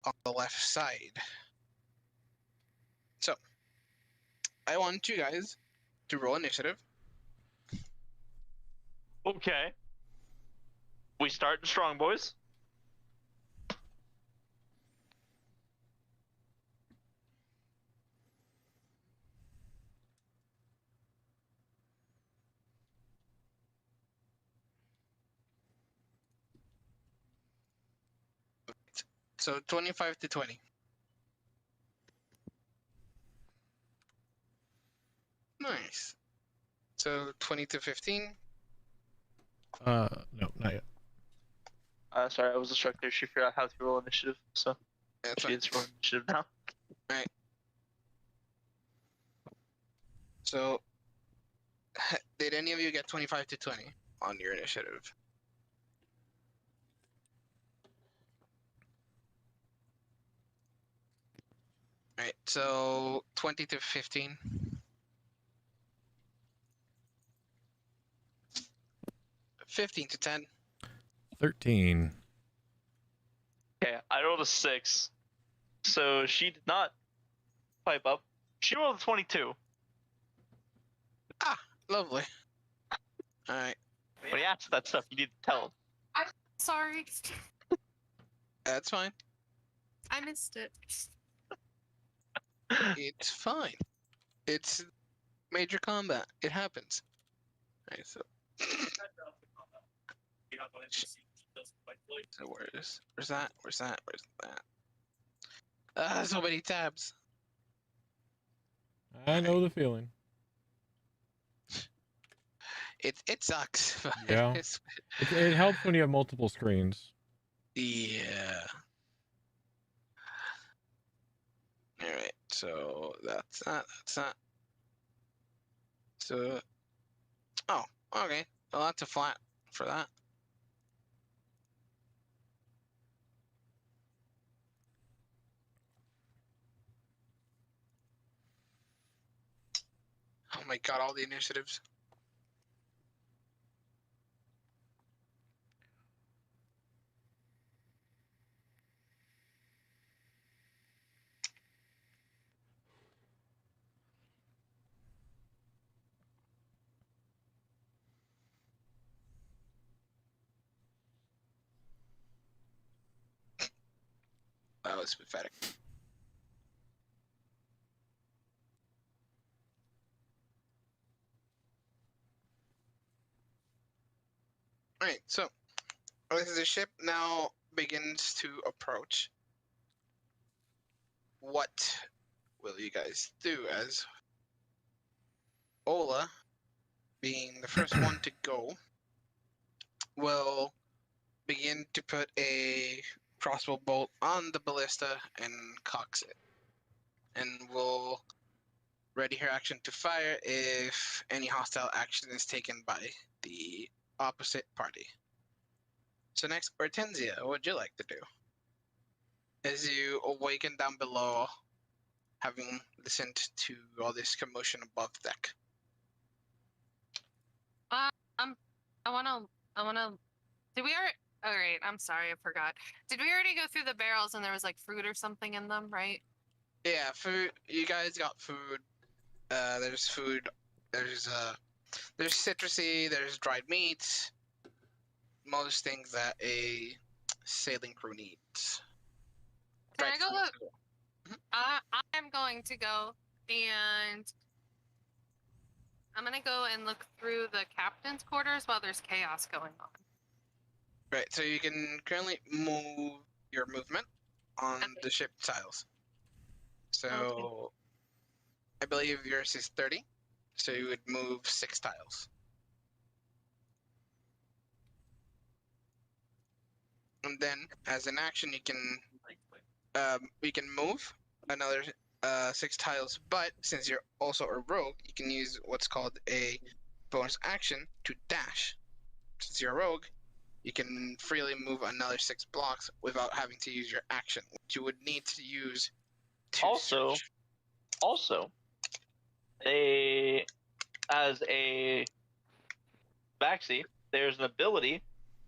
on the left side. So, I want you guys to roll initiative. Okay. We start strong, boys. So 25 to 20. Nice. So 20 to 15. No, not yet. Sorry, I was distracted. She figured out how to roll initiative, so That's she fine. is rolling initiative now. Right. So, did any of you get 25 to 20 on your initiative? Right. So 20 to 15. 15 to 10. 13. Okay, I rolled a 6, so she did not pipe up. She rolled a 22. Ah, lovely. All right. When he asks that stuff, you need to tell him. I'm sorry. That's fine. I missed it. It's fine. It's major combat. It happens. All right. So. So where's that? Where's that? So many tabs. I know the feeling. It sucks. But Yeah. It helps when you have multiple screens. Yeah. All right. So that's that. That's that. So. Oh. Okay. Well, that's a flat for that. Oh my god! All the initiatives. That was pathetic. Alright, so as the ship now begins to approach, what will you guys do as Ola, being the first one to go, will begin to put a crossbow bolt on the ballista and cocks it. And will ready her action to fire if any hostile action is taken by the opposite party. So next, Hortensia, what would you like to do? As you awaken down below, having listened to all this commotion above deck. I wanna. Did we already? All right. I'm sorry. I forgot. Did we already go through the barrels and there was like fruit or something in them, right? Yeah, food. You guys got food. There's food. There's citrusy. There's dried meats. Most things that a sailing crew needs. Can I go look? Mhm. I'm going to go and I'm gonna go and look through the captain's quarters while there's chaos going on. Right. So you can currently move your movement on the ship tiles. So I believe yours is 30. So you would move 6 tiles. And then, as an action, you can move another 6 tiles. But since you're also a rogue, you can use what's called a bonus action to dash. Since you're a rogue, you can freely move another 6 blocks without having to use your action, which you would need to use to search. Also, as a Baxi, there's an ability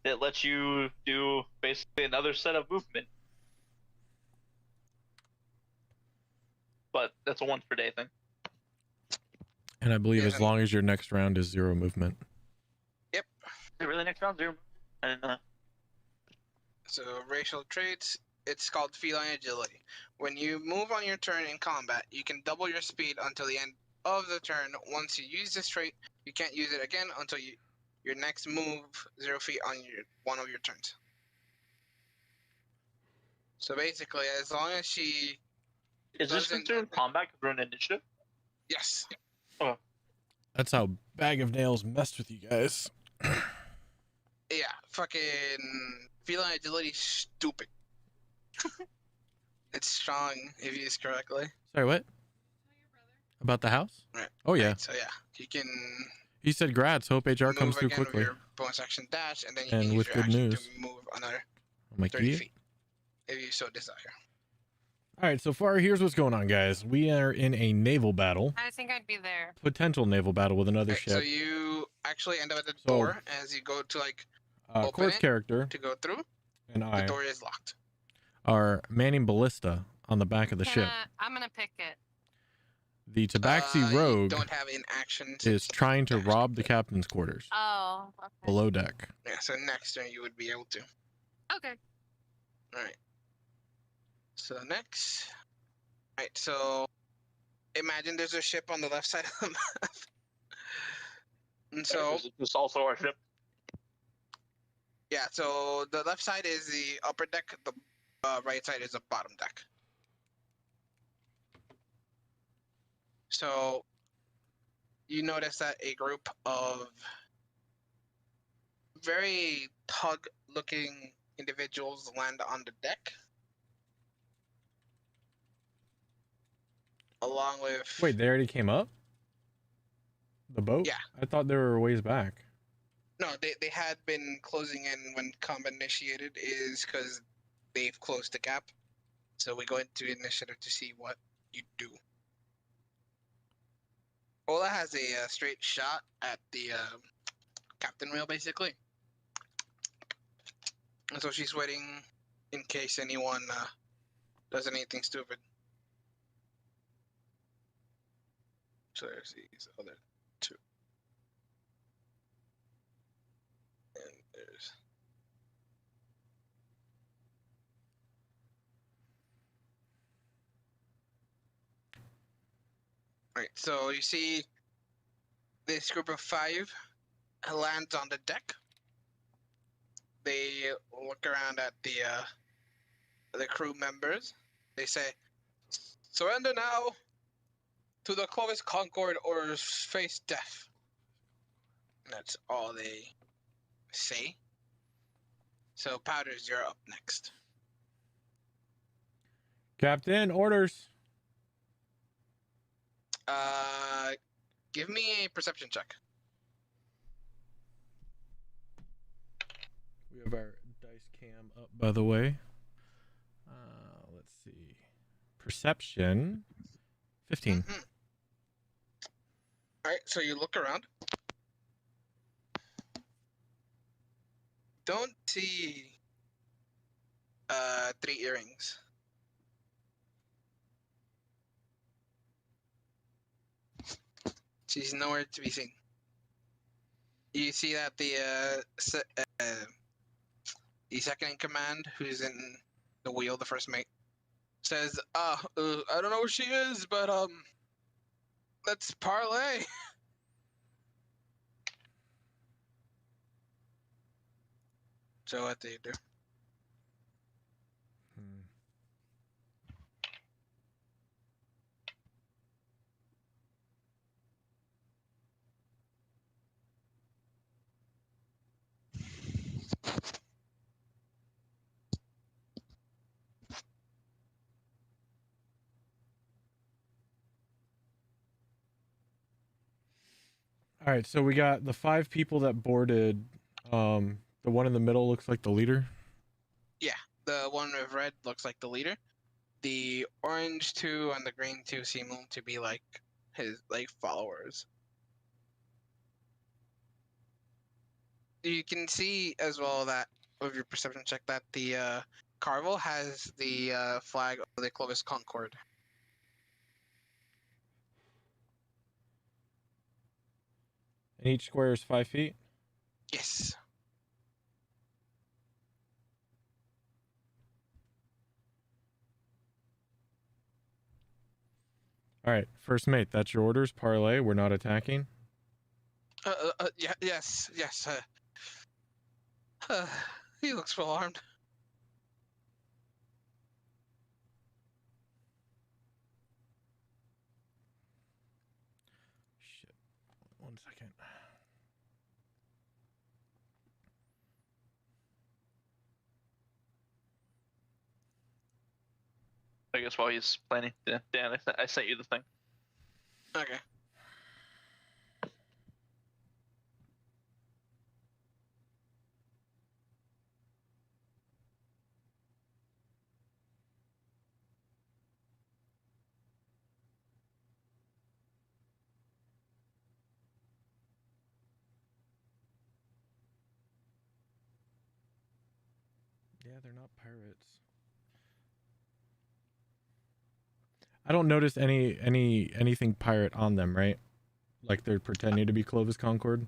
that lets you do basically another set of movement but that's a once per day thing. And I believe Yes, as and- long as your next round is 0 movement. Is it really next round 0? I didn't know. So racial traits, it's called feline agility. When you move on your turn in combat, you can double your speed until the end of the turn. Once you use this trait, you can't use it again until your next move 0 feet on one of your turns. So basically, as long as she Is this doesn't, considered combat because we're in initiative? yes, That's how Bag of Nails messed with you guys. yeah, fucking feline agility, is stupid. It's strong if used correctly. Sorry, what? About the house? Right. Oh, yeah. Right, so yeah, you can He said, "Grats. Hope HR move comes through again with quickly." your bonus action dash, and then you And can use with your good action news. to move another I'm like, 30 yeah. feet, if you so desire. All right, so far, here's what's going on, guys. We are in a naval battle, I think I'd be there. potential naval battle with another Right, so ship. you actually end up at the So- door as you go to like open Court's it character to go through. and The I door is locked. are manning ballista on the back of the ship. I'm gonna pick it. The Tabaxi You Rogue don't have in action. is trying to dash. rob the captain's quarters Oh, okay. below deck. Yeah, so next turn you would be able to. Okay. All right. So next. All right. So imagine there's a ship on the left side of the map. And so Is this also our ship? yeah, so the left side is the upper deck. The right side is the bottom deck. So you notice that a group of very tug-looking individuals land on the deck, along with Wait, they already came up? The boat? Yeah. I thought they were ways back. no, they had been closing in when combat initiated, is because they've closed the gap. So we go into initiative to see what you do. Ola has a straight shot at the captain rail, basically. And so she's waiting in case anyone does anything stupid. So there's these other two. And there's... Right, so you see this group of 5 lands on the deck. They look around at the crew members. They say, "Surrender now to the Clovis Concord or face death." And that's all they say. So Powders, you're up next. Captain, orders. Give me a perception check. We have our dice cam up, by the way. Let's see. Perception. 15. Mhm. All right, so you look around. Don't see 3 earrings. She's nowhere to be seen. You see that the second in command, who's in the wheel, the first mate, says, I don't know where she is, but let's parlay." So what do you do? Hmm. All right, so we got the 5 people that boarded. The one in the middle looks like the leader. The one with red looks like the leader. The orange 2 and the green 2 seem to be like his followers. You can see as well that with your perception check that the Carvel has the flag of the Clovis Concord. And each square is 5 feet? Yes. All right, first mate, that's your orders. Parlay, we're not attacking. Yeah, yes. He looks well armed. Shit. 1 second. I guess while he's planning, Dan, I sent you the thing. Okay. Yeah, they're not pirates. I don't notice anything pirate on them, right? Like they're pretending to be Clovis Concord.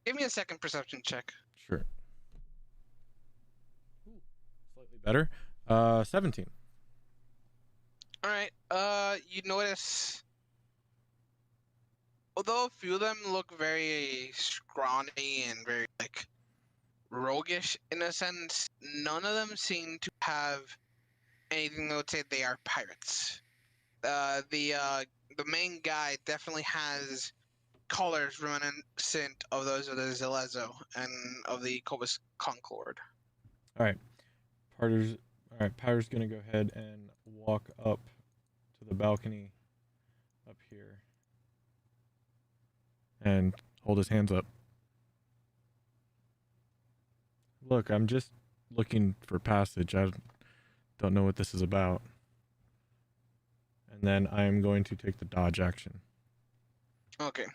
Give me a second perception check. Sure. Ooh, slightly better. 17. All right. You notice, although a few of them look very scrawny and very like roguish in a sense, none of them seem to have anything that would say they are pirates. The main guy definitely has colors reminiscent of those of the Zelezo and of the Cobus Concord. All right. Powder's gonna go ahead and walk up to the balcony up here and hold his hands up. Look, I'm just looking for passage. I don't know what this is about. And then I'm going to take the dodge action. Okay.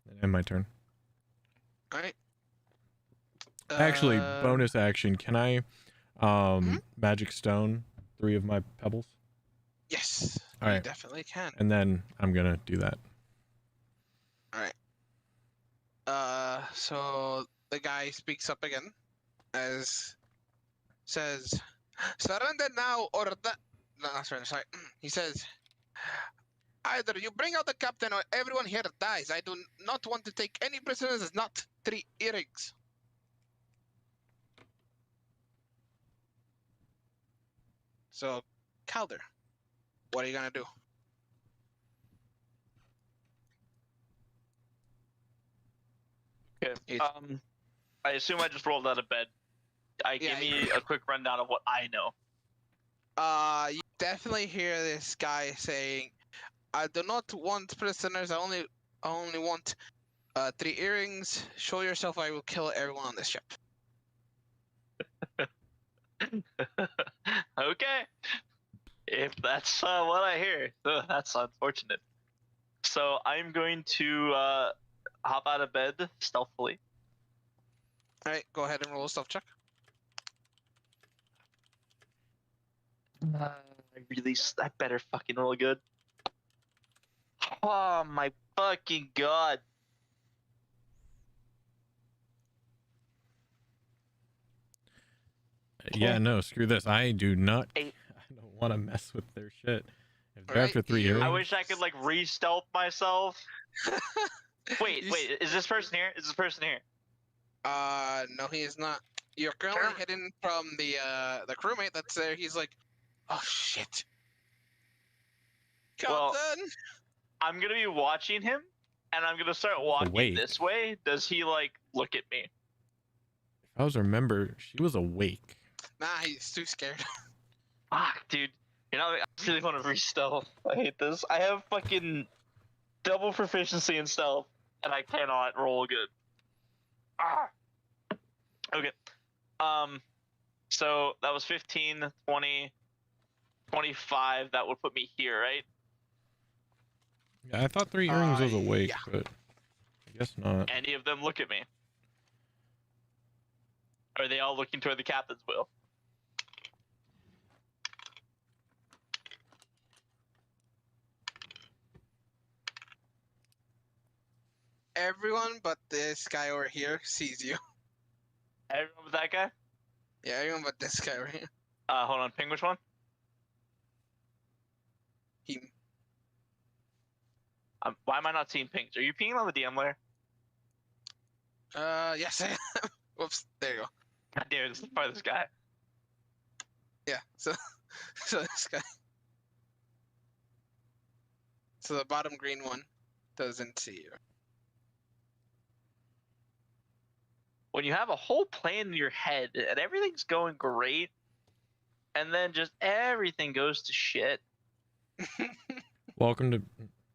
And end my turn. All right. Actually, bonus action. Can I magic stone 3 of my pebbles? Yes. All you right. definitely can. And then I'm going to do that. All right. So the guy speaks up again, as says, "Surrender now, or that." No, not surrender. Sorry. He says, "Either you bring out the captain, or everyone here dies. I do not want to take any prisoners. It's not 3 earrings." So, Calder, what are you gonna do? Okay. It's- I assume I just rolled out of bed. Give me a quick rundown of what I know. You definitely hear this guy saying, "I do not want prisoners. I only want 3 earrings. Show yourself. I will kill everyone on this ship." Okay. If that's what I hear, that's unfortunate. So I'm going to hop out of bed stealthily. All right, go ahead and roll a stealth check. I better fucking roll good. Oh my fucking god. Yeah, no, screw this. I do not. 8. I don't want to mess with their shit. If they're Alright, after 3 you- earrings. I wish I could like re-stealth myself. Wait, You wait, is this person here? Is this person here? No, he is not. You're currently hidden from the crewmate that's there. He's like, "Oh shit, Well- Captain!" I'm gonna be watching him, and I'm gonna start walking awake. this way. Does he like look at me? If I was a remember, she was awake. Nah, he's too scared. Fuck, dude. You know, I really want to re-stealth. I hate this. I have fucking double proficiency in stealth, and I cannot roll good. Ah. Okay. So that was 15, 20, 25. That would put me here, right? Yeah, I thought 3 earrings was awake, yeah. but I guess not. Any of them look at me? Or are they all looking toward the captain's wheel? everyone but this guy over here sees you. Everyone with that guy? Yeah, everyone but this guy over here. Hold on. Ping which one? He. Why am I not seeing pings? Are you pinging on the DM layer? Yes, I am. Whoops, there you go. God damn it, this is the farthest guy. Yeah, so this guy. So the bottom green one doesn't see you. When you have a whole plan in your head and everything's going great, and then just everything goes to shit. Welcome to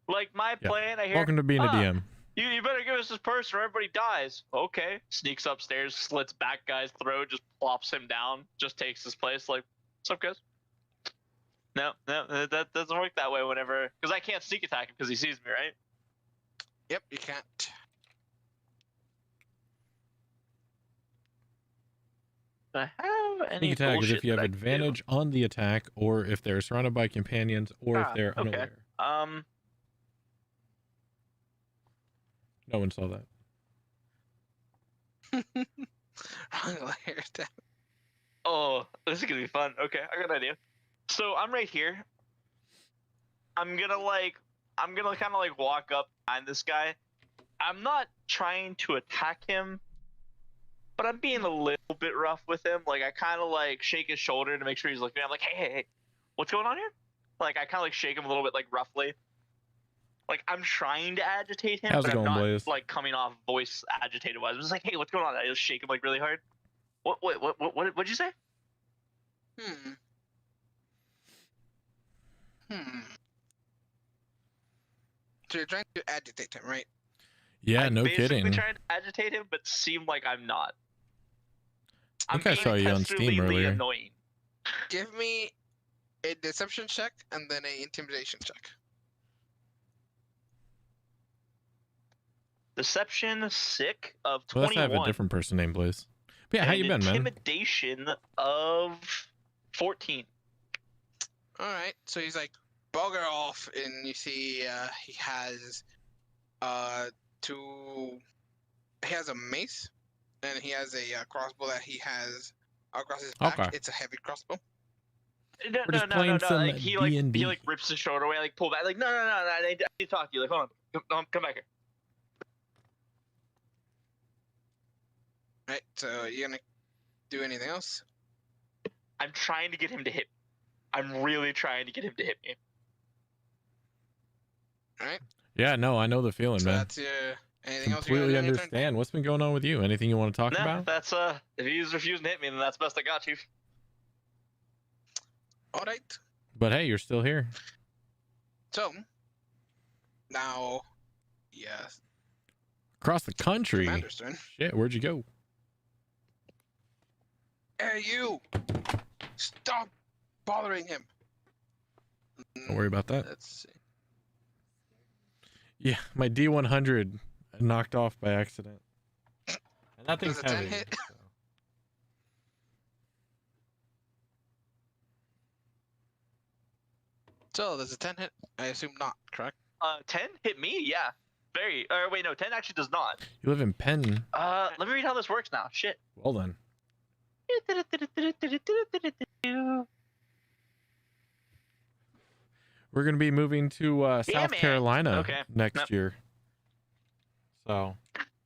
Like my plan, I hear. welcome to being a DM. You better give us this person or everybody dies. Okay. Sneaks upstairs, slits back guy's throat, just plops him down, just takes his place. Like, what's up, guys? No, that doesn't work that way whenever. Because I can't sneak attack him because he sees me, right? Yep, you can't. Do I have any Sneak attack is bullshit if you have that I can do? advantage on the attack, or if they're surrounded by companions, or if they're okay. unaware. No one saw that. Wrong layer. Damn. Oh, this is gonna be fun. Okay, I got an idea. So I'm right here. I'm gonna kind of like walk up behind this guy. I'm not trying to attack him, but I'm being a little bit rough with him. Like I kind of like shake his shoulder to make sure he's looking. I'm like, hey, what's going on here? Like I kind of like shake him a little bit, like roughly. Like I'm trying to agitate him, How's it but I'm going, not Blaze? like coming off voice agitated wise. I'm just like, hey, what's going on? I just shake him like really hard. What'd you say? So you're trying to agitate him, right? Yeah, I'm no basically kidding. trying to agitate him, but seem like I'm not. I think I saw you on Steam peculiarly earlier. Annoying. Give me a deception check and then a intimidation check. Deception, sick of Well, let's 21. have a different person named Blaze. But yeah, how and you been, man? Intimidation of 14. All right, so he's like, bugger off, and you see he has he has a mace, and he has a crossbow that he has across his back. Okay. It's a heavy crossbow. No, We're just playing some Like, he D&D. like rips his shoulder away, like pull back. Like no, I need to talk to you. Like hold on, come back here. Right, so you gonna do anything else? I'm trying to get him to hit me. I'm really trying to get him to hit me. All right. Yeah, no, I know the feeling, So man. that's your anything else you Completely gotta do on your turn? understand. What's been going on with you? Anything you want to talk No, about? that's if he's refusing to hit me, then that's best I got you. All right. But hey, you're still here. So now, yes, Across the country. Commander's turn. Shit, where'd you go? Hey, you! Stop bothering him. Don't worry about that. Let's see. Yeah, my D100 knocked off by accident. And that thing's Does a 10 heavy. hit? So there's a 10 hit. I assume not, correct? 10 hit me, yeah. Very. Or wait, no, 10 actually does not. You live in Penn. Let me read how this works now. Shit. Well then. We're gonna be moving to South man. Carolina Okay. next Nope. year. So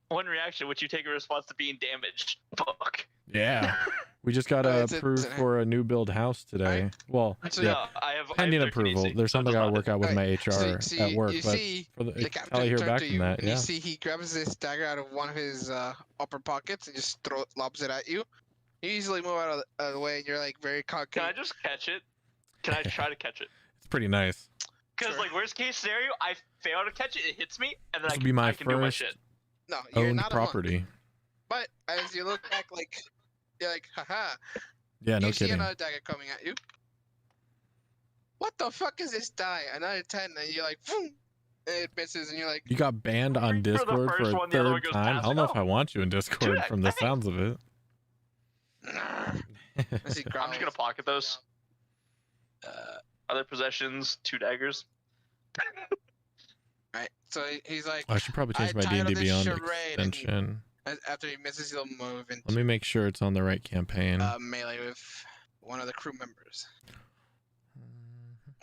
One reaction, would you take a response to being damaged? Fuck. yeah, we just got It's approved a- for a new build house today. Right. Well, So yeah, No, I have pending 13 approval. AC, There's so it something does I not work out with Right. my HR at work, you but see for the the until I captain hear turn back to from you, that, and yeah. you see he grabs this dagger out of one of his upper pockets and just lobs it at you. You easily move out of the way, and you're like very cocky. Can I just catch it? Can I try to catch it? It's pretty nice. Because Sure. like worst case scenario, I fail to catch it, it hits me, and then This I will be can, my I can do my first shit. No, you're owned not a monk. property. But as you look back, like you're like, haha. Yeah, no You see kidding. another dagger coming at you. What the fuck is this die? Another 10, and you're like, boom, and it misses, and you're like, You got banned on For the Discord for first a one, the other one third goes time. I past don't know me. if I want you in Discord Dude, from the hey. sounds of it. "Nah." As he I'm growls. just gonna pocket those. Uh, Other possessions, 2 daggers. So he's like, I should probably change I'm my tired D&D of this Beyond charade, and extension. after he misses, he'll move into Let me make sure it's on the right campaign. melee with one of the crew members.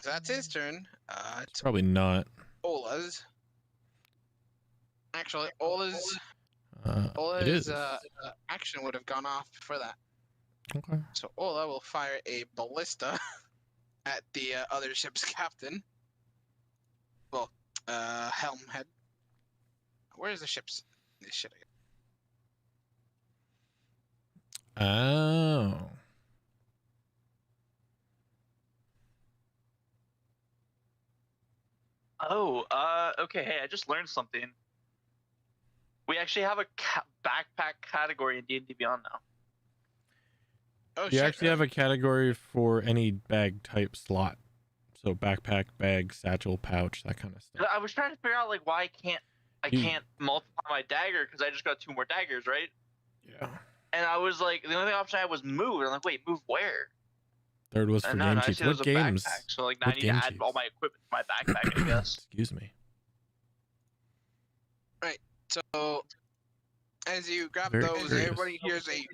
So that's his turn. It's Probably not. Ola's. Actually, Ola's It is. action would have gone off for that. Okay. So Ola will fire a ballista at the other ship's captain. Well, helm head. Where's the ship's? This shit. Oh. Oh, okay. Hey, I just learned something. We actually have a backpack category in D&D Beyond now. Oh, You shit. actually have a category for any bag type slot. So backpack, bag, satchel, pouch, that kind of stuff. I was trying to figure out like why I can't multiply my dagger because I just got 2 more daggers, right? Yeah. And I was like, the only option I had was move. And I'm like, wait, move where? Third was for And game I cheats. see there's What a games? backpack, so like now I What need to game add all cheats? my equipment to my backpack, I guess. Excuse me. So, as you grab Very those, curious. everybody hears a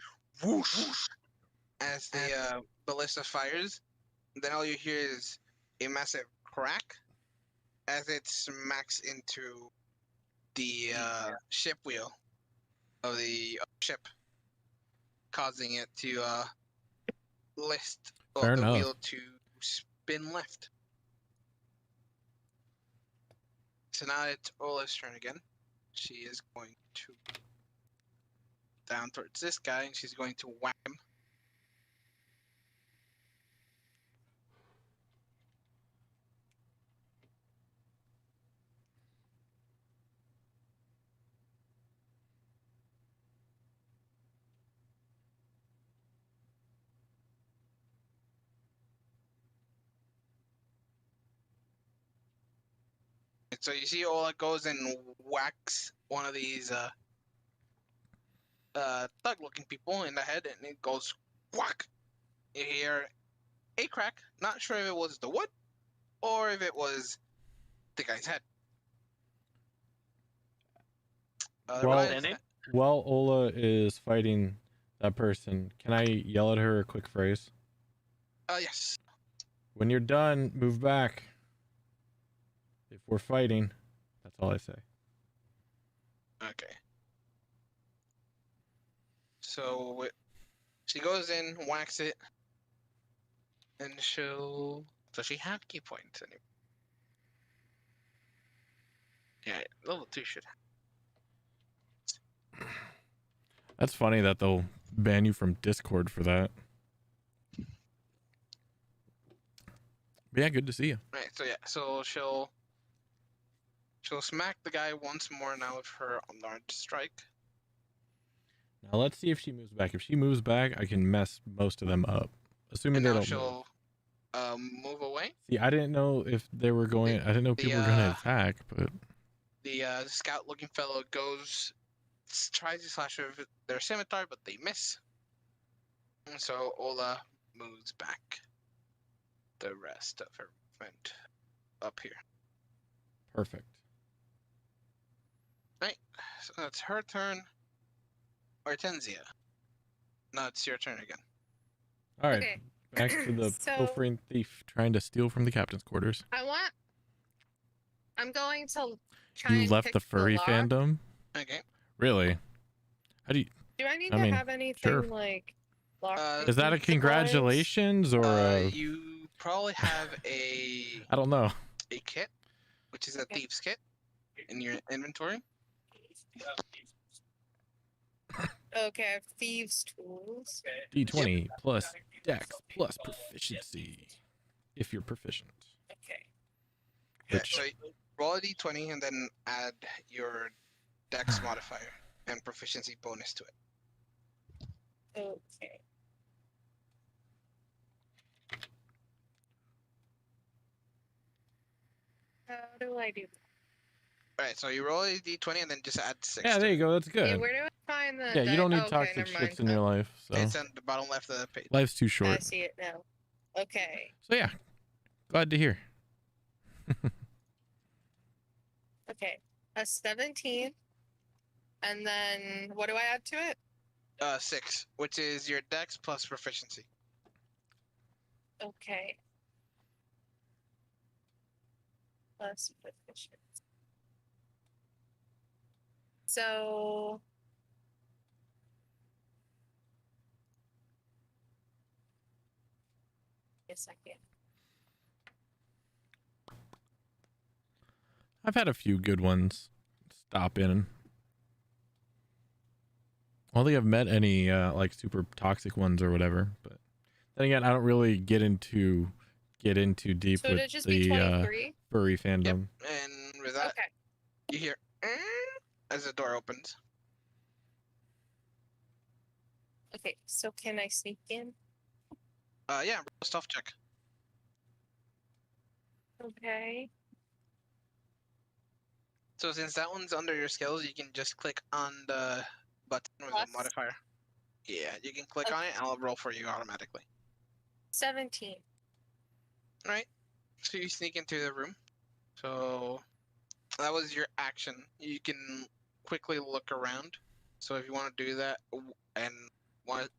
whoosh as the ballista fires. Then all you hear is a massive crack as it smacks into the ship wheel of the ship, causing it to Fair the enough. wheel to spin left. So now it's Ola's turn again. She is going to down towards this guy, and she's going to whack him. And so you see Ola goes and whacks one of these thug-looking people in the head, and it goes whack. You hear a crack. Not sure if it was the wood or if it was the guy's head. Well, Standing? while Ola is fighting that person, can I yell at her a quick phrase? Yes. When you're done, move back. If we're fighting, that's all I say. Okay. So she goes in, whacks it, and she'll. Does she have key points anymore? Yeah, level 2 should have. That's funny that they'll ban you from Discord for that. But yeah, good to see you. Right, so yeah, so she'll smack the guy once more now with her large strike. Now let's see if she moves back. If she moves back, I can mess most of them up. Assuming And they now don't move. she'll move away. See, I didn't know if they were going. I didn't know people were going to attack, but The scout-looking fellow tries to slash with their scimitar, but they miss. And so Ola moves back the rest of her movement up here. perfect. Right, so that's her turn. Hortensia. Now it's your turn again. All right, Okay. back to the So- pilfering thief trying to steal from the captain's quarters. I'm going to try You and left pick the furry lock. fandom? Okay. Really? How do you? Do I need I to mean, have anything sure. like lock? Is that a picking supplies? congratulations or a? You probably have a I don't know. kit, which is a Okay. thieves kit, in your inventory. Okay, I have thieves' tools. D20 plus Dex plus proficiency, if you're proficient. Okay. Yeah, Which so roll a d20 and then add your dex modifier and proficiency bonus to it. Okay. How do I do that? Alright, so you roll a d20 and then just add 6. yeah, to there it. you go. That's Yeah, good. where do I find the? Yeah, you don't need okay, toxic never shits mind. in your life. So It's on the bottom left of the page. life's too I short. see it now. Okay. So yeah, glad to hear. Okay, a 17. And then what do I add to it? 6, which is your dex plus proficiency. Okay. Plus proficiency. So a second. I've had a few good ones stop in. I don't think I've met any like super toxic ones or whatever, but then again, I don't really get into deep So it'd with just be the 23. furry fandom. Yep. And with that, Okay. you hear as the door opens. Okay, so can I sneak in? Yeah, roll a stealth check. Okay. So since that one's under your skills, you can just click on the button with Plus? the modifier. Yeah, you can click on it and I'll roll for you automatically. 17. Alright. So you sneak into the room. So that was your action. You can quickly look around. So if you want to do that and want to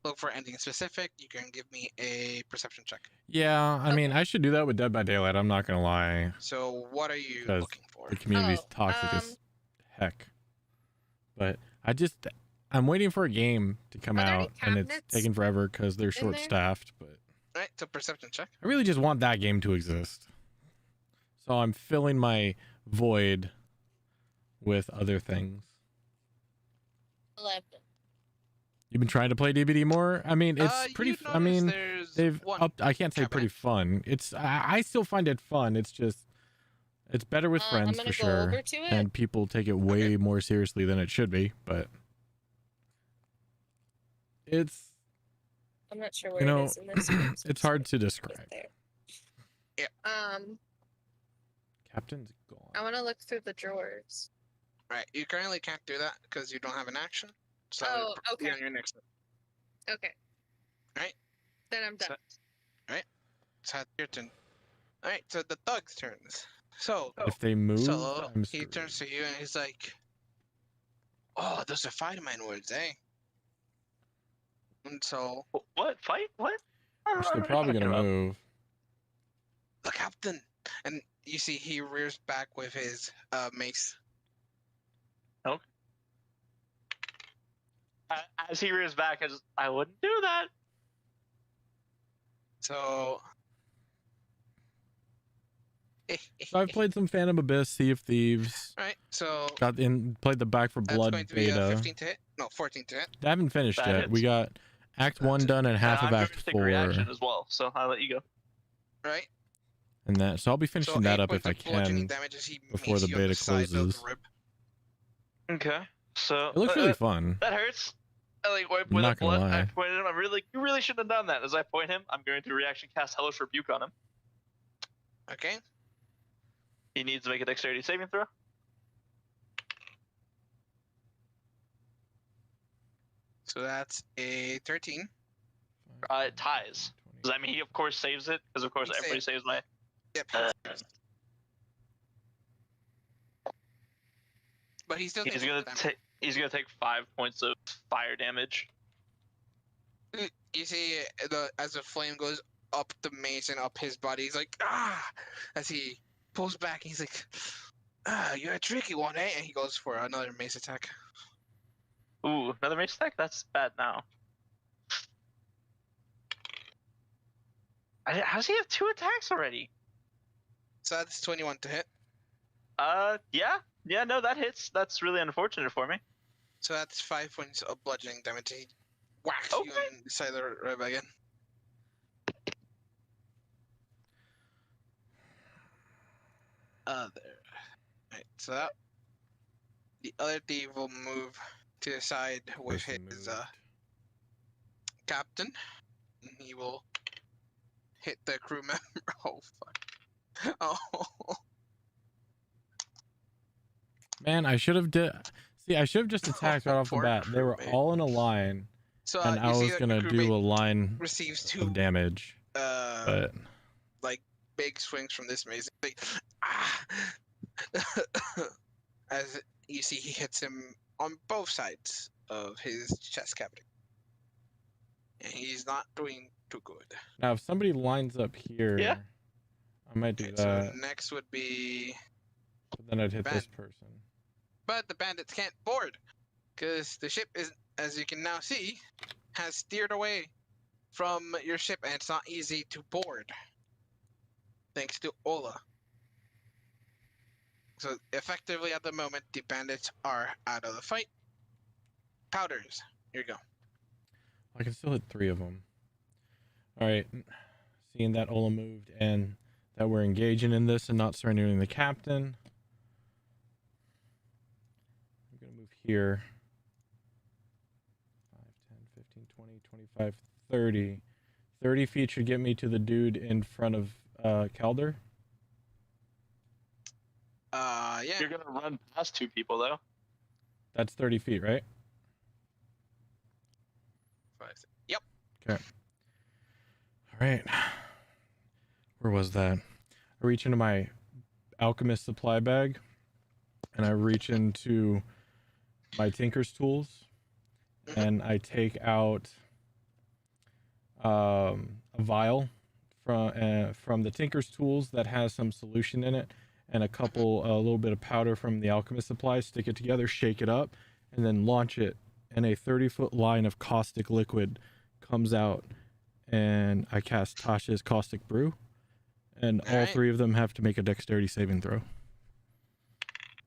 look for anything specific, you can give me a perception check. Yeah, I mean, I should do that with Dead by Daylight. I'm not gonna lie. So what are you 'Cause looking for? The community's toxic as heck. But I'm waiting for a game to come Are there any out, and it's cabinets taking forever because they're in there? short-staffed. But Alright, so perception check. I really just want that game to exist. So I'm filling my void with other things. 11. You've been trying to play DBD more? I mean, it's pretty. You I mean, there's they've one upped. I can't say cabinet. pretty fun. I still find it fun. It's just, it's better with I'm friends gonna for go sure, over to it. and people take it way more seriously than it should be. But it's, I'm not sure where you know, it is in this room, so it's just hard like to right describe. there. Yeah. Captain's gone. I want to look through the drawers. Right, you currently can't do that because you don't have an action. So Oh, you're okay. on your next step. Okay. Right. Then I'm done. So it's your turn. Alright, so the thug's turns. So If they move, So I'm he screwed. turns to you and he's like, "Oh, those are fighting words, eh?" And so What? Fight? What? Which they're probably gonna move. the captain, and you see he rears back with his mace. As he rears back, I wouldn't do that. So. So I've played some Phantom Abyss, Sea of Thieves. Right, so Played the Back for that's Blood going to be a beta. 15 to hit. No, 14 to hit. I haven't finished That yet. hits. We got Act 1 done and half I'm of going Act to take 4. reaction as well, so I'll let you go. Right. And that, so I'll be finishing So that 8 up if points I of bludgeoning can. damage as he before meets the you on beta side of the closes. rib. Okay, so It looks really fun. that hurts. I like wipe I'm with not the blood. gonna lie. I pointed him. You really shouldn't have done that. As I point him, I'm going to reaction cast Hellish Rebuke on him. Okay. He needs to make a dexterity saving throw. So that's a 13. It ties. Does that mean he, of course, saves it? Because, of course, He everybody saves my... Yep. But he's still He's taking gonna damage. He's gonna take 5 points of fire damage. You see, as the flame goes up the mace and up his body, he's like, as he pulls back, he's like, you're a tricky one, eh? And he goes for another mace attack. Ooh, another mace attack? That's bad now. How does he have 2 attacks already? So that's 21 to hit. Yeah, no, that hits. That's really unfortunate for me. So that's 5 points of bludgeoning damage. He whacks you Okay. on the side of the rib again. There. Right, so that, the other thief will move to the side with Person his moved. captain. And he will hit the crew member. Oh, fuck. Oh. Man, I should have I should have just attacked right off the Poor bat. They were crewmate. all in a line, So and I you see was that gonna your do a crewmate line receives of 2 damage, but like big swings from this mace. Like, As you see, he hits him on both sides of his chest cavity. And he's not doing too good. Now, if somebody lines up here, Yeah. I might do Okay, that. so next would be... But then I'd hit this Bandit. person. But the bandits can't board. Because the ship is, as you can now see, has steered away from your ship and it's not easy to board. Thanks to Ola. So effectively at the moment, the bandits are out of the fight. Powders, here you go. I can still hit 3 of them. All right. Seeing that Ola moved and that we're engaging in this and not surrendering the captain, I'm going to move here. 5, 10, 15, 20, 25, 30. 30 feet should get me to the dude in front of Calder. Yeah. You're gonna run past 2 people though. That's 30 feet, right? Yep. Okay. All right. Where was that? I reach into my alchemist supply bag and I reach into my tinker's tools and I take out a vial from the tinker's tools that has some solution in it and a little bit of powder from the alchemist supply, stick it together, shake it up, and then launch it, and a 30-foot line of caustic liquid comes out, and I cast Tasha's Caustic Brew, and all Alright. 3 of them have to make a dexterity saving throw.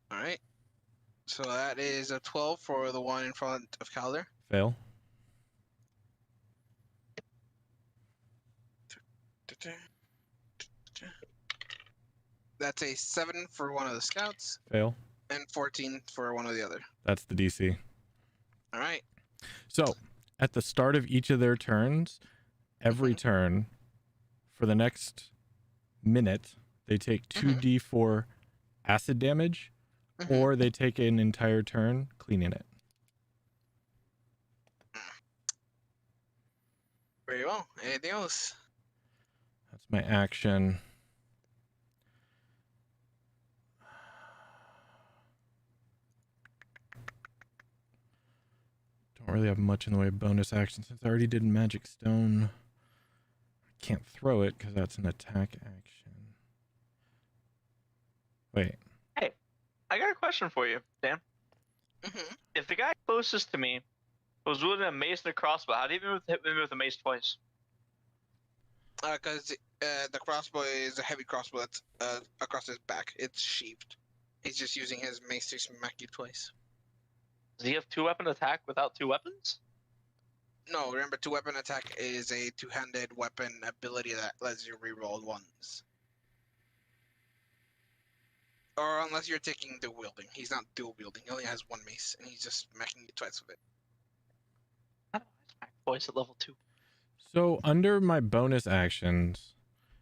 Alright. So that is a 12 for the one in front of Calder. Fail. That's a 7 for one of the scouts Fail. and 14 for one of the other. That's the DC. Alright. So, at the start of each of their turns, every turn, for the next minute, they take 2d4 acid damage, or they take an entire turn cleaning it. Very well. Anything else? That's my action. Don't really have much in the way of bonus action since I already did Magic Stone. I can't throw it because that's an attack action. Wait. Hey, I got a question for you, Dan. If the guy closest to me was wielding a mace and a crossbow, how do you hit me with a mace twice? Because the crossbow is a heavy crossbow that's across his back. It's sheathed. He's just using his mace to smack you twice. Does he have 2-weapon attack without 2 weapons? No, remember, 2-weapon attack is a 2-handed weapon ability that lets you reroll ones. Or unless you're taking dual wielding. He's not dual wielding. He only has 1 mace, and he's just smacking you twice with it. How do I smack twice at level 2? So under my bonus actions,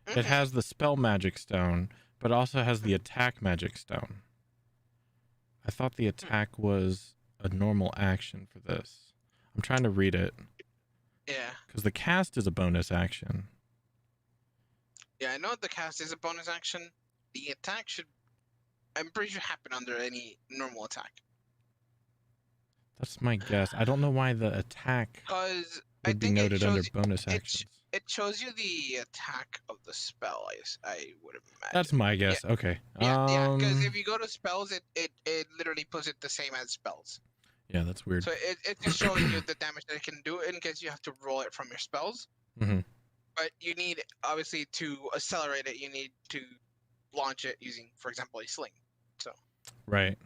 it has the spell magic stone, but also has the attack magic stone. I thought the attack was a normal action for this. I'm trying to read it. Yeah. Because the cast is a bonus action. Yeah, I know the cast is a bonus action. The attack should, I'm pretty sure, happen under any normal attack. That's my guess. I don't know why the attack Because I would be think noted under bonus it, actions. it shows you the attack of the spell, I would imagine. That's my guess. Yeah. Okay. Yeah, because if you go to spells, it literally puts it the same as spells. Yeah, that's weird. So it's just showing you the damage that it can do in case you have to roll it from your spells. Mhm. But you need, obviously, to accelerate it, you need to launch it using, for example, a sling. So. Right.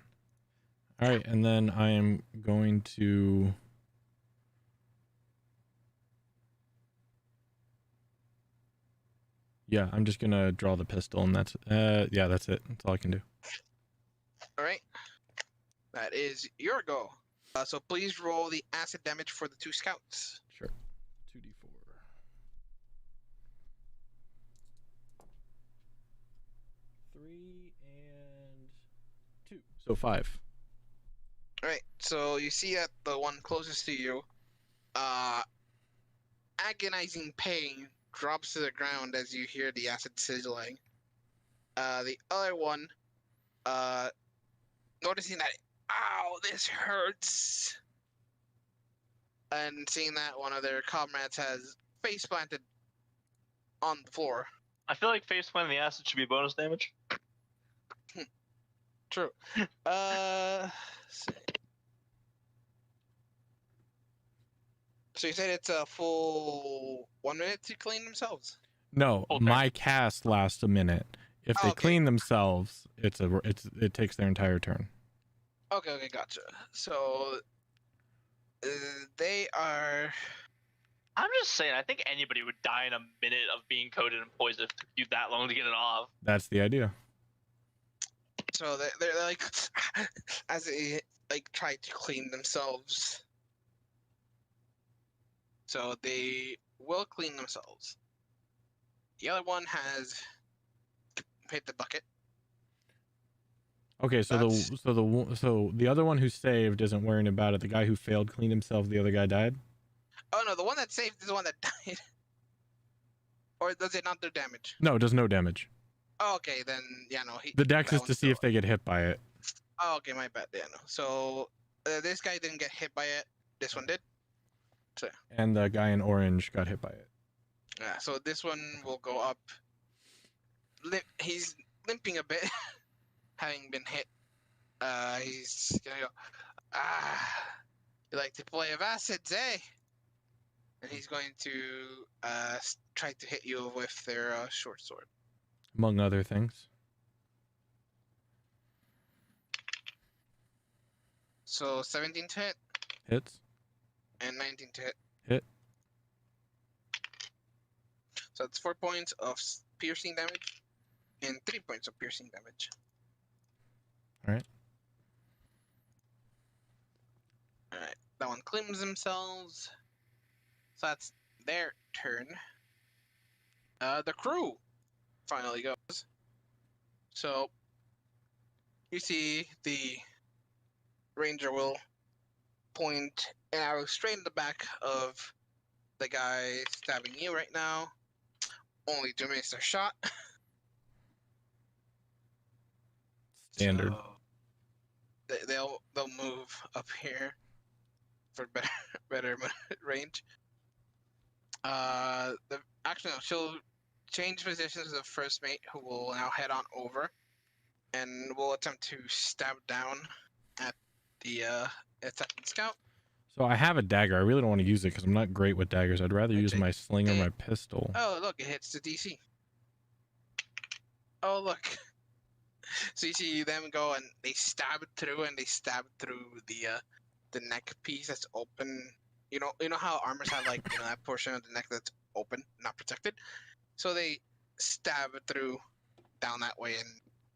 All right, and then I am going to... Yeah, I'm just going to draw the pistol, and that's... yeah, that's it. That's all I can do. All right. That is your go. So please roll the acid damage for the 2 scouts. Sure. 2d4. 3 and 2. So 5. All right. So you see that the one closest to you, agonizing pain drops to the ground as you hear the acid sizzling. The other one noticing that, ow, this hurts, and seeing that one of their comrades has face planted on the floor. I feel like face plant in the acid should be bonus damage. True. So you said it's a full 1 minute to clean themselves? No, Full turn. my cast lasts a minute. If they Okay. clean themselves, it takes their entire turn. Okay, gotcha. So they are. I'm just saying, I think anybody would die in a minute of being coated in poison if it took you that long to get it off. That's the idea. So they're like, as they like try to clean themselves. So they will clean themselves. The other one has hit the bucket. Okay, so the other one who saved isn't worrying about it. The guy who failed cleaned himself. The other guy died. Oh no, the one that saved is the one that died. Or does it not do damage? No, it does no damage. Oh, okay, then yeah, no. The dex that is to one's see if they get hit by it. Oh, okay, my bad. Yeah, no. So this guy didn't get hit by it. This one did. And the guy in orange got hit by it. Yeah. So this one will go up. He's limping a bit, having been hit. He's gonna go. You like to play with acids, eh? And he's going to try to hit you with their short sword. Among other things. So 17 to hit Hits. and 19 to hit. Hit. So it's 4 points of piercing damage and 3 points of piercing damage. Alright. Alright, that one cleans themselves. So that's their turn. The crew finally goes. So you see the ranger will point an arrow straight in the back of the guy stabbing you right now, only to miss their shot. Standard. So they'll move up here for better range. Actually no, she'll change positions to the first mate, who will now head on over and will attempt to stab down at the attacking scout. So I have a dagger. I really don't want to use it because I'm not great with daggers. I'd rather use Okay. my sling or my pistol. Oh look, it hits the DC. Oh look. So you see them go and they stab through the neck piece that's open. You know how armors have like that portion of the neck that's open, not protected. So they stab through down that way, and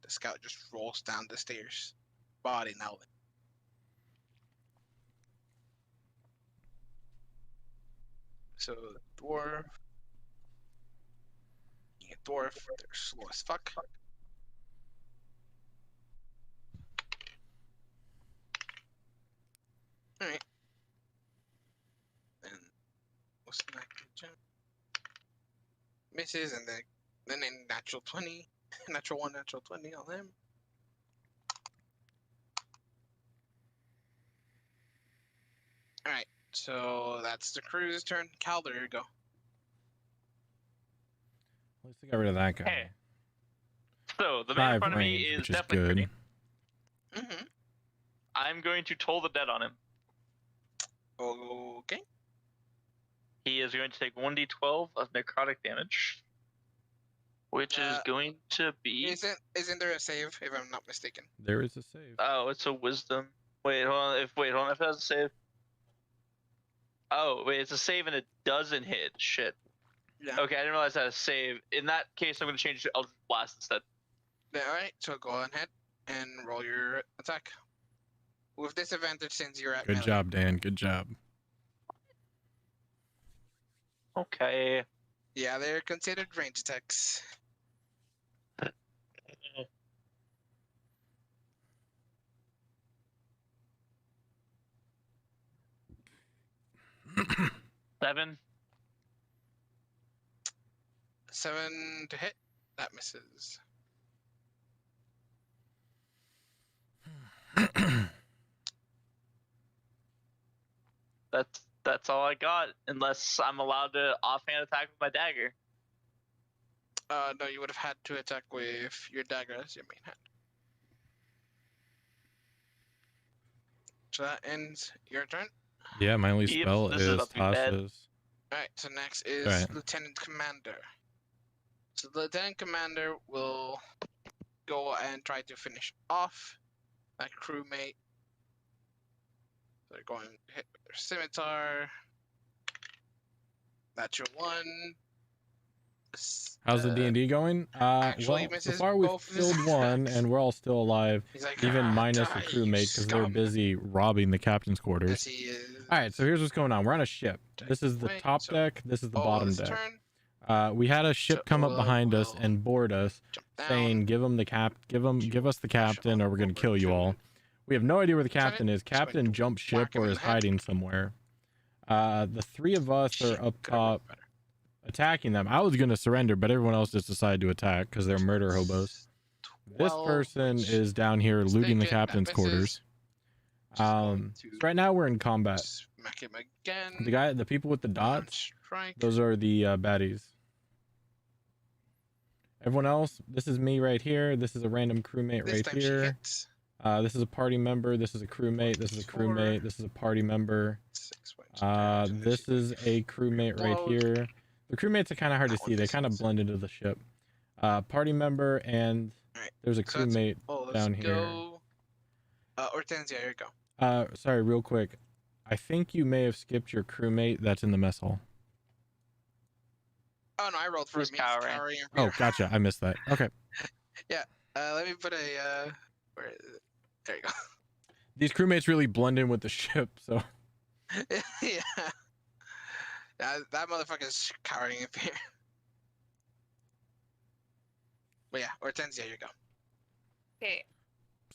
the scout just rolls down the stairs, body now. So the dwarf, they're slow as fuck. Alright. And what's the next jump? Misses, and then a natural 20. Natural 1, natural 20 on him. Alright, so that's the crew's turn. Calder, go. At least I got rid of that guy. Hey. So the man in 5 front of me range, is which is definitely good. pretty. Mm-hmm. I'm going to toll the dead on him. Okay. He is going to take 1d12 of necrotic damage, which is going to be. Isn't there a save, if I'm not mistaken? There is a save. Oh, it's a wisdom. Wait, hold on. If it has a save. Oh, wait, it's a save and it doesn't hit. Shit. Yeah. Okay, I didn't realize that a save. In that case, I'm going to change to Eldritch Blast instead. Alright, so go ahead and roll your attack. With disadvantage since you're at Good melee. job, Dan. Good job. Okay. Yeah, they're considered range attacks. Seven. 7 to hit. That misses. That's all I got. Unless I'm allowed to offhand attack with my dagger. No, you would have had to attack with your dagger as your main hand. So that ends your turn. Yeah, my only Yep, spell this is is about to be bad. Tasha's. Alright, so next is Alright. Lieutenant Commander. So the Lieutenant Commander will go and try to finish off that crewmate. They're going to hit with their scimitar. Natural 1. How's the D&D going? actually Well, so misses far we've both of his killed one, attacks. and we're all still alive, He's like, even "Ah, minus die, the you crewmate because they're scum." busy robbing the captain's Yes, quarters. he is. All right, so here's what's going on. We're on a ship. This is the Wait, top so deck. This is the all bottom his deck. turn. We had a ship So come up behind us will and board us, jump down. saying, "Give us the captain, or we're gonna over kill you to all." We have no idea where the Lieutenant. captain is. He's going Captain to jumped ship whack him or in is the head. hiding somewhere. The three of us are Shit, up could've rolled top better. attacking them. I was gonna surrender, but everyone else just decided to attack because they're murder hobos. This 12, person which is down here looting the mistaken, that captain's misses. quarters. Just going So to right now we're in combat. smack him again. The people with the Unarmed dots, strike. those are the baddies. Everyone else, this is me right here. This is a random crewmate This right time she here. hits. This is a party member. This is a crewmate. This is a Four. crewmate. This is a party member. 6 points of damage, and This she's is a crewmate right explode. here. The crewmates are kind of hard to That one see. They kind of misses. blend into the ship. Party member, and Alright, there's a so that's crewmate Oh, let's down here. go. Hortensia, here you go. Sorry, real quick. I think you may have skipped your crewmate that's in the mess hall. Oh no, I rolled for Who's me. cowering? Cowering and Oh, Peter. gotcha. I missed that. Okay. Let me put a where is it? There you go. These crewmates really blend in with the ship, so. Yeah. That motherfucker's cowering in fear. But yeah, Hortensia, here you go. Okay.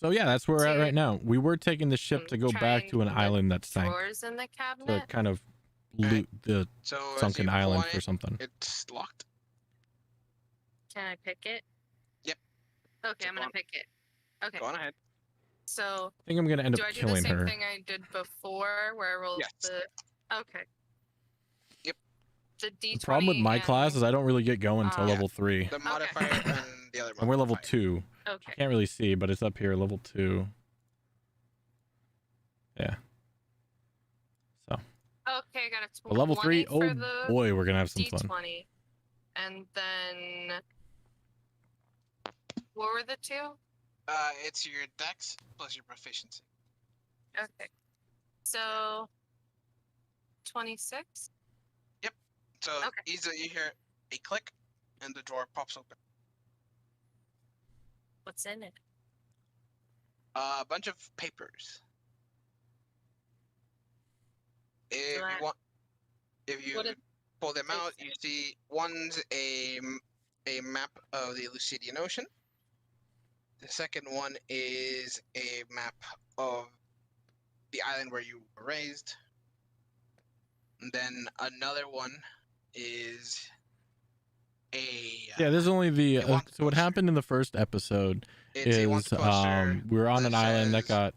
So yeah, that's where we're at So right now. We were taking the ship to go try back and to an get the island that sank Drawers in the to cabinet. kind of loot the So as sunken you pull island on for it, something. it's locked. Can I pick it? Yep. Okay, So I'm go gonna on. pick it. Okay. Go on ahead. So I think I'm gonna end do up I do the killing same her. thing I did before, where I rolled Yes. the? Okay. Yep. The D20. The problem with my class is I don't really get going until Yeah. level 3. The modifier and the other modifier. And we're level 2. Okay. Can't really see, but it's up here, level 2. Yeah. So, Okay, I got a but level 3, 20 oh for the boy, we're gonna have some D20. fun. And then what were the two? It's your dex plus your proficiency. Okay. So 26? So Okay. easily you hear a click, and the drawer pops open. What's in it? A bunch of papers. If So you want, if you what did pull them they out, say? you see one's a map of the Lucidian Ocean. The second one is a map of the island where you were raised. And then another one is a Yeah, there's only the It wants so what poster. happened in the first episode it's a is wanted poster we were on an that island that says, got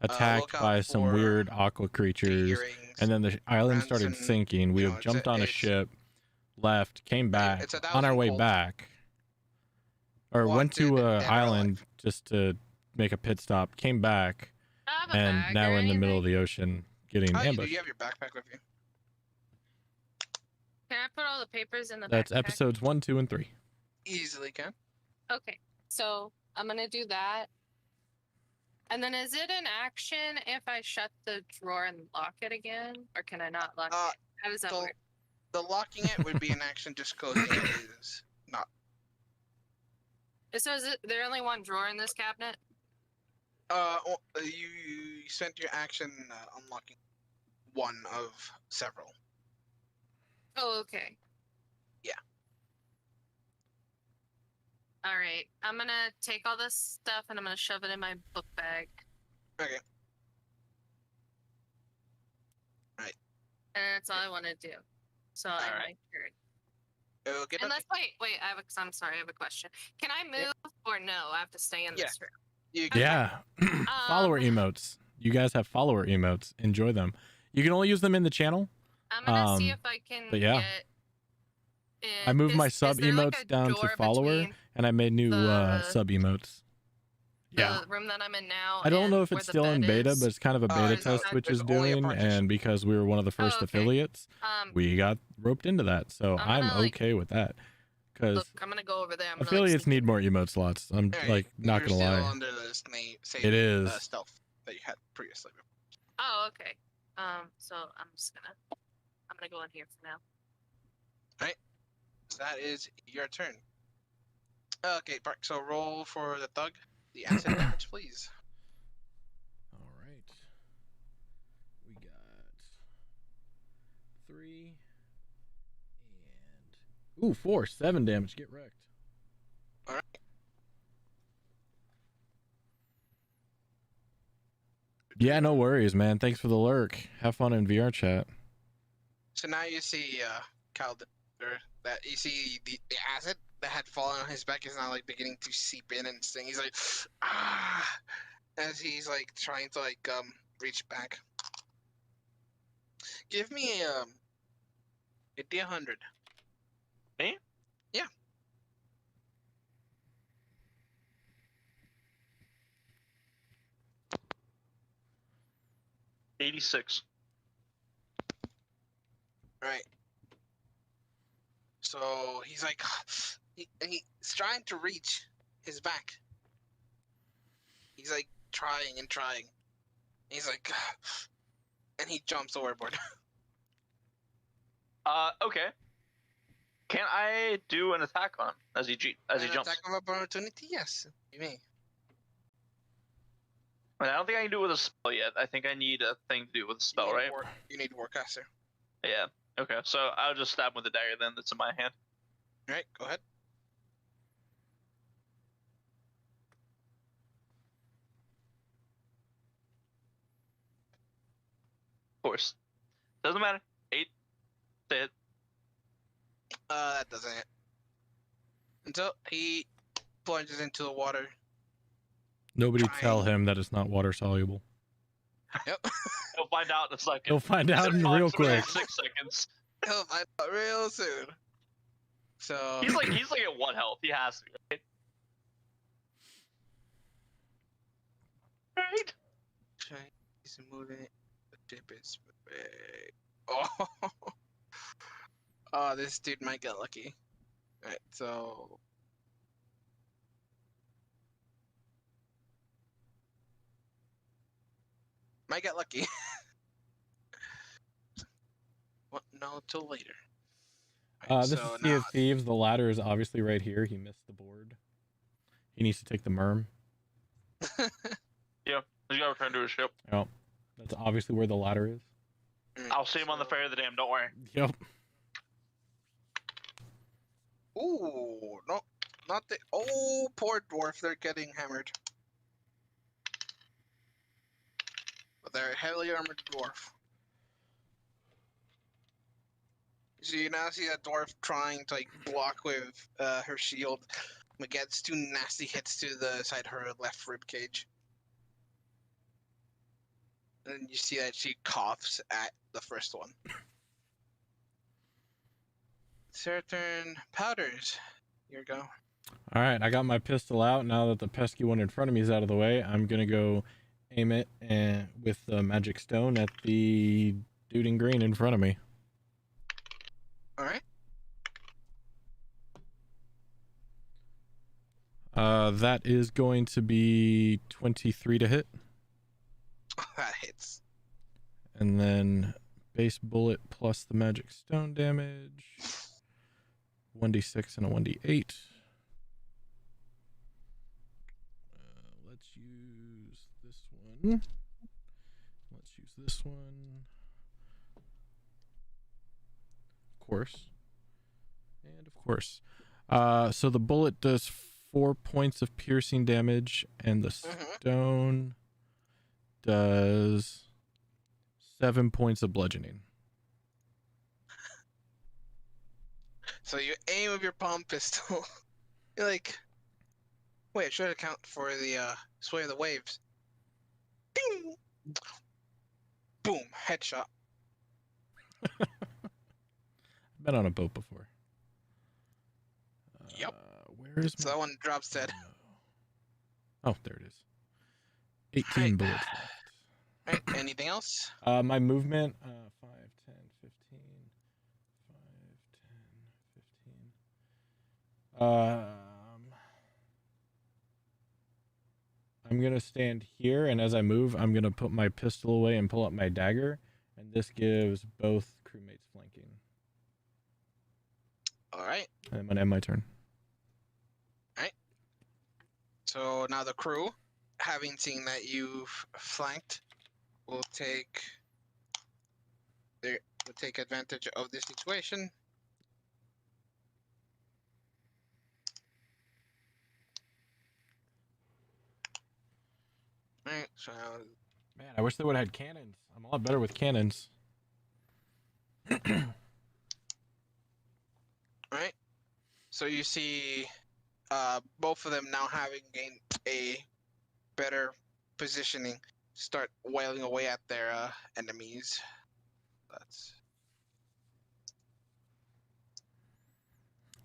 attacked look out by some for weird aqua creatures, earrings. and then the island started Branson, sinking. We you have know, jumped on a it's- ship, left, came back, it's on our 1,000 way gold. back, or went to Wanted, a dead or island alive. just to make a pit stop, came back, I have a and bag now or we're in the middle of anything? the ocean getting Oh, you do. ambushed. You have your backpack with you. Can I put all the papers in the That's backpack? episodes 1, 2, and 3. Easily can. Okay, so I'm gonna do that. And then is it an action if I shut the drawer and lock it again? Or can I not lock it? How does that So work? the locking it would be an action. Just closing it is not. So is it there only one drawer in this cabinet? You spent your action unlocking one of several. Oh, okay. Yeah. Alright. I'm gonna take all this stuff and I'm gonna shove it in my book bag. Okay. And that's all I wanna do. So I Alright. my turn. It'll get Unless wait, I have a I'm sorry, I have a question. Can I move or no? I have to stay in Yeah. this room. You can Yeah. Follower emotes. You guys have follower emotes. Enjoy them. You can only use them in the channel. I'm gonna see if I can but yeah. get it. I moved my Is sub there, like, emotes a down to door follower, between and I made new the- sub emotes. Yeah. the room that I'm in now? I don't and know if where it's the still in bed beta, is? but it's kind of a beta no, test Twitch there's is only a doing, partition. and because we were one of the first okay. affiliates, we got roped into that. So I'm I'm gonna, like, okay with that. Because Look, I'm gonna go over there. I'm gonna, affiliates like, need more emote slots. I'm Alright, like not you're gonna still lie. under the same It is. stealth that you had previously. Oh, okay. So I'm gonna go in here for now. So that is your turn. Okay, Park. So roll for the thug. The acid damage, please. All right. We got 3 and 4, 7 damage. Get wrecked. All right. Yeah, no worries, man. Thanks for the lurk. Have fun in VR chat. So now you see Calder, that you see the acid that had fallen on his back is now like beginning to seep in and sting. He's like, ah, as he's like trying to like reach back. Give me a D100. Me? Yeah. $86. Right. So he's like, he's trying to reach his back. He's like trying and trying. He's like, and he jumps overboard. Okay. Can I do an attack on him as he An jumps? attack of opportunity? Yes, you may. I don't think I can do it with a spell yet. I think I need a thing to do with a spell, right? You need Warcaster. Yeah. Okay, so I'll just stab him with the dagger then that's in my hand. All right, go ahead. Of course. Doesn't matter. 8 to hit. That doesn't hit. Until he plunges into the water. Nobody Trying. tell him that it's not water soluble. Yep. He'll find out in a second. He'll find out in Approximately real quick. 6 seconds. He'll find out real soon. So He's like at 1 health. He has to be, right? Right? he's moving. The ship is oh. Oh, this dude might get lucky. All right, so might get lucky. Well, no, till later. Alright, This so is Sea now of Thieves. The ladder is obviously right here. He missed the board. He needs to take the merm. Yeah, he's gotta return to his ship. Yep. That's obviously where the ladder is. I'll see him on the ferry of the dam, don't worry. Yep. Ooh, no, not the. Oh, poor dwarf. They're getting hammered. But they're a heavily armored dwarf. So you now see that dwarf trying to like block with her shield, but gets 2 nasty hits to the side of her left rib cage. And you see that she coughs at the first one. It's her turn. Powders. Here we go. All right, I got my pistol out. Now that the pesky one in front of me is out of the way, I'm gonna go aim it with the magic stone at the dude in green in front of me. All right. That is going to be 23 to hit, That hits. and then base bullet plus the magic stone damage. 1d6 and a 1d8. Let's use this one. Let's use this one. Of course. And of course. So the bullet does 4 points of piercing damage, and the stone does 7 points of bludgeoning. So you aim with your palm pistol. You're like, Wait, it should account for the sway of the waves. Ding! Boom! Headshot. I've been on a boat before. Yep. Where is So my... that one drops dead. Oh, there it is. 18 Right. bullets left. Right. Anything else? My movement, 5, 10, 15, 5, 10, 15. I'm gonna stand here, and as I move, I'm gonna put my pistol away and pull up my dagger, and this gives both crewmates flanking. All right. And I'm gonna end my turn. So now the crew, having seen that you've flanked, will take advantage of this situation. All right. So now, Man, I wish they would have had cannons. I'm a lot better with cannons. all right. So you see, both of them now having gained a better positioning, start wailing away at their enemies. That's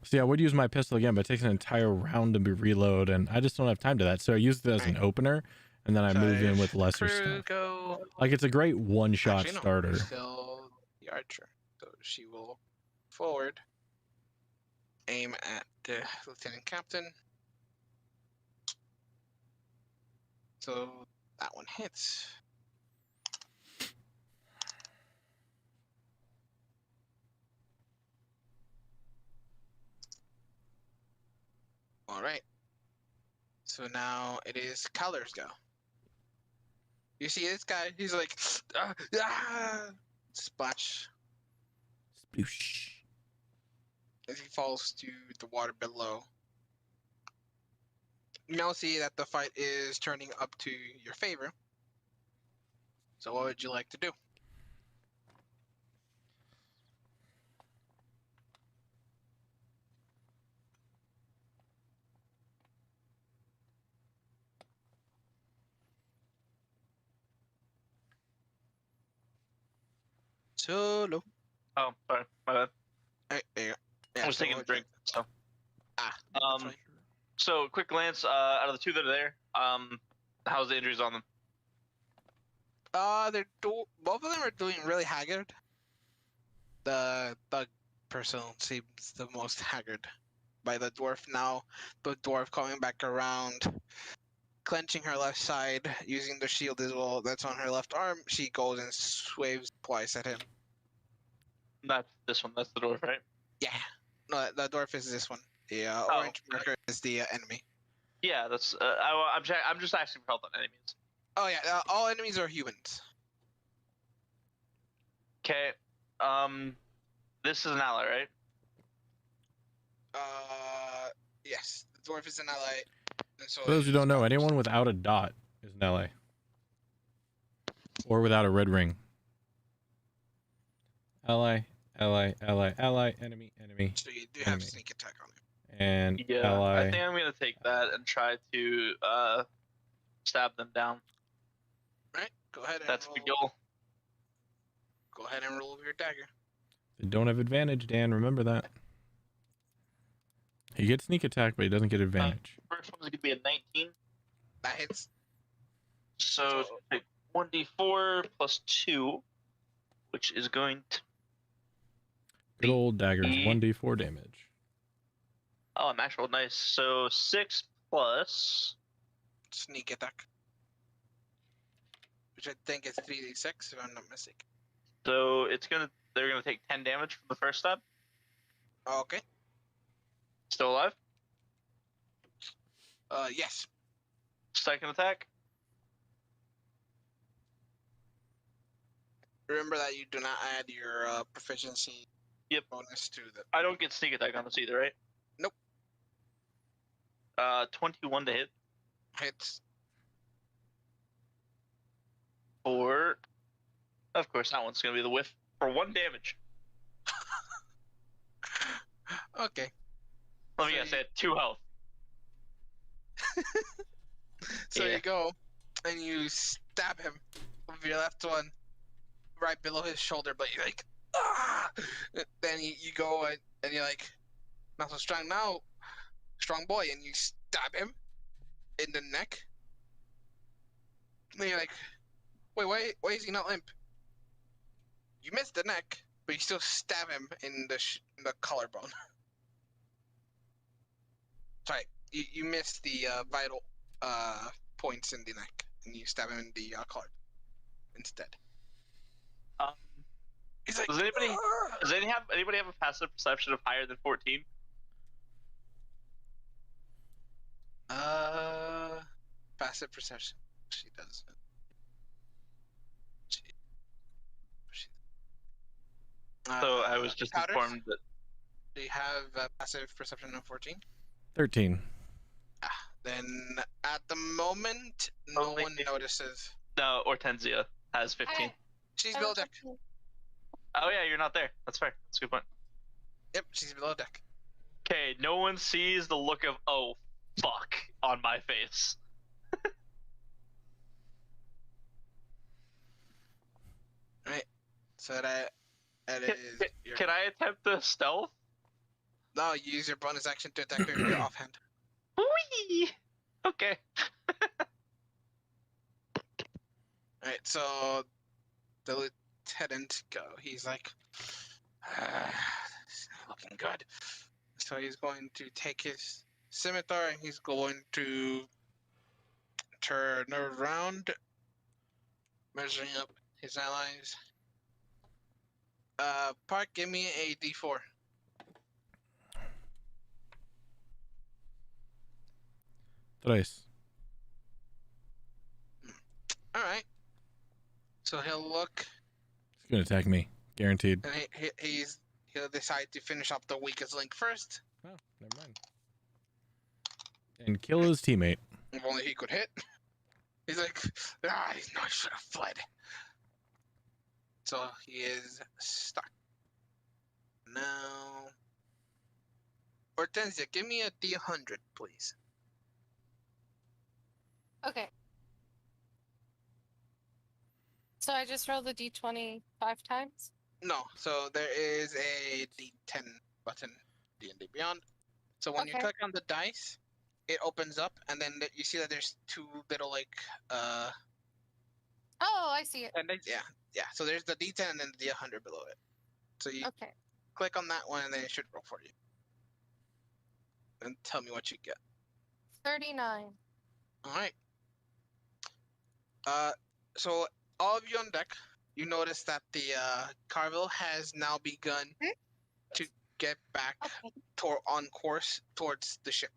See, I would use my pistol again, but it takes an entire round to be reload, and I just don't have time to that. So I used it as an opener, and then I move in with lesser crew stuff. go. Like, it's a great one-shot Actually, no, starter. still the archer. So she will forward, aim at the lieutenant captain. So that one hits. All right. So now it is Caller's go. You see this guy? He's like, splash Sploosh. as he falls to the water below. You now see that the fight is turning up to your favor. So what would you like to do? Solo. Oh, sorry, my bad. Right, there you go. Yeah, I was so taking a what- drink. So, Ah, that's um, fine. so quick glance. Out of the two that are there, how's the injuries on them? Both of them are doing really haggard. The thug person seems the most haggard by the dwarf now. The dwarf coming back around, clenching her left side, using the shield as well that's on her left arm. She goes and swaves twice at him. Not this one. That's the dwarf, right? Yeah. No, the dwarf is this one. The orange marker is the enemy. Yeah, that's. I'm just asking for help on enemies. Oh yeah, all enemies are humans. Okay. This is an ally, right? Yes, the dwarf is an ally. And so For those who is don't know, Caller's. anyone without a dot is an ally. Or without a red ring. Ally, ally, ally, ally, enemy, enemy, So you do have enemy. sneak attack on him. and Yeah. ally. I think I'm gonna take that and try to stab them down. Right? Go ahead and That's roll. the goal. Go ahead and roll your dagger. They don't have advantage, Dan. Remember that. He gets sneak attack, but he doesn't get advantage. First one's gonna be a 19. That hits. So it's gonna take 1d4 plus 2, which is going to. Good old daggers, 1d4 damage. Oh, I'm actually nice. So 6 plus. Sneak attack. Which I think is 3d6 if I'm not mistaken. So they're gonna take 10 damage from the first stab. Okay. Still alive. Yes. Second attack. Remember that you do not add your proficiency Yep. bonus to the. I don't get sneak attack on this either, right? Nope. 21 to hit Hits. for. Of course, that one's gonna be the whiff for 1 damage. Okay. Let me So guess, I had 2 health. So Yeah. you go and you stab him with your left one right below his shoulder, but you're like, ah! Then you go and you're like, not so strong now, strong boy, and you stab him in the neck. And you're like, wait, why is he not limp? You missed the neck, but you still stab him in the collarbone. Sorry, you missed the vital points in the neck, and you stab him in the collarbone instead. Um, He's like, does anybody "Ah!" anybody have a passive perception of higher than 14? Passive perception. She does. So I was just Powders? informed that. Do you have passive perception of 14? 13. Then at the moment, no Only- one notices. No, Hortensia has 15. She's below deck. Oh yeah, you're not there. That's fair. That's a good point. Yep, she's below deck. Okay, no one sees the look of "oh fuck" on my face. So that is. Your... Can I attempt the stealth? No, you use your bonus action to attack with your offhand. Whee! Okay. Alright, so the lieutenant go. He's like, this is not looking good. So he's going to take his scimitar and he's going to turn around, measuring up his allies. Park, give me a D4. Tres. Alright. So he'll look He's gonna attack me, guaranteed. and he'll decide to finish up the weakest link first. Oh, never mind. And kill his teammate. If only he could hit. He's like, no, I should have fled. So he is stuck. Now, Hortensia, give me a D100, please. Okay. So I just rolled the d20 5 times? No, so there is a D10 button, D&D Beyond. So when you Okay. click on the dice, it opens up, and then you see that there's two little Oh, I see it. and yeah. So there's the D10 and then the D100 below it. So you Okay. click on that one, and then it should roll for you. And tell me what you get. 39. All right. So all of you on deck, you notice that the Carville has now begun to get back Okay. on course towards the ship.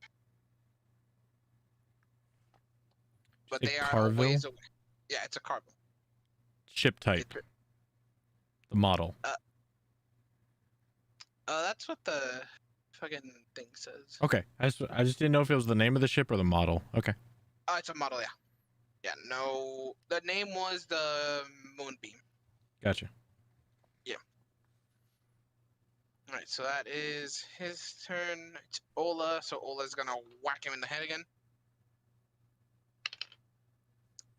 But Say they are a Carville? ways away. Yeah, it's a Carville. Ship type. The model. That's what the fucking thing says. Okay. I just didn't know if it was the name of the ship or the model. Okay. Oh, it's a model, yeah. Yeah, no. The name was the Moonbeam. Gotcha. Alright, so that is his turn. It's Ola, so Ola's gonna whack him in the head again.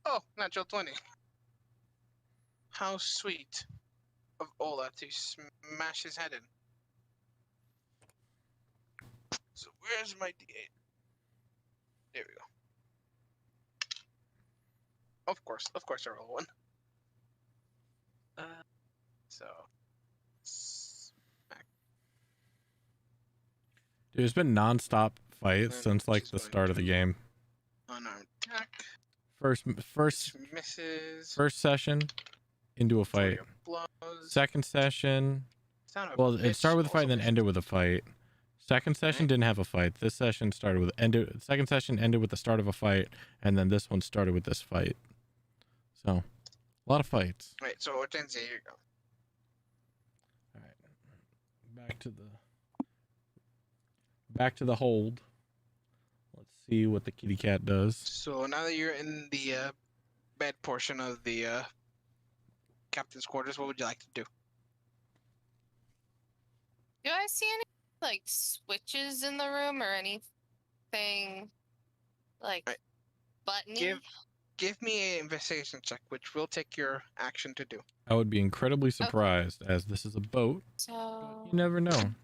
Oh, natural 20. How sweet of Ola to smash his head in. So where's my D8? There we go. Of course I roll one. So smack. Dude, it's been nonstop fights And since like just the going start of the to- game. Unarmed attack. First Misses. session into a fight. Blows. Second session, Son of a well, it bitch, started with a fight and also then ended with a fight. Second session Okay. didn't have a fight. This session started with second session ended with the start of a fight, and then this one started with this fight. So, a lot of fights. Wait, so Hortensia, here you go. All right, back to the hold. Let's see what the kitty cat does. So now that you're in the bed portion of the captain's quarters, what would you like to do? Do I see any like switches in the room or anything Like, Right. buttony? Give me an investigation check, which will take your action to do. I would be incredibly surprised, as this is a boat. So. But you never know.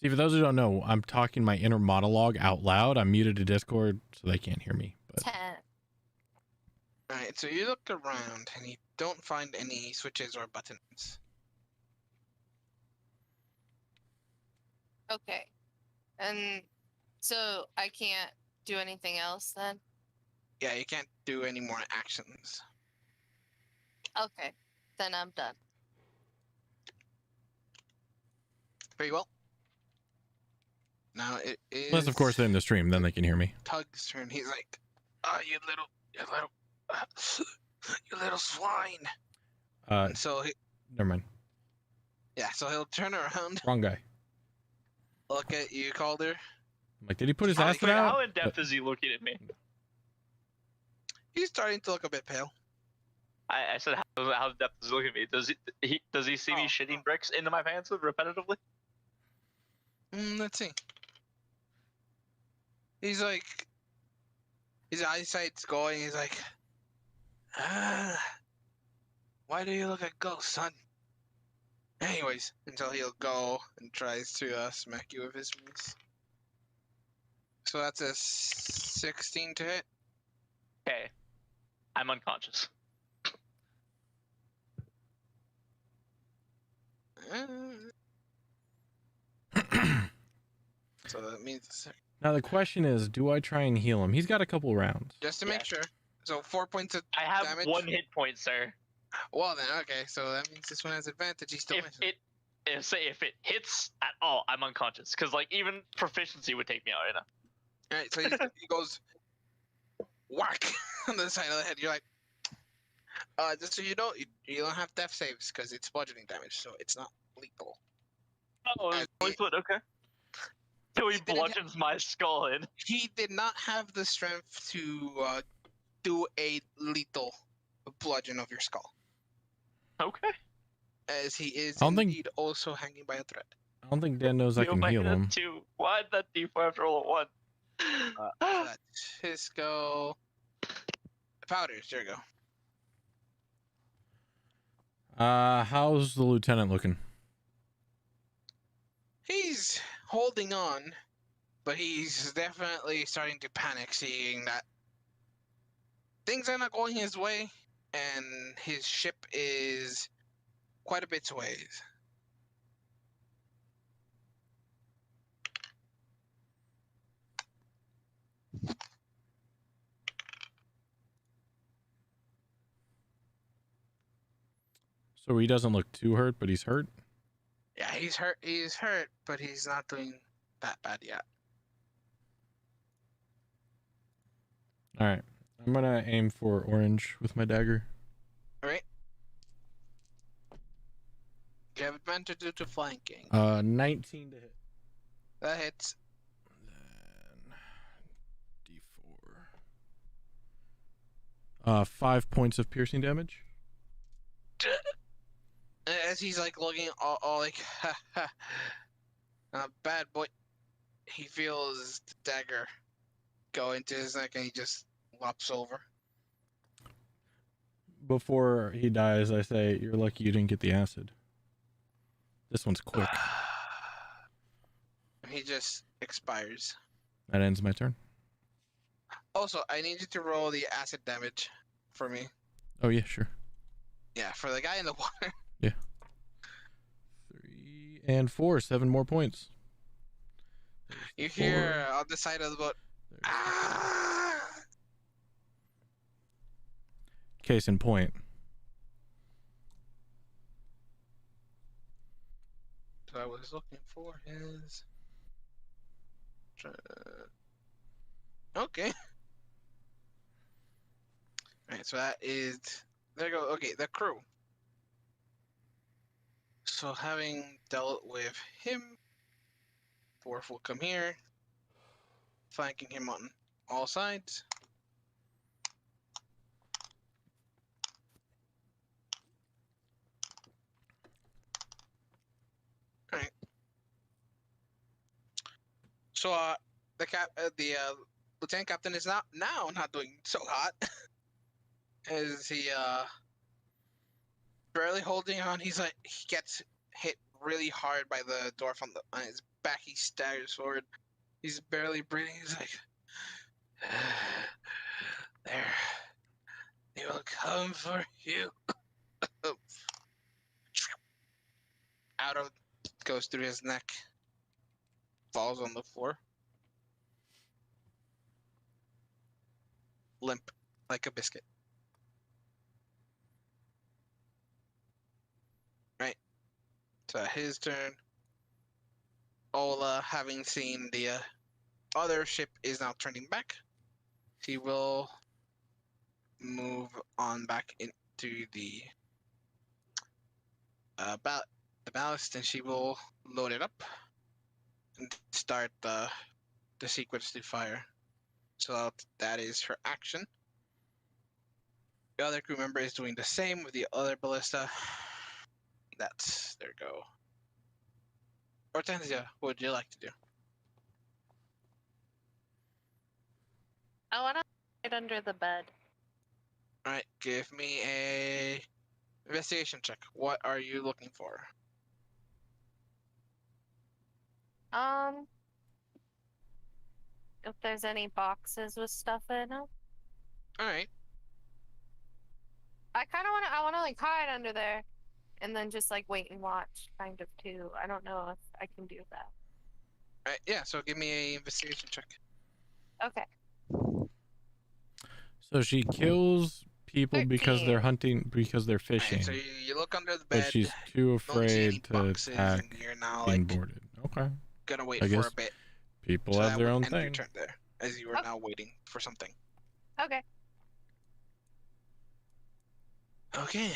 See, for those who don't know, I'm talking my inner monologue out loud. I'm muted to Discord, so they can't hear me. But 10. Alright, so you look around and you don't find any switches or buttons. Okay. And so I can't do anything else then? Yeah, you can't do any more actions. Okay. Then I'm done. Very well. Now it is unless, of course, they're in the stream, then they can hear me. Tug's turn. He's like, you little swine. And so Never mind. so he'll turn around, Wrong guy. look at you, Calder. I'm like, did he put his Wait, acid out? how in depth is he looking at me? He's starting to look a bit pale. I said, how in depth is he looking at me? Does he see me Oh. shitting bricks into my pants repetitively? Let's see. He's like, his eyesight's going. He's like, why do you look like ghosts, son? Anyways, until he'll go and tries to smack you with his mace. So that's a 16 to hit. Okay. I'm unconscious. So that means Now, the question is, do I try and heal him? He's got a couple rounds. just to make Yeah. sure. So 4 points of I have damage. 1 hit point, sir. Well then, okay. So that means this one has advantage. He's still missing. If it hits at all, I'm unconscious. Because like even proficiency would take me out right now. All right. So he goes whack on the side of the head. You're like, just so you know, you don't have death saves because it's bludgeoning damage, so it's not lethal. Oh, he- okay. So he he didn't bludgeons my skull in. He did not have the strength to do a lethal bludgeon of your skull, Okay. as he is I don't think- indeed also hanging by a thread. I don't think Dan knows I can heal him. Why'd that D4 have to roll a 1? So that's his go. Powders, there you go. How's the lieutenant looking? He's holding on, but he's definitely starting to panic, seeing that things are not going his way, and his ship is quite a bit away. So he doesn't look too hurt, but he's hurt. Yeah, he's hurt. He's hurt, but he's not doing that bad yet. All right. I'm going to aim for orange with my dagger. All right. You have advantage due to flanking. 19 to hit. That hits. Then D4. 5 points of piercing damage. As he's like looking all like, ha ha, bad boy. He feels the dagger go into his neck and he just lops over. Before he dies, I say, you're lucky you didn't get the acid. This one's quick. He just expires. That ends my turn. Also, I need you to roll the acid damage for me. Oh, yeah, sure. Yeah, for the guy in the water. 3 and 4, 7 more points. You hear on the side of the boat. Ah! Case in point. So I was looking for his. Okay. Alright, so that is. There you go. Okay, the crew. So having dealt with him, Dwarf will come here, flanking him on all sides. Alright. So the lieutenant captain is not doing so hot. As he barely holding on, he gets hit really hard by the dwarf on his back. He staggers forward. He's barely breathing. He's like, there, they will come for you. Goes through his neck, falls on the floor, limp like a biscuit. Right. So his turn. Ola, having seen the other ship is now turning back, she will move on back into the ballast, and she will load it up and start the sequence to fire. So that is her action. The other crew member is doing the same with the other ballista. That's their go. Hortensia, what would you like to do? I want to hide under the bed. All right, give me a investigation check. What are you looking for? If there's any boxes with stuff in them. All right. I kind of want to like hide under there, and then just like wait and watch, kind of too. I don't know if I can do that. All right. Yeah. So give me a investigation check. Okay. So she kills people 13. because they're hunting, because they're All fishing, right, so you look under the bed. but she's too don't see any afraid to boxes, attack and you're now being like boarded. Okay. gonna wait I for guess a bit. People So have that their would own end your thing. turn there, as you are Okay. now waiting for something. Okay. Okay.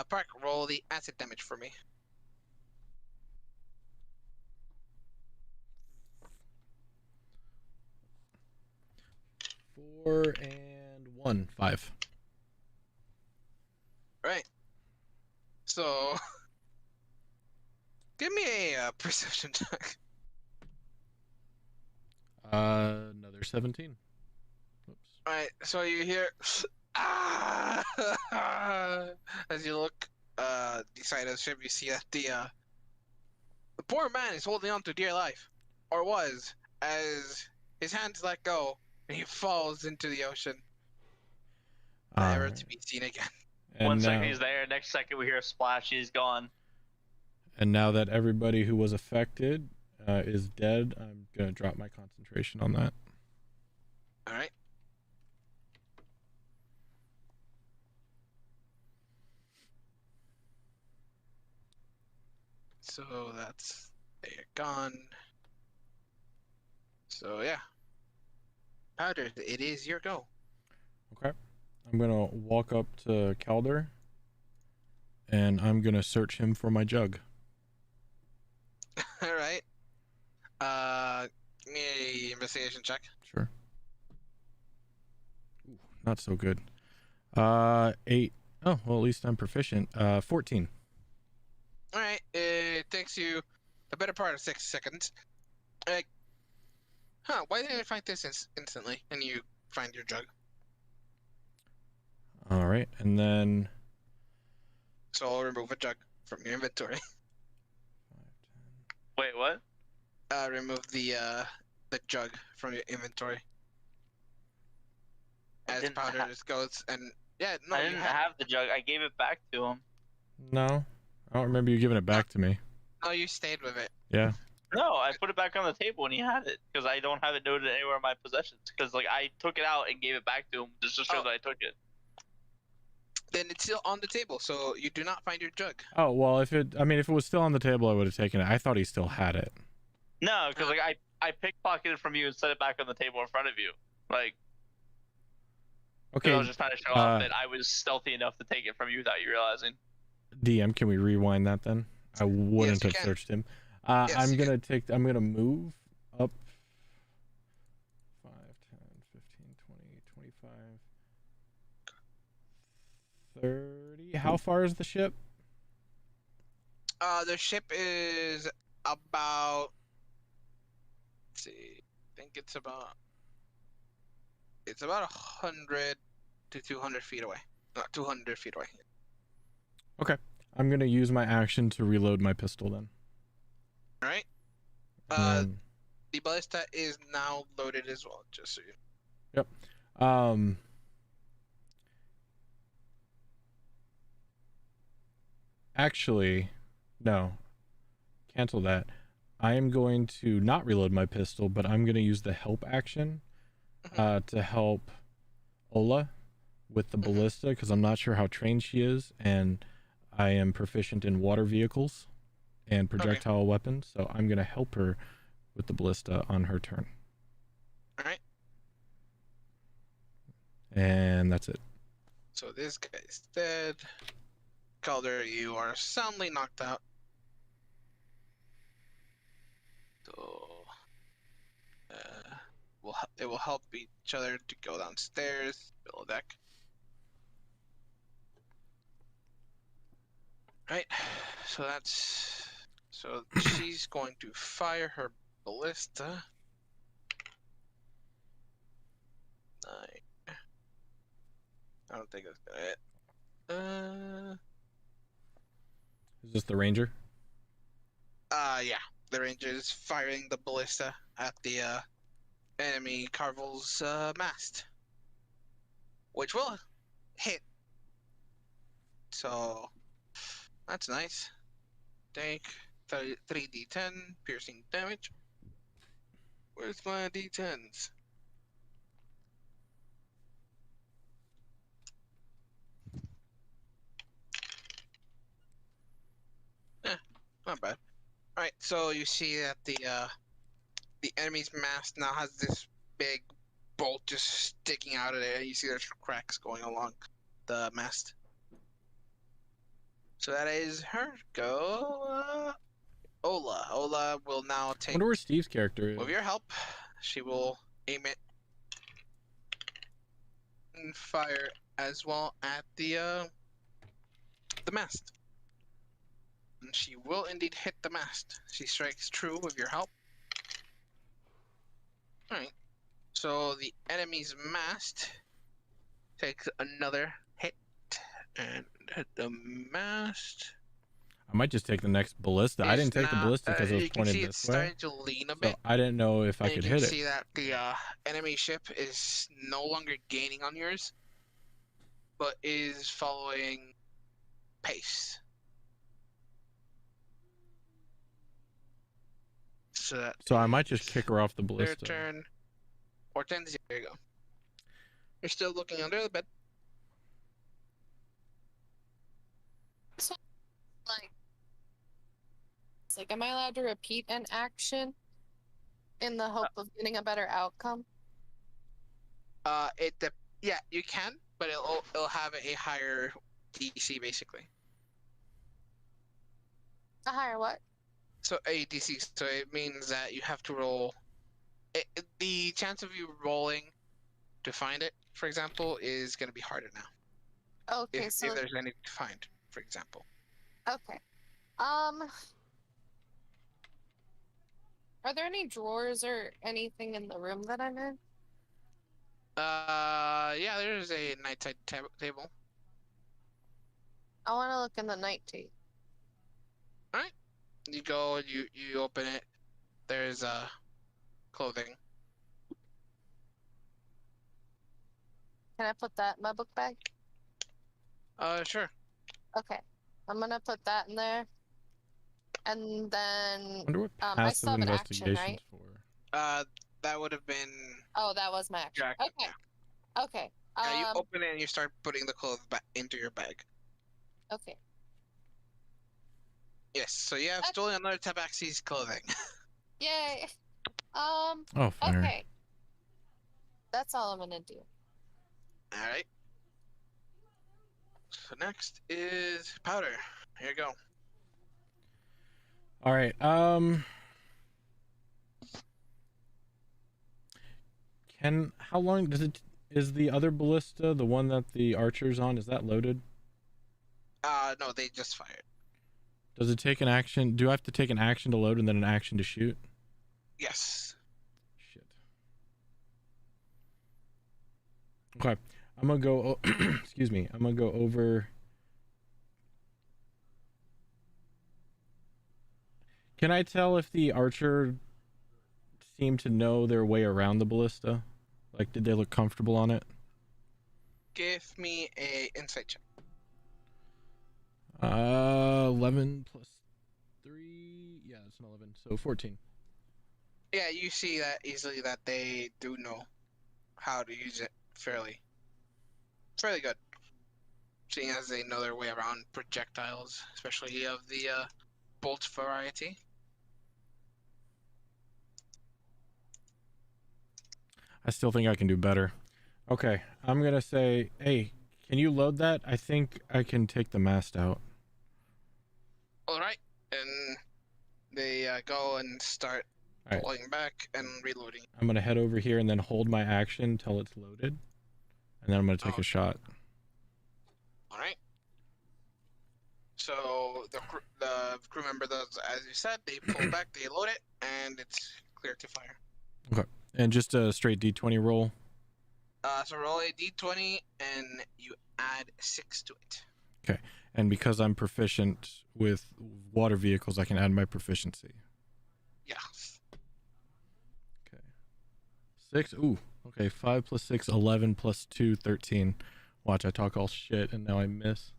Park, roll the acid damage for me. 4 and 1, 5. Right. So, give me a perception check. Another 17. Oops. All right. So you hear ah as you look the side of the ship. You see that the poor man is holding on to dear life, or was, as his hands let go and he falls into the ocean, never Alright. to be seen again. And One now, second he's there, next second we hear a splash, he's gone. and now that everybody who was affected is dead, I'm gonna drop my concentration on that. All right. So that's they're gone. So yeah. Powder, it is your go. Okay. I'm gonna walk up to Calder, and I'm gonna search him for my jug. All right. Give me a investigation check. Sure. Ooh, not so good. 8. Oh, well, at least I'm proficient. 14. All right. It takes you the better part of 6 seconds. Like, why didn't I find this instantly? And you find your jug. All right, and then So I'll remove a jug from your inventory. 5, Wait, what? Remove the jug from your inventory. I As didn't powder ha- just goes and yeah, no, I you didn't have have the jug, I gave it back to him. 10. No, I don't remember you giving it back to me. no, you stayed with it. Yeah. No, I put it back on the table and he had it, because I don't have it noted anywhere in my possessions. Because like I took it out and gave it back to him just to show Oh. that I took it. Then it's still on the table, so you do not find your jug. Oh well, if it was still on the table, I would have taken it. I thought he still had it. No, because like I pickpocketed it from you and set it back on the table in front of you. Like, 'cause Okay, I was just trying to show off that I was stealthy enough to take it from you without you realizing. DM, can we rewind that then? I wouldn't you have can. searched him. Yes, I'm you gonna move up 5, 10, 15, 20, 25, 30. How far is the ship? The ship is about see. I think it's about 100 to 200 feet away. Not 200 feet away. Okay. I'm gonna use my action to reload my pistol then. All right. And The ballista is now loaded as well, just so you. Yep. Actually, no. Cancel that. I am going to not reload my pistol, but I'm going to use the help action to help Ola with the ballista, because I'm not sure how trained she is, and I am proficient in water vehicles and projectile weapons, so I'm going to help her with the ballista on her turn. All right. And that's it. So this guy's dead. Calder, you are soundly knocked out. So, they will help each other to go downstairs, build a deck. Right. So she's going to fire her ballista. 9. I don't think that's gonna hit. Is this the ranger? Yeah. The ranger is firing the ballista at the enemy Carvel's mast, which will hit. So that's nice. Take 3d10 piercing damage. Where's my d10s? Not bad. All right, so you see that the enemy's mast now has this big bolt just sticking out of there. You see there's cracks going along the mast. So that is her go. Ola. Ola will now I take. wonder where Steve's character is. With your help, she will aim it and fire as well at the mast. And she will indeed hit the mast. She strikes true with your help. Alright. So the enemy's mast takes another hit and hit the mast. I might just take the next ballista. I didn't take the ballista because it was pointed You can see this it's way. starting to lean a bit. So I didn't know if I could hit You it. can see that the enemy ship is no longer gaining on yours, but is following pace. So I might just kick her off the their ballista. turn. Hortensia, there you go. You're still looking under the bed. So, like, am I allowed to repeat an action in the hope of getting a better outcome? Yeah, you can, but it'll have a higher DC basically. A higher what? So a DC, so it means that you have to roll. The chance of you rolling to find it, for example, is going to be harder now. Okay, if there's any to find, for example. Okay. Are there any drawers or anything in the room that I'm in? Yeah, there's a nightside table. I want to look in the night table. All right. You go, you open it. There's clothing. Can I put that in my book bag? Sure. Okay. I'm gonna put that in there. And then I wonder what I passive still have an action, investigation's right? for. That would have been. Oh, that was my action. Jacket, Okay. yeah. Okay. Yeah, you open it and you start putting the clothes back into your bag. Okay. Yes, so you have stolen another Tabaxi's clothing. Yay. Oh, fire. Okay. That's all I'm gonna do. Alright. So next is Powder. Here you go. All right. How long is the other ballista, the one that the archer's on, is that loaded? No, they just fired. Does it take an action? Do I have to take an action to load and then an action to shoot? Yes. Okay. I'm gonna go. Excuse me. I'm gonna go over. Can I tell if the archer seemed to know their way around the ballista? Like, did they look comfortable on it? Give me a insight check. 11 plus 3. Yeah, it's an 11. So 14. Yeah, you see that easily that they do know how to use it fairly good. Seeing as they know their way around projectiles, especially of the bolt variety. I still think I can do better. Okay, I'm gonna say, hey, can you load that? I think I can take the mast out. All right, and they go and start All right. pulling back and reloading. I'm gonna head over here and then hold my action until it's loaded, and then I'm gonna take a shot. All right. So the crew member does as you said. They pull back, they load it, and it's clear to fire. Okay, and just a straight D20 roll. So roll a d20 and you add 6 to it. Okay, and because I'm proficient with water vehicles, I can add my proficiency. Yeah. Okay. 6. Ooh. Okay. 5 plus 6, 11 plus 2, 13. Watch, I talk all shit and now I miss.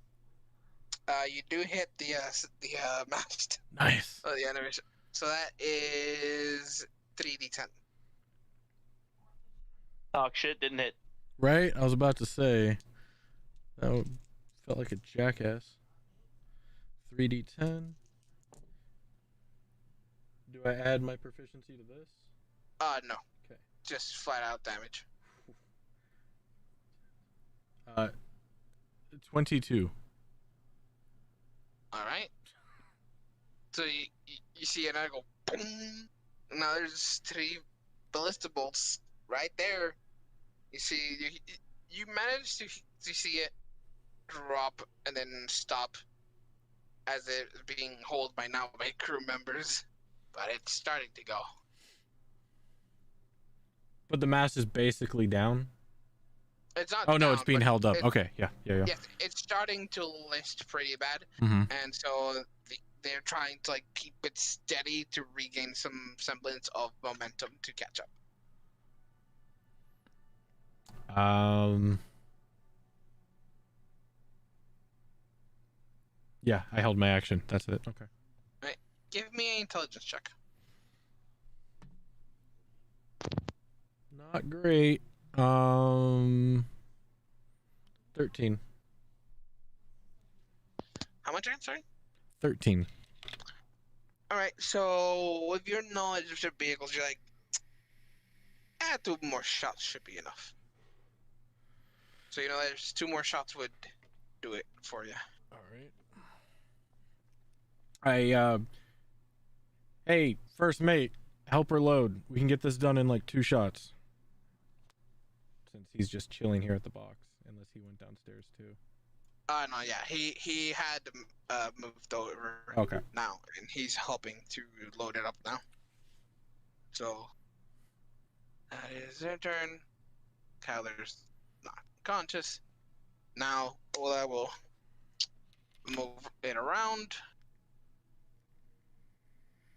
You do hit the mast. Nice. Oh, the animation. So that is 3d10. Talk shit, didn't hit. Right? I was about to say. That felt like a jackass. 3d10. Do I add my proficiency to this? No. Okay. Just flat out damage. 22. All right. So you see it and I go boom. Now there's 3 ballista bolts right there. You see you managed to see it drop and then stop as it being held by now by crew members, but it's starting to go. But the mast is basically down. It's not. Oh no, down, it's being but held up. Okay, yeah. Yes, it's starting to list pretty bad, Mm-hmm. and so they're trying to like keep it steady to regain some semblance of momentum to catch up. Yeah, I held my action. That's it. Okay. Right. Give me an intelligence check. Not great. 13. How much? Sorry. 13. All right. So with your knowledge of ship vehicles, you're like, 2 more shots should be enough. So you know, there's 2 more shots would do it for you. All right. Hey, first mate, help her load. We can get this done in like 2 shots. Since he's just chilling here at the box, unless he went downstairs too. No, yeah, he had moved over. Okay. Now, and he's helping to load it up now. So that is their turn. Kyler's not conscious. Now, Ola will move it around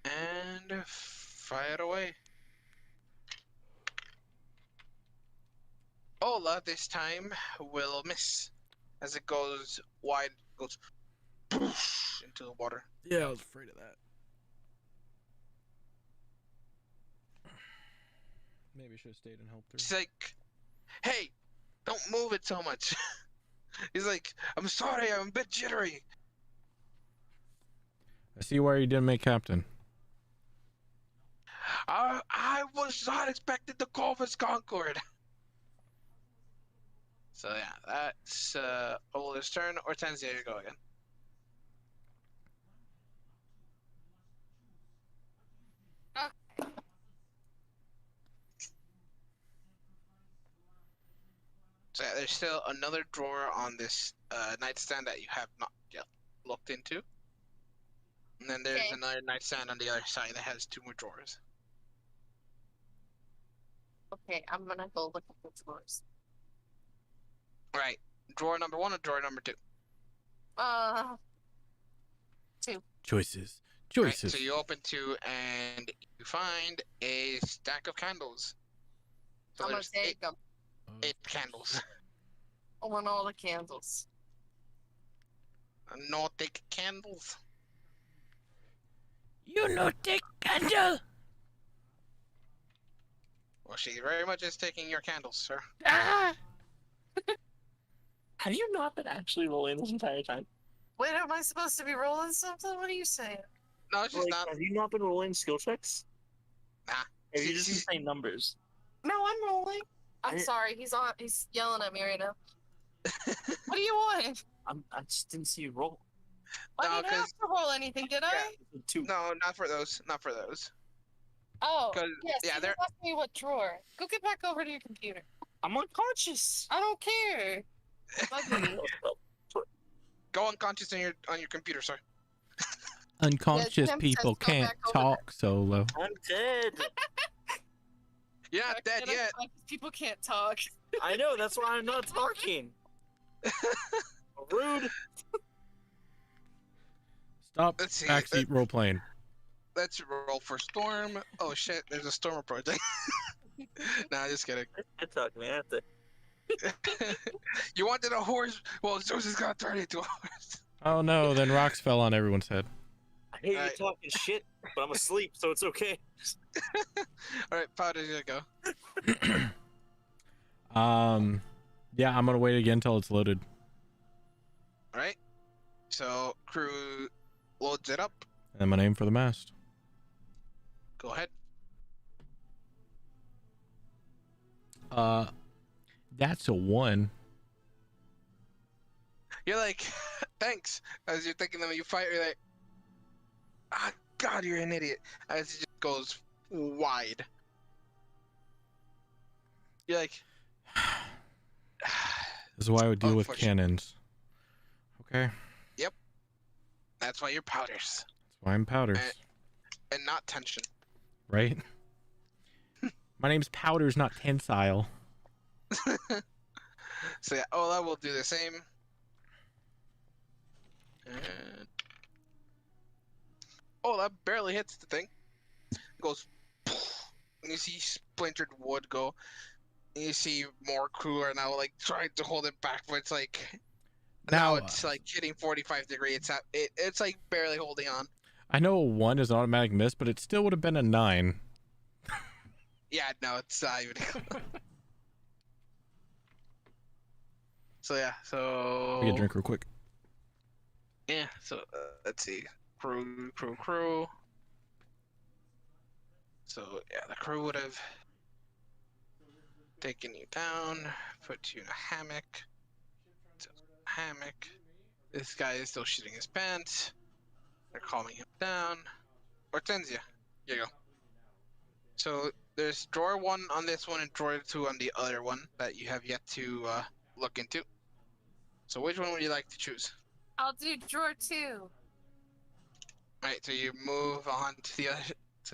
and fire away. Ola this time will miss as it goes wide, goes poof into the water. Yeah, I was afraid of that. Maybe I should have stayed and helped her. She's like, "Hey, don't move it so much." He's like, "I'm sorry, I'm a bit jittery." I see why you didn't make captain. I was not expected to call this Concord. So yeah, that's Ola's turn. Hortensia, you go again. So yeah, there's still another drawer on this nightstand that you have not yet looked into. And then there's Okay. another nightstand on the other side that has 2 more drawers. Okay, I'm gonna go look at the drawers. All right. Drawer number 1 or drawer number 2? Choices. All right, Choices. so you open 2 and you find a stack of candles. So I'm gonna there's take them. 8 candles. I want all the candles. No take candles. You no take candle. Well, she very much is taking your candles, sir. Ah! Have you not been actually rolling this entire time? Wait, am I supposed to be rolling something? What are you saying? No, she's Like, not. have you not been rolling skill checks? Nah. Have you She- just been she's- saying numbers? No, I'm rolling. I'm I- sorry. He's yelling at me right now. What do you want? I just didn't see you roll. I No, didn't have 'cause- to roll anything, did I? Two. No, not for those. Not for those. Oh, 'Cause- yes. yeah, you they're- asked me what drawer. Go get back over to your computer. I'm unconscious. I don't care. Ugly. Go unconscious on your computer, sir. Unconscious Tim says people go can't back over talk solo. I'm dead. You're not dead And I'm yet. conscious people can't talk. I know, that's why I'm not talking. Rude. Stop Let's see. backseat role playing. Let's roll for storm. Oh shit, there's a storm approaching. Nah, just kidding. I talk, man. You wanted a horse? Well, Zeus is gonna turn into a horse. Oh no, then rocks fell on everyone's head. I hear you Alright. talking shit, but I'm asleep, so it's okay. Alright, Powder, you go. Yeah, I'm gonna wait again until it's loaded. Alright. So crew loads it up. And I'm gonna aim for the mast. Go ahead. That's a 1. You're like, thanks. As you're thinking that when you fight, you're like, ah, God, you're an idiot. As it just goes wide. You're like, This is why I would deal with Unfortunate. cannons. Okay, that's why you're powders that's why I'm powders, and not tension. right? My name's Powders, not Tensile. So yeah, Ola will do the same. And Ola barely hits the thing. Goes, and you see splintered wood go. And you see more crew are now like trying to hold it back, but it's like now it's like hitting 45 degrees. It's like barely holding on. I know a 1 is an automatic miss, but it still would have been a 9. Yeah, no, it's not even. So yeah, so Get a drink real quick. yeah, so let's see, crew. So yeah, the crew would have taken you down, put you in a hammock. So, hammock. This guy is still shitting his pants. They're calming him down. Hortensia, here you go. So there's drawer 1 on this one and drawer 2 on the other one that you have yet to look into. So which one would you like to choose? I'll do drawer 2. Alright, so you move on to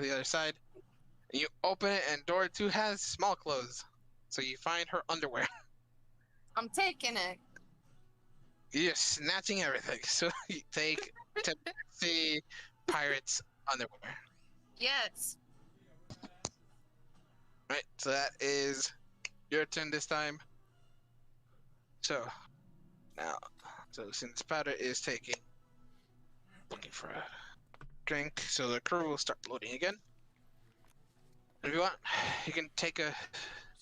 the other side. And you open it and door 2 has small clothes. So you find her underwear. I'm taking it. You're snatching everything. So you take Tipsy Pirate's underwear. Yes. Right, so that is your turn this time. So now, since Powder is looking for a drink, so the crew will start loading again. And if you want, you can take a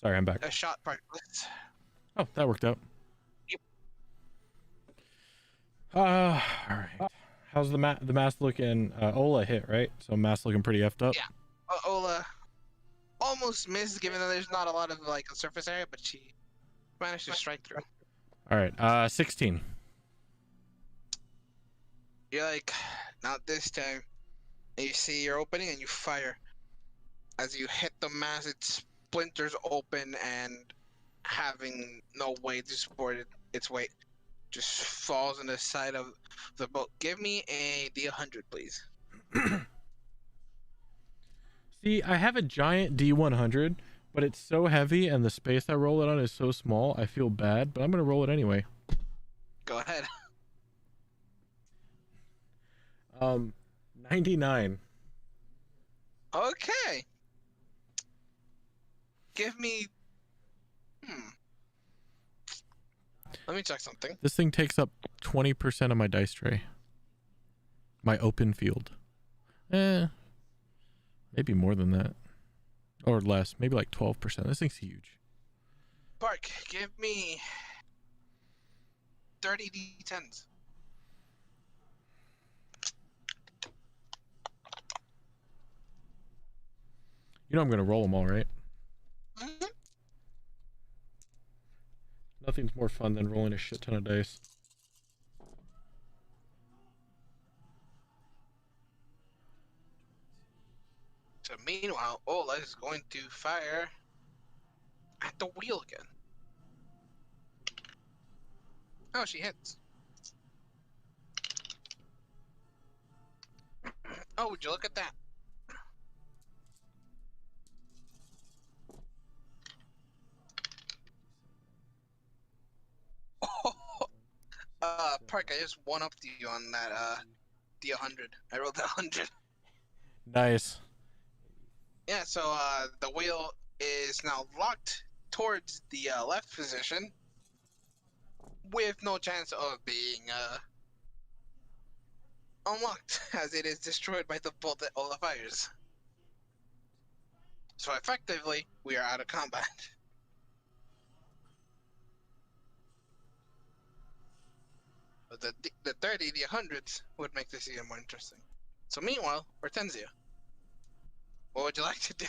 Sorry, I'm back. shot part. Let's Oh, that worked out. Yep. All right. How's the mast looking? Ola hit, right? So mast looking pretty effed up. Yeah. Ola almost missed, given that there's not a lot of like a surface area, but she managed to strike through. All right. 16. You're like, not this time. And you see your opening and you fire. As you hit the mass, it splinters open and having no way to support its weight, just falls on the side of the boat. Give me a D100, please. See, I have a giant D100, but it's so heavy and the space I roll it on is so small. I feel bad, but I'm gonna roll it anyway. Go ahead. 99. Okay. Give me. Let me check something. This thing takes up 20% of my dice tray. My open field. Maybe more than that. Or less. Maybe like 12%. This thing's huge. Park, give me 30 D10s. You know I'm gonna roll them all, right? Mhm. Nothing's more fun than rolling a shit ton of dice. So meanwhile, Ola is going to fire at the wheel again. Oh, she hits. Oh, would you look at that? Park, I just one-upped you on that, D100. I rolled that 100. Nice. Yeah, so, the wheel is now locked towards the, left position with no chance of being, unlocked, as it is destroyed by the bolt that Ola fires. So effectively, we are out of combat. But the 30, the 100s would make this even more interesting. So meanwhile, Hortensia, what would you like to do?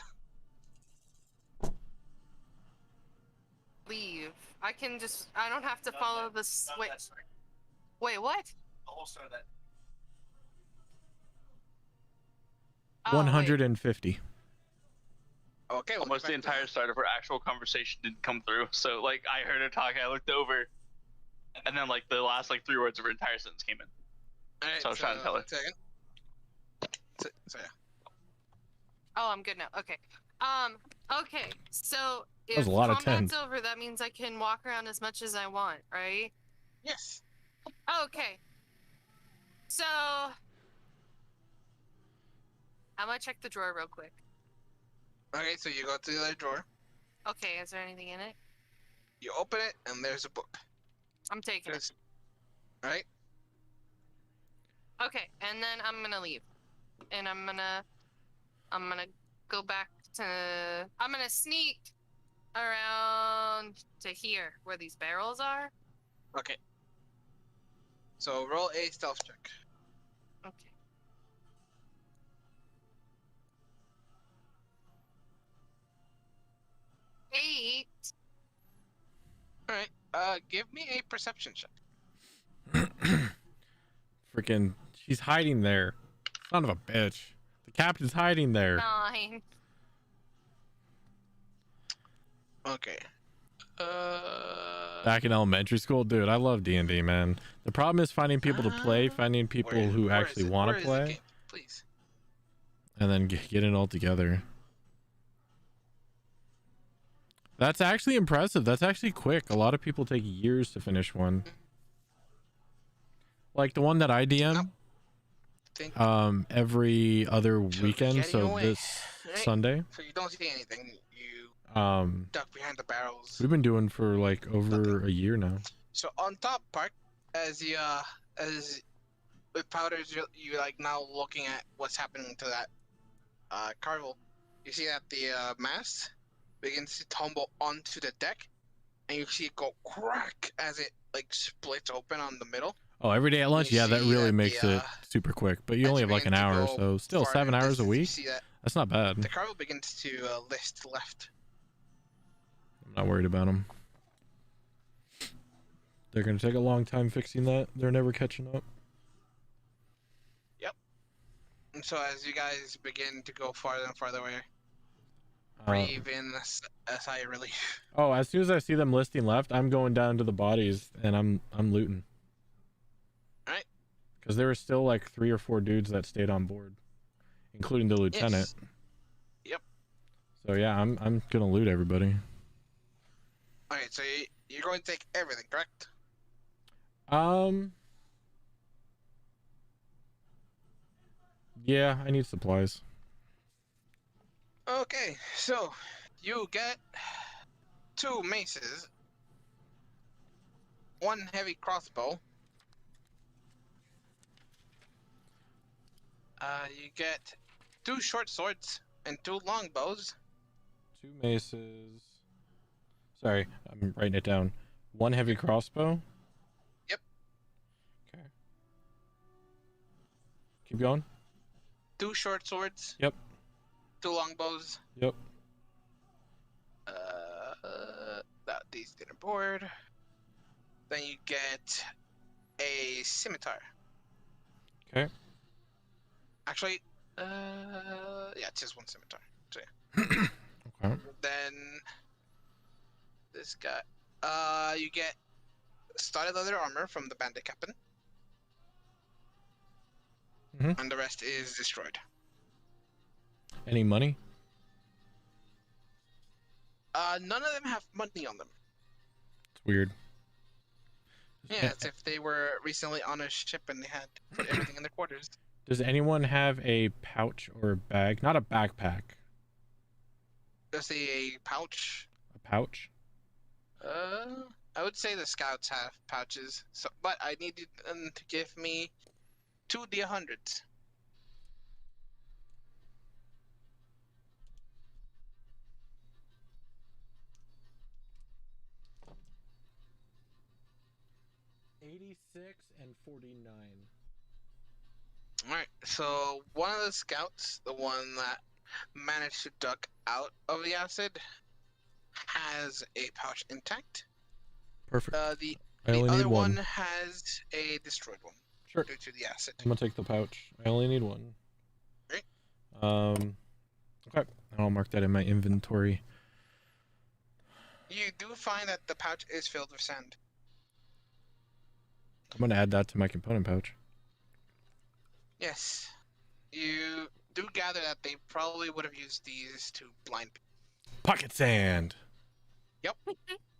Leave. I can just. I don't have to follow this. Wait. Wait, what? The whole start of that. Oh, wait. 150. Okay, we'll Almost get the back to entire start of her actual conversation didn't come through. So like I heard her talk, I looked over, and then like the last like 3 words of her entire sentence came in. that. Alright, So I was trying to tell her. Second. So yeah. Oh, I'm good now. Okay. Okay. So That was if a lot of combat's tens. over, that means I can walk around as much as I want, right? Yes. Okay. So I'm gonna check the drawer real quick. Okay, so you go to the other drawer, Okay, is there anything in it? you open it, and there's a book. I'm taking it. Right? Okay, and then I'm gonna leave. And I'm gonna go back to I'm gonna sneak around to here where these barrels are. Okay. So roll a stealth check. Okay. Eight. Alright, give me a perception check. Freaking, she's hiding there. Son of a bitch. The captain's hiding there. 9. Okay. Back in elementary school, dude, I love D&D, man. The problem is finding people to play, finding people who actually want to play, Please. and then get it all together. That's actually impressive. That's actually quick. A lot of people take years to finish one. Like the one that I DM, Think every other weekend, getting so away. this Right? Sunday. So you don't see anything. You duck behind the barrels. We've been doing for like over a year now. So on top part, as with powders, you like now looking at what's happening to that carvel. You see that the mast begins to tumble onto the deck, and you see it go crack as it like splits open on the middle. Oh, every day at lunch? You Yeah, that see really that makes the, it super quick. But you as only you have like an begin to hour, go so still farther 7 hours a distance, week. You see that That's not bad. the carvel begins to list left. I'm not worried about them. They're going to take a long time fixing that. They're never catching up. And so as you guys begin to go farther and farther away, Uh, breathe in a sigh of relief. oh, as soon as I see them listing left, I'm going down to the bodies and I'm looting. Alright. Because there were still like 3 or 4 dudes that stayed on board, including the lieutenant. Yes. Yep. So yeah, I'm gonna loot everybody. Okay, so you're going to take everything, correct? Yeah, I need supplies. Okay, so you get 2 maces, 1 heavy crossbow. You get 2 short swords and 2 longbows. 2 maces. Sorry, I'm writing it down. 1 heavy crossbow. Yep. Okay. Keep going. 2 short swords. Yep. 2 longbows. Yep. These didn't board. Then you get a scimitar. Okay. Actually, yeah, it's just 1 scimitar. So Okay. then this guy, you get studded leather armor from the bandit captain, and the rest is destroyed. Any money? None of them have money on them. It's weird. Yeah, it's if they were recently on a ship and they had put everything in their quarters. Does anyone have a pouch or a bag? Not a backpack. Just a pouch. A pouch? I would say the scouts have pouches. So, but I needed them to give me 2 D100s. and 49. Alright, so one of the scouts, the one that managed to duck out of the acid, has a pouch intact. Perfect. The I only need other one. one has a destroyed one Sure. due to the acid. I'm gonna take the pouch. I only need one. Great. Okay. I'll mark that in my inventory. You do find that the pouch is filled with sand. I'm gonna add that to my component pouch. Yes. You do gather that they probably would have used these to blind people. Pocket sand. Yep.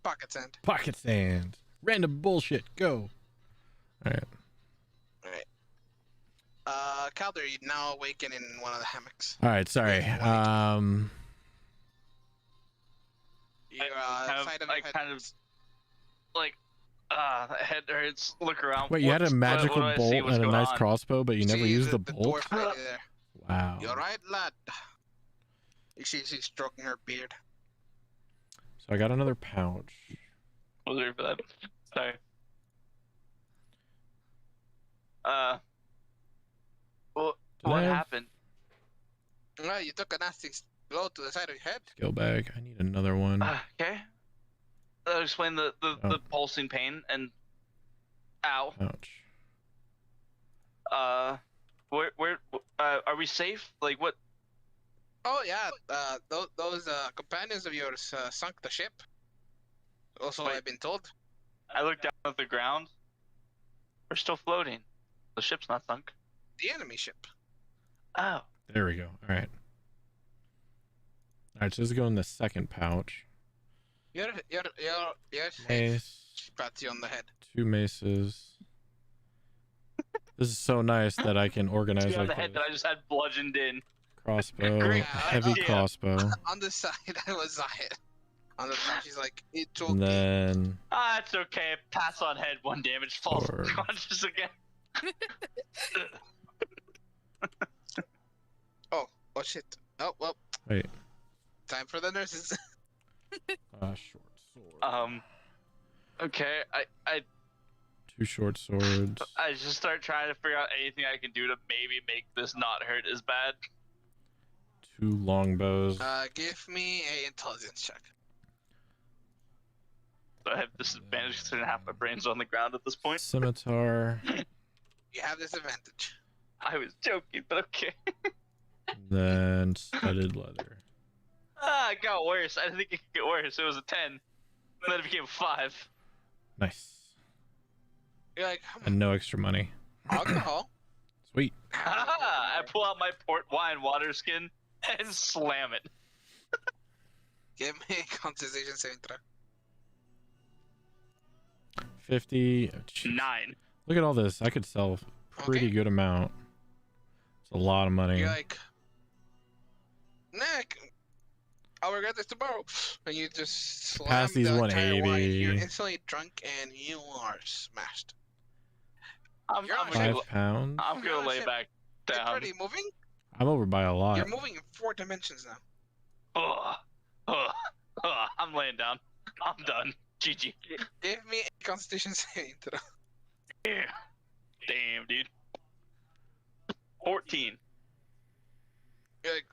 Pocket sand. Pocket sand. Random bullshit. Go. All right. Alright. Calder, you're now awakened in one of the hammocks. All right. Sorry. Your head hurts. Look around. Wait, you had a magical what do I see? bolt What's and a going nice on? crossbow, but you never used the the bolt. dwarf lady there. Wow. You alright, lad? She's stroking her beard. So I got another pouch. I was ready for that. Sorry. What happened? Well, you took a nasty blow to the side of your head. Skill bag. I need another one. Okay. That'll explain the Oh. pulsing pain and ow. Ouch. Where are we safe? Like what? Oh yeah, those companions of yours sunk the ship. Also, Wait. I've been told. I look down at the ground. We're still floating. The ship's not sunk. The enemy ship. Oh. There we go. All right. All right. So this is going in the second pouch. Your Mace. She pats you on the head. 2 maces. This is so nice that I can organize On like the head this. that I just had bludgeoned in. Crossbow, Great. heavy Yeah. crossbow, On the side, I was Zayed. On the side, she's like, it's okay. and then It's okay. Pass on head. 1 damage. Falls Sword. unconscious again. Oh shit. Oh well. wait, Time for the nurses. short sword. Okay. I 2 short swords, just start trying to figure out anything I can do to maybe make this not hurt as bad. 2 longbows. Give me a intelligence check. So I have disadvantage considering half my brain's on the ground at this point. Scimitar, You have this advantage. I was joking, but okay. then studded leather. It got worse. I didn't think it could get worse. It was a 10. And then it became 5. Nice, You're like, and no extra money. alcohol. Sweet. I pull out my port wine water skin and slam it. Give me a Constitution saving throw. 50. Jeez. 9. Look at all this. I could sell a pretty Okay. good amount. It's a lot of money. You're like, Nick, I'll regret this tomorrow. And you just slam Pass these the entire wine. 180. You're instantly drunk and you are smashed. I'm You're on gonna, ship. 5 pounds. I'm You're gonna on lay ship. back You're down. already moving? I'm over by a lot. You're moving in 4 dimensions now. I'm laying down. I'm done. GG. Give me a Constitution saving throw. Damn, dude. 14. You're like,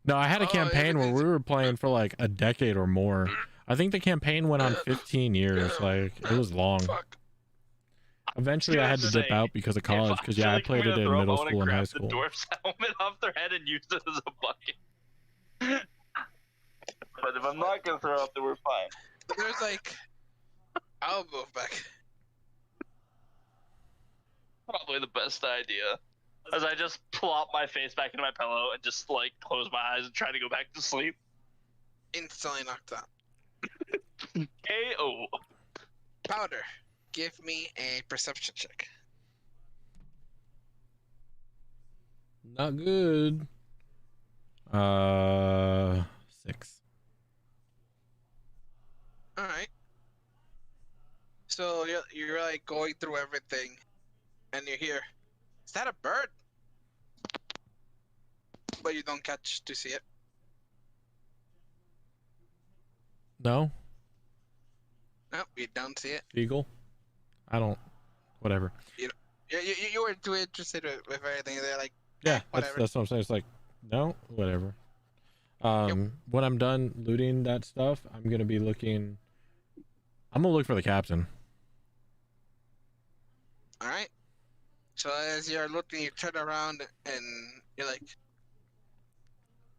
No, I had a Oh, campaign where we everything's- were playing for like a decade or more. I think the campaign went on 15 years. Like, it was long. fuck. Eventually, I had to dip out because of college. Because yeah, I played it in middle school and high school. The dwarf's helmet off their head and use it as a bucket. But if I'm not gonna throw up, then we're fine. There's like, I'll move back. Probably the best idea. As I just plop my face back into my pillow and just like close my eyes and try to go back to sleep. Instantly knocked out. KO. Powder, give me a perception check. Not good. 6. All right. So you're like going through everything, and you hear, "Is that a bird?" But you don't catch to see it. No? No, you don't see it. Eagle? I don't. Whatever. You were too interested with everything. They're like, Yeah, whatever. that's what I'm saying. It's like, no, whatever. When I'm done looting that stuff, I'm gonna be looking. I'm gonna look for the captain. All right. So as you're looking, you turn around and you're like,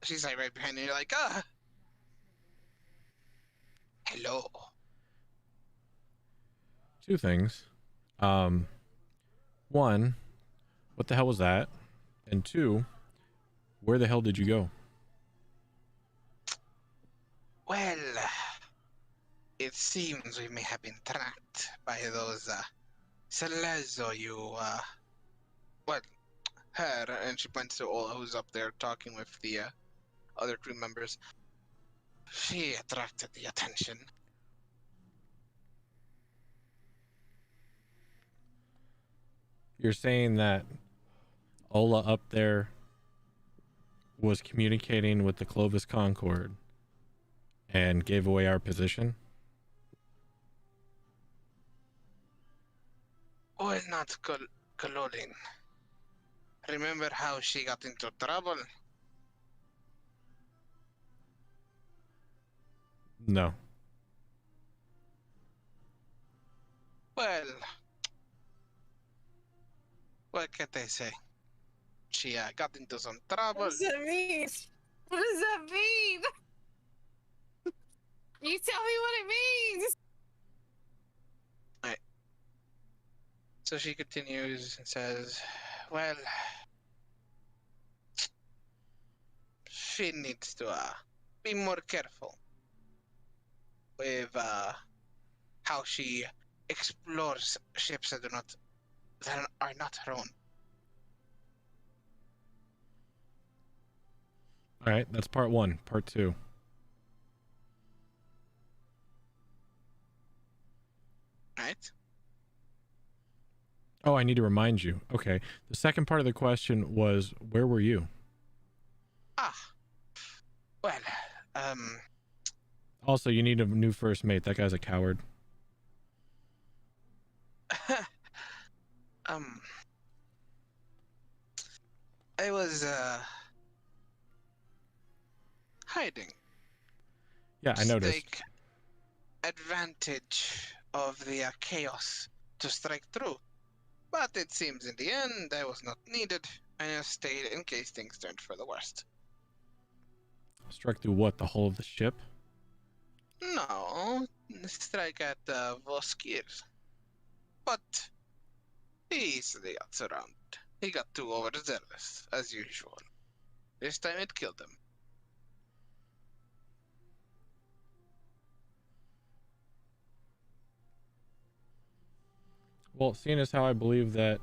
she's like right behind you. You're like, hello. 2 things. One, what the hell was that? And 2, where the hell did you go? Well, it seems we may have been tracked by those Salazzo you well, her, and she points to Ola, who's up there talking with the other crew members. She attracted the attention. You're saying that Ola up there was communicating with the Clovis Concord and gave away our position? Well, not Cololin. Remember how she got into trouble? No. Well, what can I say? She got into some trouble. What does that mean? What does that mean? You tell me what it means. So she continues and says, well, she needs to be more careful with how she explores ships that are not her own. All right, that's part 1. Part 2. Right? Oh, I need to remind you. Okay. The second part of the question was, where were you? Well, Also, you need a new first mate. That guy's a coward. I was hiding. Yeah, I to noticed. Take advantage of the chaos to strike through. But it seems in the end I was not needed, and I stayed in case things turned for the worst. Struck through what? The hull of the ship? No, strike at Voskir. But he easily got surrounded. He got too overzealous, as usual. This time it killed him. Well, seeing as how I believe that,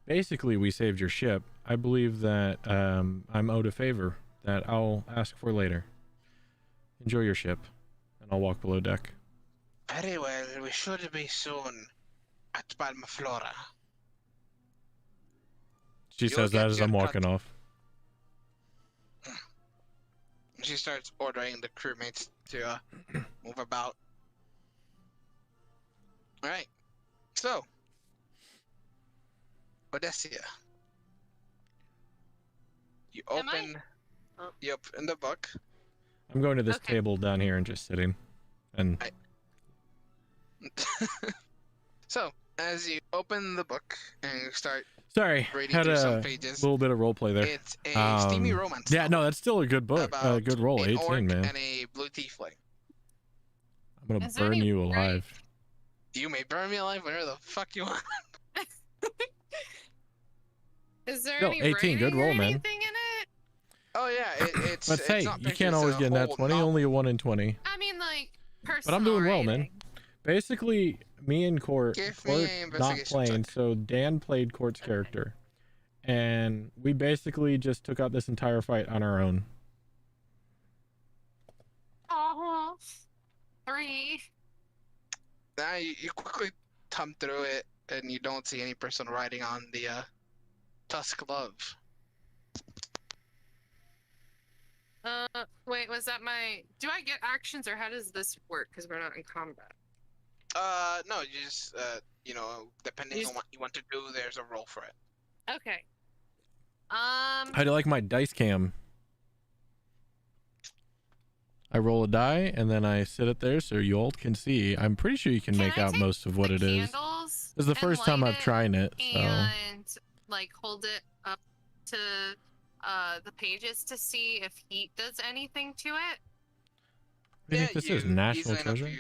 basically we saved your ship, I believe that I'm owed a favor that I'll ask for later. Enjoy your ship, and I'll walk below deck. Very well, we should be soon at Balmaflora. She You'll says that get as your I'm cut. walking off. She starts ordering the crewmates to move about. Alright, so, Odessia. You Am I? open, Oh. you open the book. I'm going to this Okay. table down here and just sitting. And So, as you open the book and you start sorry, reading had through some a pages, little bit of role play there. it's a steamy romance Yeah, no, novel that's still a good book. about Good roll. an 18, orc man. and a blue tiefling. I'm gonna Is there burn any you right- alive. You may burn me alive whenever the fuck you want. Is there Still, any 18, good writing or roll, man. anything in it? Oh yeah, it's. But it's hey, not you pictures, can't it's always a get in that whole 20, novel. only a 1 in 20. I mean, like, personal But I'm doing well, man. writing. Basically, me and Court, Give me Court an not investigation playing, check. so Dan played Court's character. And we basically just took out this entire fight on our own. Oh, 3. Now you quickly thumb through it, and you don't see any personal writing on the tusk glove. Wait, was that my? Do I get actions or how does this work? Because we're not in combat. No, you just depending You on what you want to do, there's a roll for it. Okay. How do you like my dice cam? I roll a die and then I sit it there so you all can see. I'm pretty sure you can make I out take most of what the it is. candles This is the and first time light I've it tried it, so and like hold it up to the pages to see if heat does anything to it? what do you think this is? National easily enough treasure? you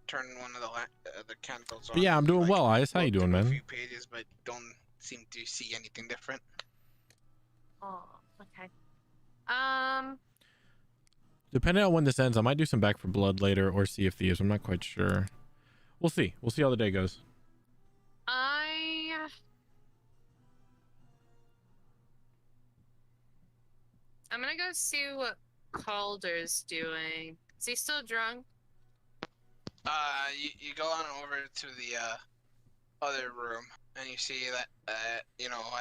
turn one of the candles on. But yeah, I'm and, doing like, well, Ice. How you look doing, through a man? few pages, but don't seem to see anything different. Oh, okay. Depending on when this ends, I might do some Back for Blood later or Sea of Thieves. I'm not quite sure. We'll see. We'll see how the day goes. I'm gonna go see what Calder's doing. Is he still drunk? You go on over to the other room, and you see that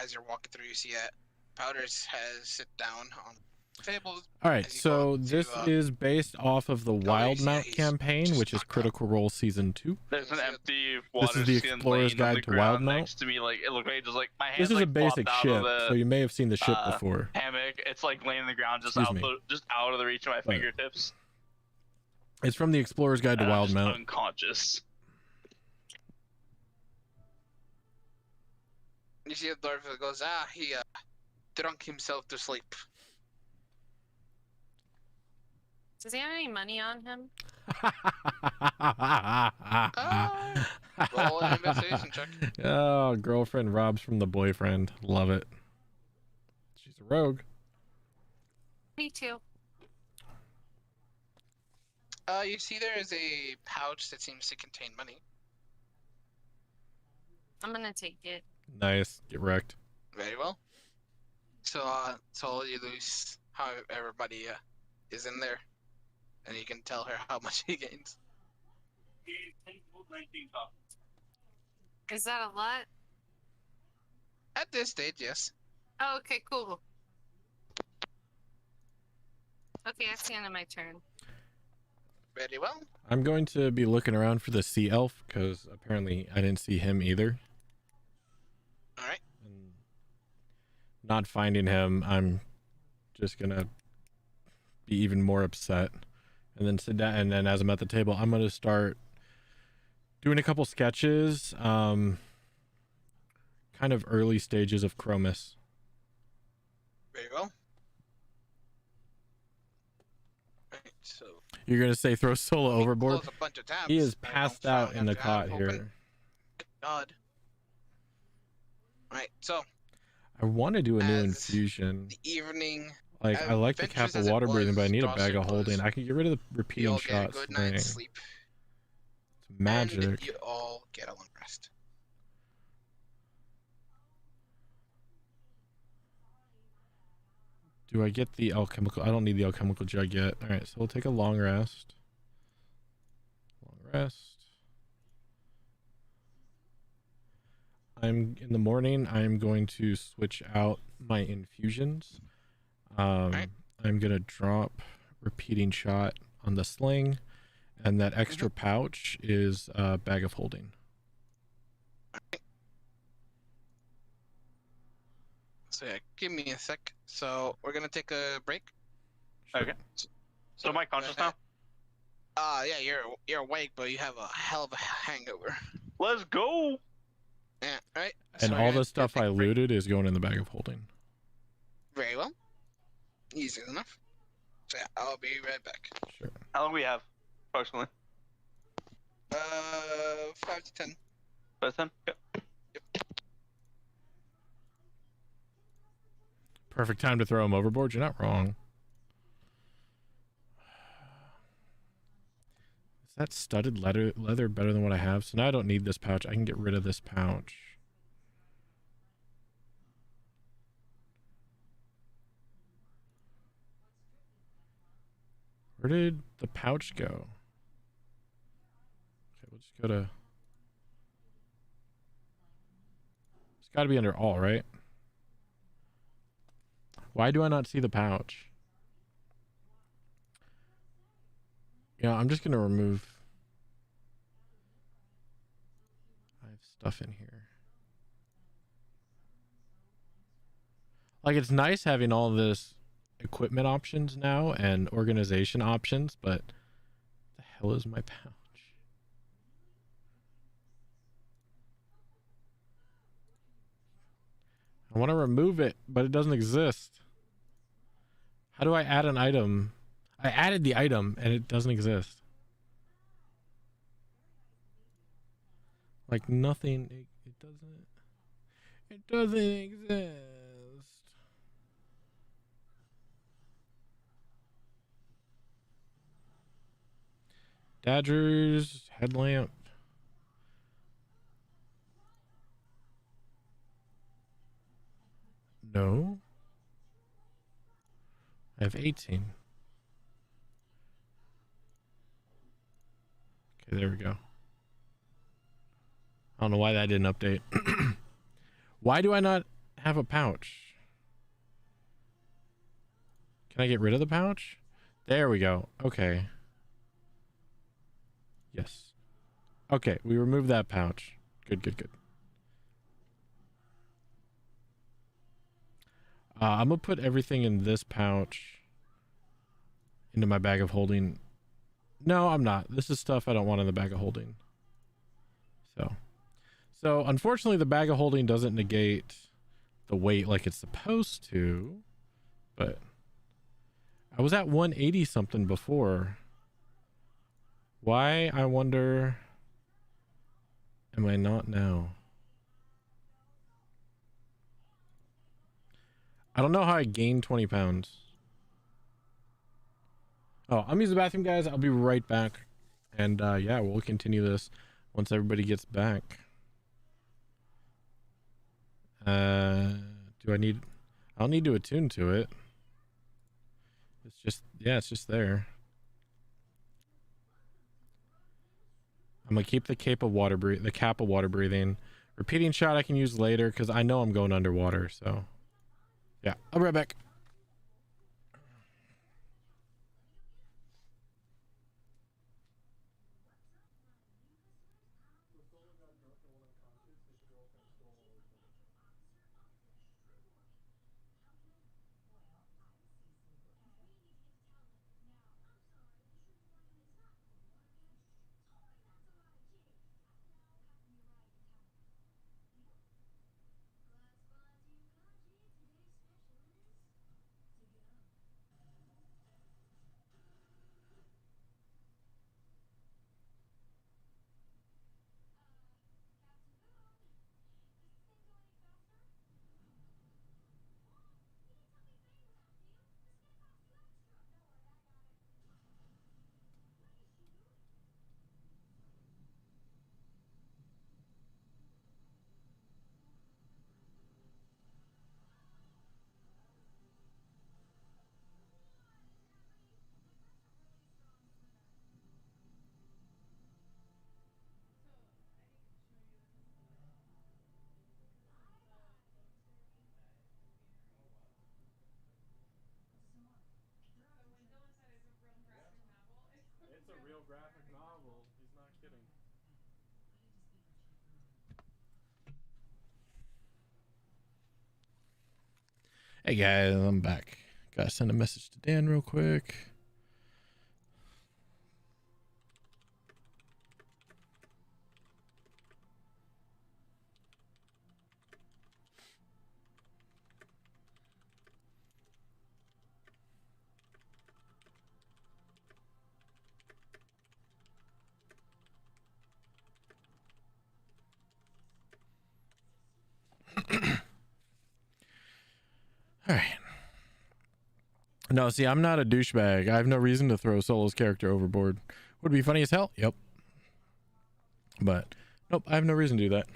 as you're walking through, you see that Powders has sit down on the table. All right, As you so go to, this is based off of the Wildemount he's campaign, just which is knocked out. Critical Role Season 2. There's an This empty is water the skin Explorer's laying on Guide the to ground Wildemount. next to me. Like it looked like just like my hands This is like a basic flopped out ship, of the so you may have seen the ship before. hammock. It's like laying on the ground just Excuse me. just out of the reach of my But- fingertips. It's from the Explorer's Guide to And I'm just Wildemount. unconscious. You see the dwarf that goes, he drunk himself to sleep. Does he have any money on him? Roll an investigation check. Oh, girlfriend robs from the boyfriend. Love it. She's a rogue. Me too. You see there is a pouch that seems to contain money. I'm gonna take it. Nice. Get wrecked. Very well. So you lose how everybody is in there, and you can tell her how much he gains. Is that a lot? At this stage, yes. Oh, okay, cool. Okay, that's the end of my turn. Very well. I'm going to be looking around for the sea elf because apparently I didn't see him either. All right. And not finding him, I'm just gonna be even more upset. And then sit down, and then as I'm at the table, I'm gonna start doing a couple sketches. Kind of early stages of Chromis. Very well. Right, so You're gonna say throw Solo overboard? close a bunch of tabs. He is I don't passed found out in the have to have cot open. here. God. Right, so I want to do a new As infusion. the evening, Like I like the cap adventurous of as it water breathing, but I was, need a Josh, bag it of holding. was- I could get rid of the we repeating all get a shots good thing. night's sleep. magic. And you all get a long rest. Do I get the alchemical? I don't need the alchemical jug yet. All right, so we'll take a long rest. Long rest. In the morning, I'm going to switch out my infusions. Right. I'm going to drop repeating shot on the sling, and that extra pouch is a bag of holding. So yeah, give me a sec. So we're gonna take a break. Sure. Okay. So am I conscious now? Yeah, you're awake, but you have a hell of a hangover. Let's go. Yeah, right. And So all we're the gonna stuff take I a break. looted is going in the bag of holding. Very well. Easy enough. So yeah, I'll be right back. Sure. How long we have, approximately? 5 to 10. By then? Okay. Perfect time to throw them overboard. You're not wrong. Is that studded leather better than what I have? So now I don't need this pouch. I can get rid of this pouch. Where did the pouch go? Okay, we'll just go to... It's got to be under all, right? Why do I not see the pouch? Yeah, I'm just going to remove... I have stuff in here. Like, it's nice having all this equipment options now and organization options, but what the hell is my pouch? I want to remove it, but it doesn't exist. How do I add an item? I added the item and it doesn't exist. Like nothing. It doesn't exist. Dodgers headlamp. No. I have 18. Okay, there we go. I don't know why that didn't update. Why do I not have a pouch? Can I get rid of the pouch? There we go. Okay. Yes. Okay, we removed that pouch. Good, good, good. I'm gonna put everything in this pouch into my bag of holding. No, I'm not. This is stuff I don't want in the bag of holding. So unfortunately the bag of holding doesn't negate the weight like it's supposed to, but I was at 180 something before. Why, I wonder, am I not now? I don't know how I gained 20 pounds. Oh, I'm using the bathroom, guys. I'll be right back. And yeah, we'll continue this once everybody gets back. Do I need... I don't need to attune to it. It's just... Yeah, it's just there. I'm gonna keep the cap of water breathing. Repeating shot I can use later because I know I'm going underwater, so... Yeah, I'll be right back. Hey guys, I'm back. Gotta send a message to Dan real quick. All right. No, see, I'm not a douchebag. I have no reason to throw Solo's character overboard. Would be funny as hell. Yep. But nope, I have no reason to do that.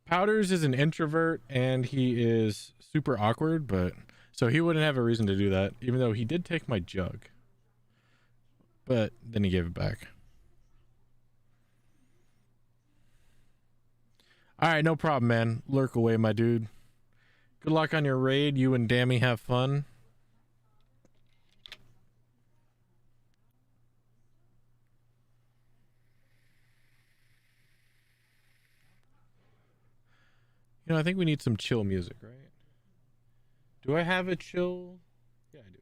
Powders is an introvert and he is super awkward, but so he wouldn't have a reason to do that, even though he did take my jug. But then he gave it back. All right, no problem, man. Lurk away, my dude. Good luck on your raid. You and Dammy have fun. You know, I think we need some chill music, right? Do I have a chill? Yeah, I do.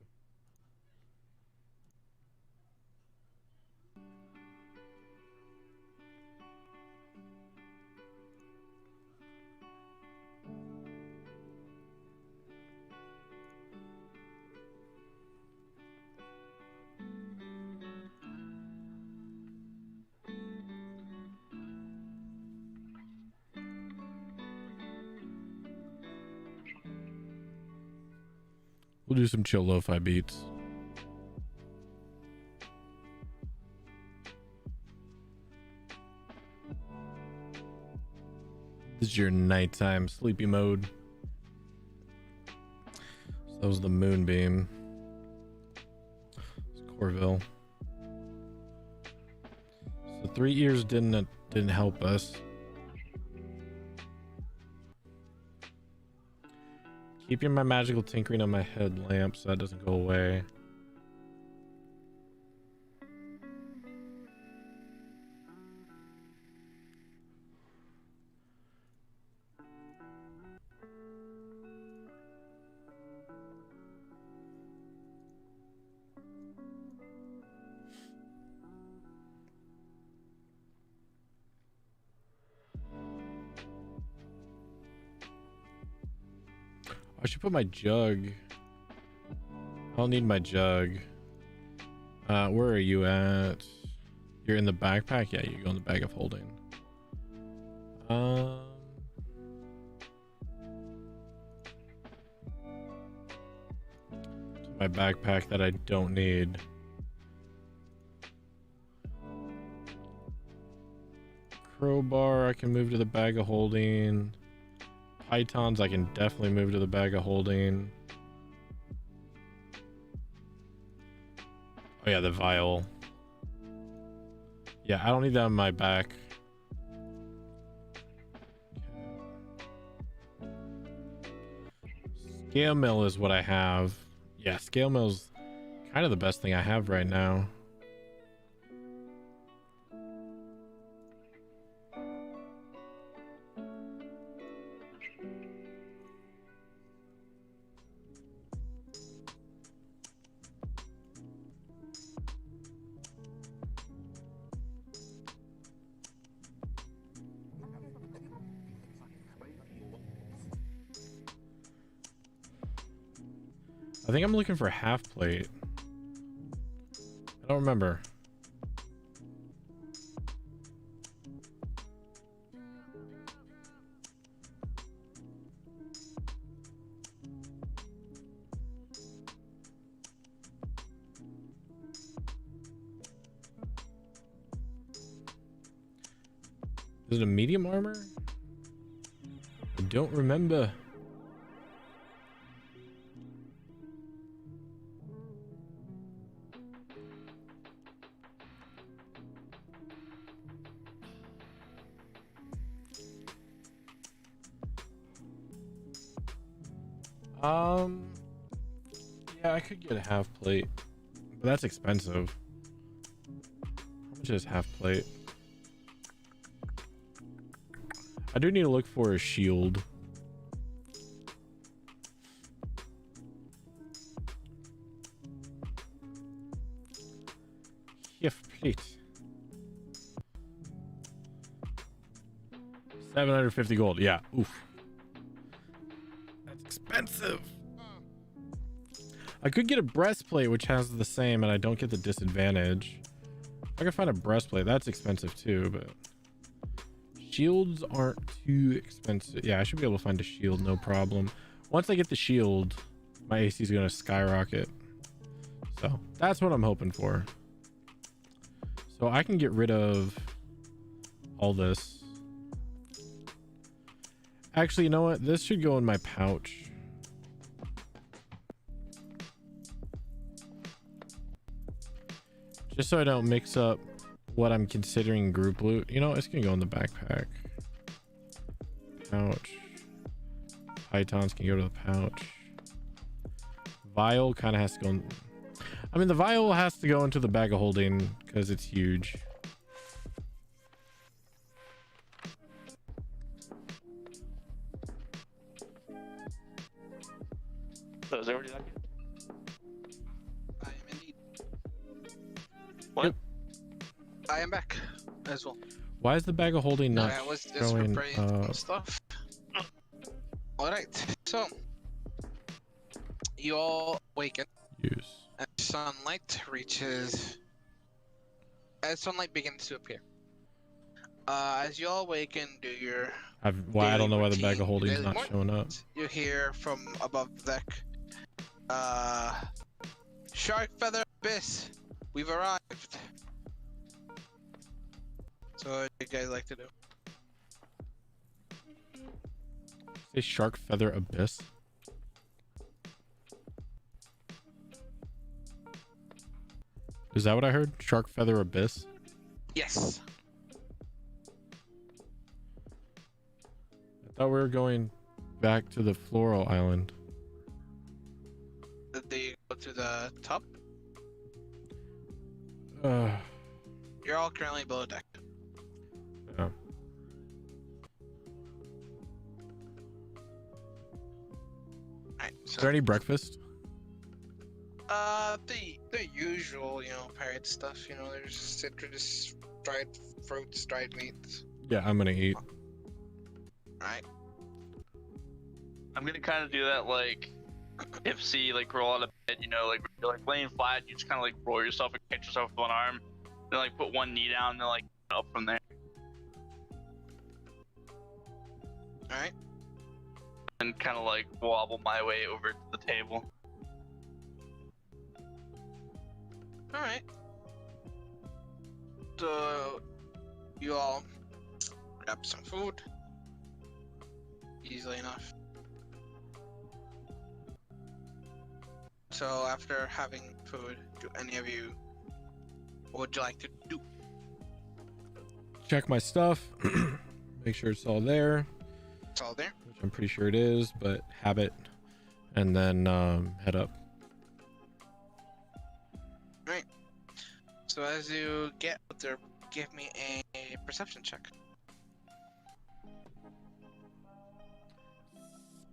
We'll do some chill lo-fi beats. This is your nighttime sleepy mode. So that was the moonbeam. It's Corville. So 3 years didn't help us. Keeping my magical tinkering on my headlamp so that doesn't go away. I should put my jug. I'll need my jug. Where are you at? You're in the backpack? Yeah, you go in the bag of holding. My backpack that I don't need. Crowbar I can move to the bag of holding. Pythons I can definitely move to the bag of holding. Oh yeah, the vial. Yeah, I don't need that on my back. Scale mill is what I have. Yeah, scale mill's kind of the best thing I have right now. I think I'm looking for half plate. I don't remember. Is it a medium armor? I don't remember. Yeah, I could get a half plate, but that's expensive. How much is half plate? I do need to look for a shield. Yes, please. 750 gold. Yeah. Oof. That's expensive. I could get a breastplate which has the same and I don't get the disadvantage. I can find a breastplate. That's expensive too, but shields aren't too expensive. Yeah, I should be able to find a shield, no problem. Once I get the shield, my AC is going to skyrocket. So that's what I'm hoping for. So I can get rid of all this. Actually, you know what? This should go in my pouch. Just so I don't mix up what I'm considering group loot. You know, it's gonna go in the backpack. Pouch. Pythons can go to the pouch. Vial kind of has to go in. I mean, the vial has to go into the bag of holding because it's huge. So is everybody back? I am indeed. What? Yep. I am back as well. Why is the bag of holding not I was just showing preparing some stuff. Alright, so you all awaken use? as sunlight reaches. As sunlight begins to appear. As you all awaken, do your Why I don't daily know why the bag of routine, holding is daily not morning. showing up. You hear from above the deck. Shark Feather Abyss, we've arrived. So what do you guys like to do? Say Shark Feather Abyss. Is that what I heard? Shark Feather Abyss? Yes. I thought we were going back to the Floral Island. Did they go to the top? Uh, You're all currently below deck. yeah. Alright, Is there any breakfast? the usual, you know, pirate stuff. You know, there's citrus, dried fruits, dried meats. Yeah, I'm gonna eat. Alright. I'm gonna kind of do that like tipsy, like roll out of bed, you know, like you're like laying flat, you just kind of like roll yourself and catch yourself with one arm, then like put one knee down, and then like up from there, Alright. and kind of like wobble my way over to the table. Alright. So, you all grab some food. Easily enough. So, after having food, do any of you, what would you like to do? Check my stuff. Make sure it's all there, It's all there. which I'm pretty sure it is, but habit. And then head up. So, as you get out there, give me a perception check.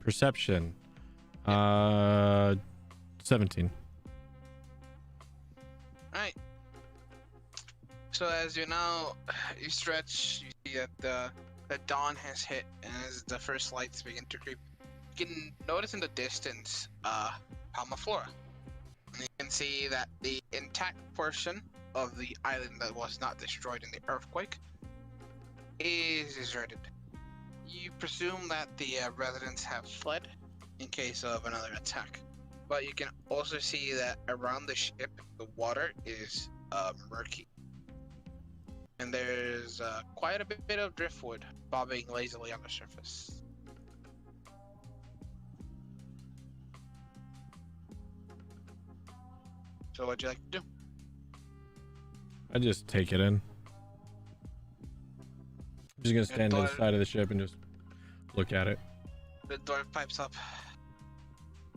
Perception. 17. Alright. So as you now you stretch, you see that the dawn has hit, and as the first lights begin to creep, you can notice in the distance Palmaflora. And you can see that the intact portion of the island that was not destroyed in the earthquake is deserted. You presume that the residents have fled in case of another attack. But you can also see that around the ship, the water is murky. And there's quite a bit of driftwood bobbing lazily on the surface. So what'd you like to do? I just take it in. I'm just gonna stand on the dwarf- side of the ship and just look at it. The dwarf pipes up.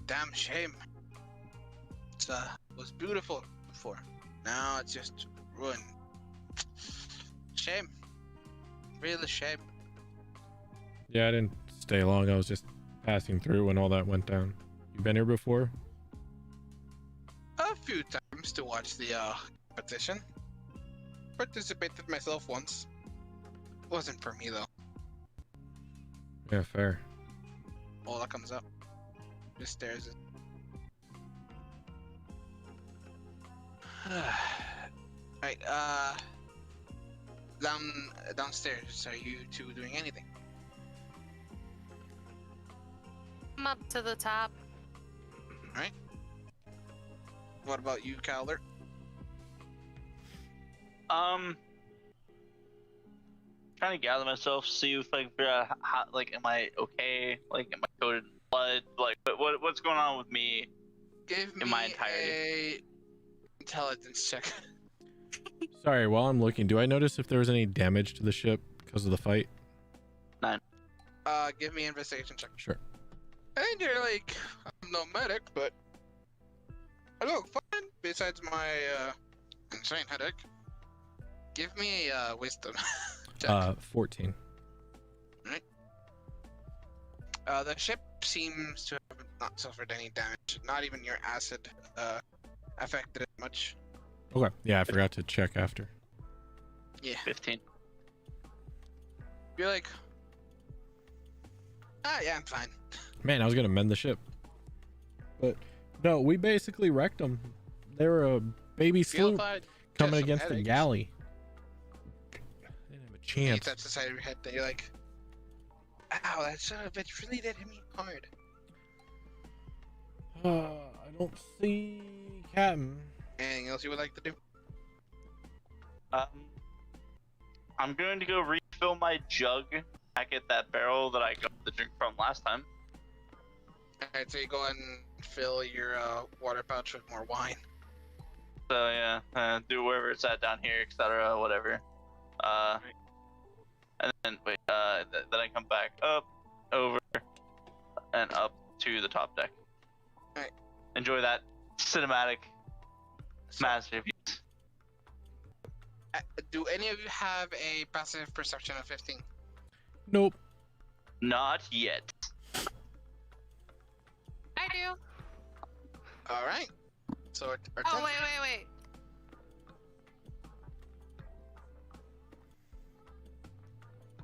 Damn shame. It was beautiful before. Now it's just ruined. Shame. Really shame. Yeah, I didn't stay long. I was just passing through when all that went down. You been here before? A few times to watch the competition. Participated myself once. Wasn't for me though. Yeah, fair. Oh, that comes up. Just stares. Right. Downstairs. Are you two doing anything? I'm up to the top. Right. What about you, Calder? Trying to gather myself, see if I can figure out how, like, am I okay? Like, am I coated in blood? Like, what's going on with me? Give In me my entirety. a intelligence check. Sorry, while I'm looking, do I notice if there was any damage to the ship because of the fight? Give me an investigation check. Sure. And you're like, I'm no medic, but I look fine. Besides my insane headache. Give me a wisdom check. 14. The ship seems to have not suffered any damage. Not even your acid affected it much. Okay. Yeah, I forgot to check after. Yeah. 15. You're like, yeah, I'm fine. Man, I was gonna mend the ship, but no, we basically wrecked them. They were a baby Feel sloop fine. coming Just some against a headaches. galley. They didn't have a You chance. touch the side of your head, then you're like, ow, that son of a bitch really did hit me hard. I don't see Captain. Anything else you would like to do? I'm going to go refill my jug back at that barrel that I got the drink from last time. Alright, so you go and fill your water pouch with more wine. So yeah, do wherever it's at down here, etc. Whatever. And then wait, then I come back up, over, and up to the top deck. Alright. Enjoy that cinematic masterpiece. Do any of you have a passive perception of 15? Nope. Not yet. I do. Alright. So our Oh, wait.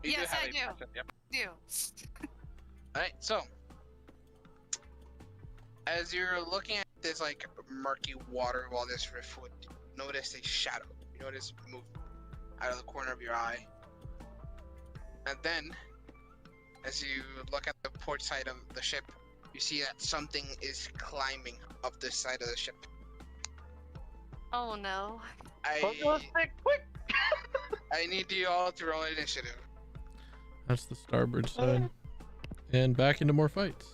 You Yes, have I a do. perception, yep. Do. Alright, so as you're looking at this like murky water while this rift would notice a shadow. You notice it move out of the corner of your eye. And then as you look at the port side of the ship, you see that something is climbing up the side of the ship. Oh no. Quick! I need you all to roll initiative. That's the starboard side. And back into more fights.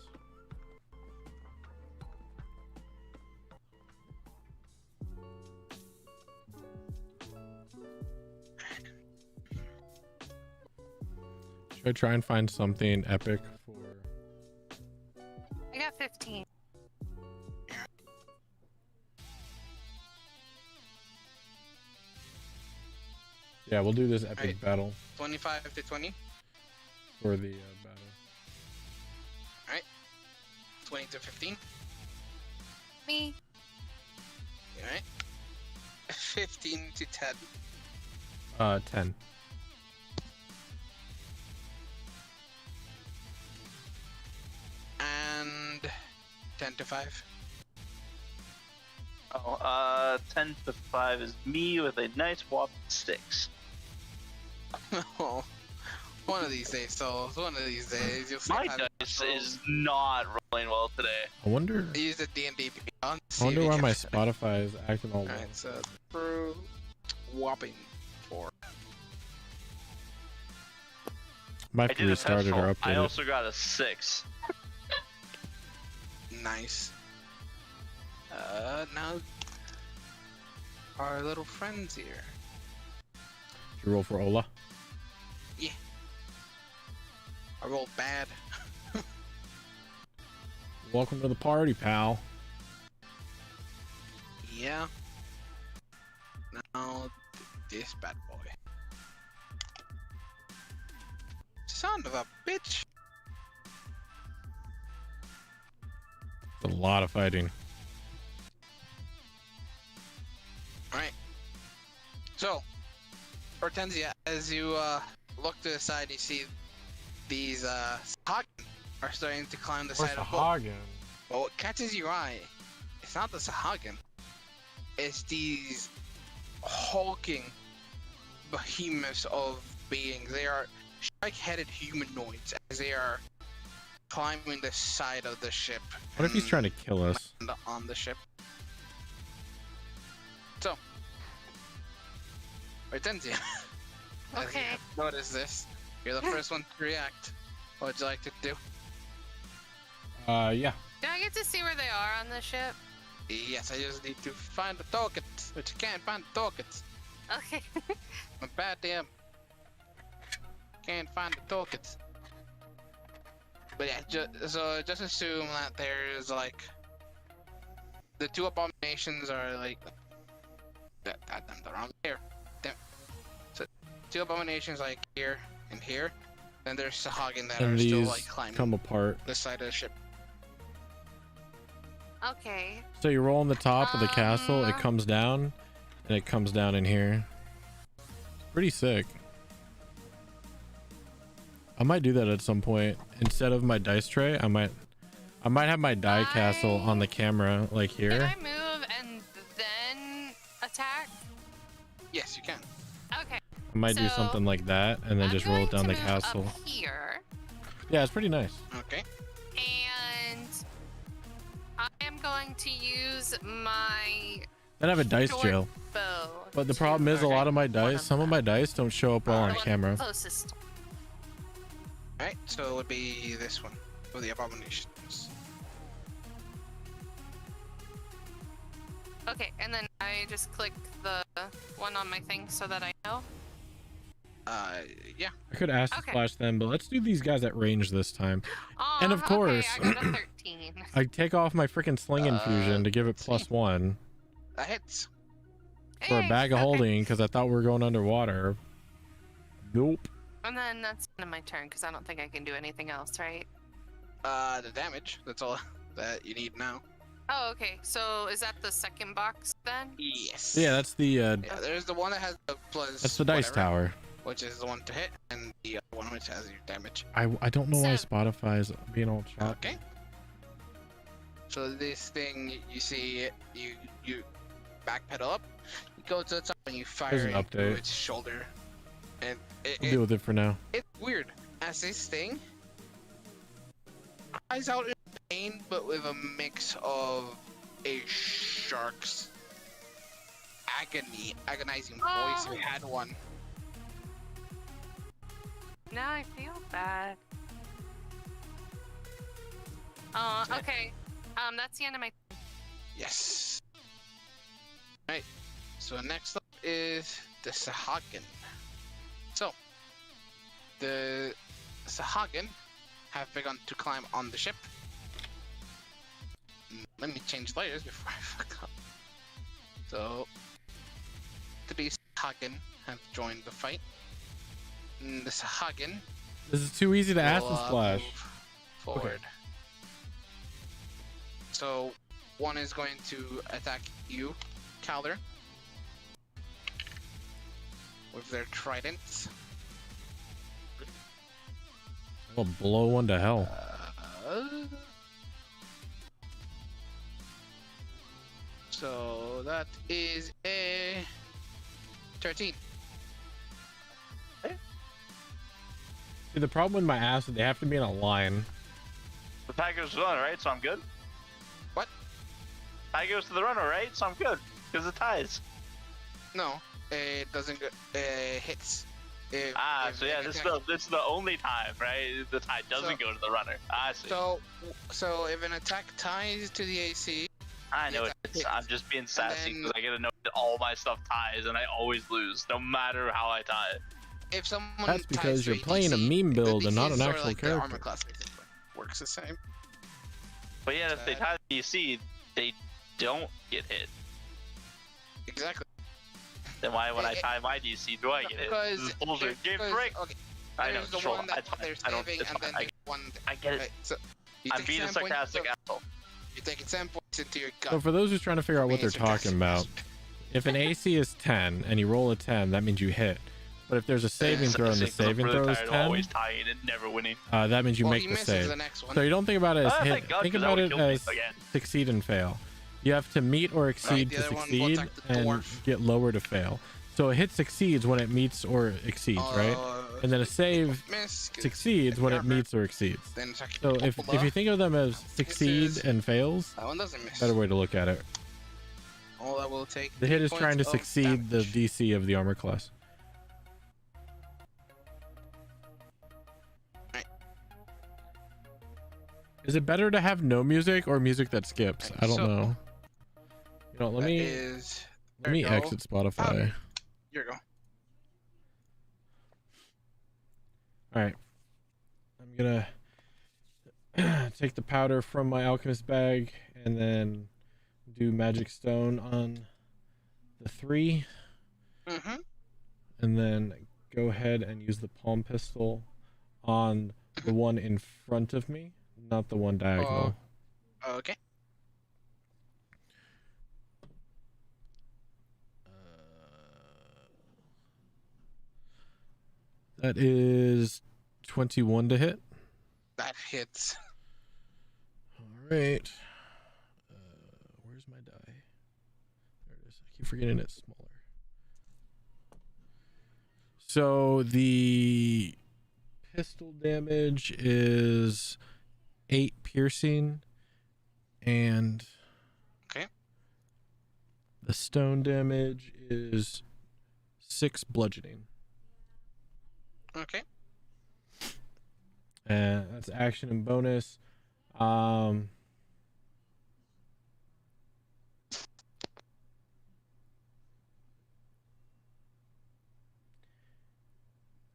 Should I try and find something epic for... I got 15. Yeah, we'll do this epic Alright. battle 25 to 20, for the battle. 20 to 15. Me. Alright. 15 to 10. 10. And 10 to 5. Oh, 10 to 5 is me with a nice whop of sticks. Oh, one of these days, so one of these days you'll see. My how dice it rolls. is not rolling well today. I wonder Use the D&D beyond. why my Spotify is acting all Alright, so through whopping 4. Might I have to did a restart it test or roll. update I it. also got a 6. Nice. Now our little friends here. Did you roll for Ola? I rolled bad. Welcome to the party, pal. Yeah. Now this bad boy. Son of a bitch. A lot of fighting. Alright. So, Hortensia, as you look to the side, you see these Sahagin are starting to climb the Where's side the of the boat. Hagen? But what catches your eye, it's not the Sahagin. It's these hulking behemoths of beings. They are shark-headed humanoids as they are climbing the side of the ship. What if he's and trying to kill us? land on the ship? So, Hortensia, as you Okay. have noticed this, you're the first one to react. What would you like to do? Yeah. Do I get to see where they are on the ship? Yes, I just need to find the tokens, but you can't find the tokens. Okay. I'm bad damn. Can't find the tokens. But yeah, so just assume that there's like the two abominations are like I'm the wrong here. Damn. So two abominations like here and here. Then there's Sahagin that And are these still like climbing come apart. the side of the ship. Okay. So you roll on the top of the castle, it comes down, and it comes down in here. It's pretty sick. I might do that at some point. Instead of my dice tray, I might have my die castle on the camera, like Can here. I move and then attack? Yes, you can. Okay. I might do So, something like that, and then I'm just roll it going down to the move castle. Up here, Yeah, it's pretty nice. Okay. and I am going to use my Then I have a dice short jail. bow. But the to problem is a lot of my one dice, some of them. my dice don't show up well The on one camera. Closest. Alright, so it would be this one for the abominations. Okay, and then I just click the one on my thing so that I know. Yeah. I could acid Okay. splash them, but let's do these guys at range this time. Aw, And of course, okay, I got a 13. I take off my freaking sling infusion to give it +1 That hits. for a Hey, bag of okay. holding because I thought we were going underwater. Nope. And then that's the end of my turn because I don't think I can do anything else, right? The damage. That's all that you need now. Oh, okay. So is that the second box then? Yes. Yeah, that's the Yeah, there's the one that has the plus. that's the dice whatever, tower. which is the one to hit, and the other one which has your damage. I don't know why So- Spotify's being all choppy. Okay. So this thing, you see it, you backpedal up, you go to the top, and you fire There's an it through update. its shoulder, and I'll deal with it for now. it's weird as this thing cries out in pain, but with a mix of a shark's agonizing voice. If Oh. it had one. Now I feel bad. Yeah. Okay. That's the end of my. Yes. Right. So next up is the Sahagin. So the Sahagin have begun to climb on the ship. Let me change layers before I fuck up. So 3 Sahagin have joined the fight. And the Sahagin This is too easy to will, acid splash. move forward. So one is going to attack you, Calder, with their tridents. I'll blow one to hell. So that is a 13. See, the problem with my acid, they have to be in a line. The pack goes to the runner, right? So I'm good. What? Pack goes to the runner, right? So I'm good. Because it ties. No, it doesn't go. Hits. If, So yeah, this is the only time, right? The tie doesn't go to the runner. I see. So if an attack ties to the AC, I know yeah, it's. I'm just being sassy then- because I get to know that all my stuff ties and I always lose, no matter how I tie it. if someone That's ties because to you're playing a DC, meme the build and not DC an is actual like the armor character. class basically. Works the same. But yeah, if they tie the DC, they don't get hit. Exactly. Then why, when I It- tie my DC, do I get hit? This is bullshit. Game break. Okay. I know. There's the Troll. one that they're I don't. saving, It's and fine. then there's one. I get it. Right, so you I'm take being a 7 points sarcastic of- asshole. You're taking 7 points into your gut. So for those who's trying to figure out what Being they're sarcastic talking about, bastard. if an AC is 10 and you roll a 10, that means you hit. But if there's a saving throw and the Because I'm saving really throw is tired of 10, always tying and never winning. that means you Well, make he the misses save. the next one. So you don't think about it as hit. Thank God, Think 'cause that about would it kill me as again. succeed and fail. You have to meet or exceed the to other one will succeed, attack the and dwarf. get lower to fail. So a hit succeeds when it meets or exceeds, right? And then a save miss, 'cause succeeds when it armor, meets or exceeds. Then attack So if you think of them as succeed Misses. and fails, that one doesn't miss. better way to look at it. All that will take. The hit 3 is trying to points of succeed the damage. DC of the armor class. Right. Is it better to have no music or music that skips? I don't So, know. You know, let That me is. let me there you go. exit Spotify. Here we go. All right. I'm gonna take the powder from my alchemist bag and then do magic stone on the 3, Mm-hmm. and then go ahead and use the palm pistol on the one in front of me, not the one diagonal. Okay. That is 21 to hit. That hits. All right. Where's my die? There it is. I keep forgetting it's smaller. So the pistol damage is 8 piercing, and Okay. the stone damage is 6 bludgeoning. Okay. And that's action and bonus.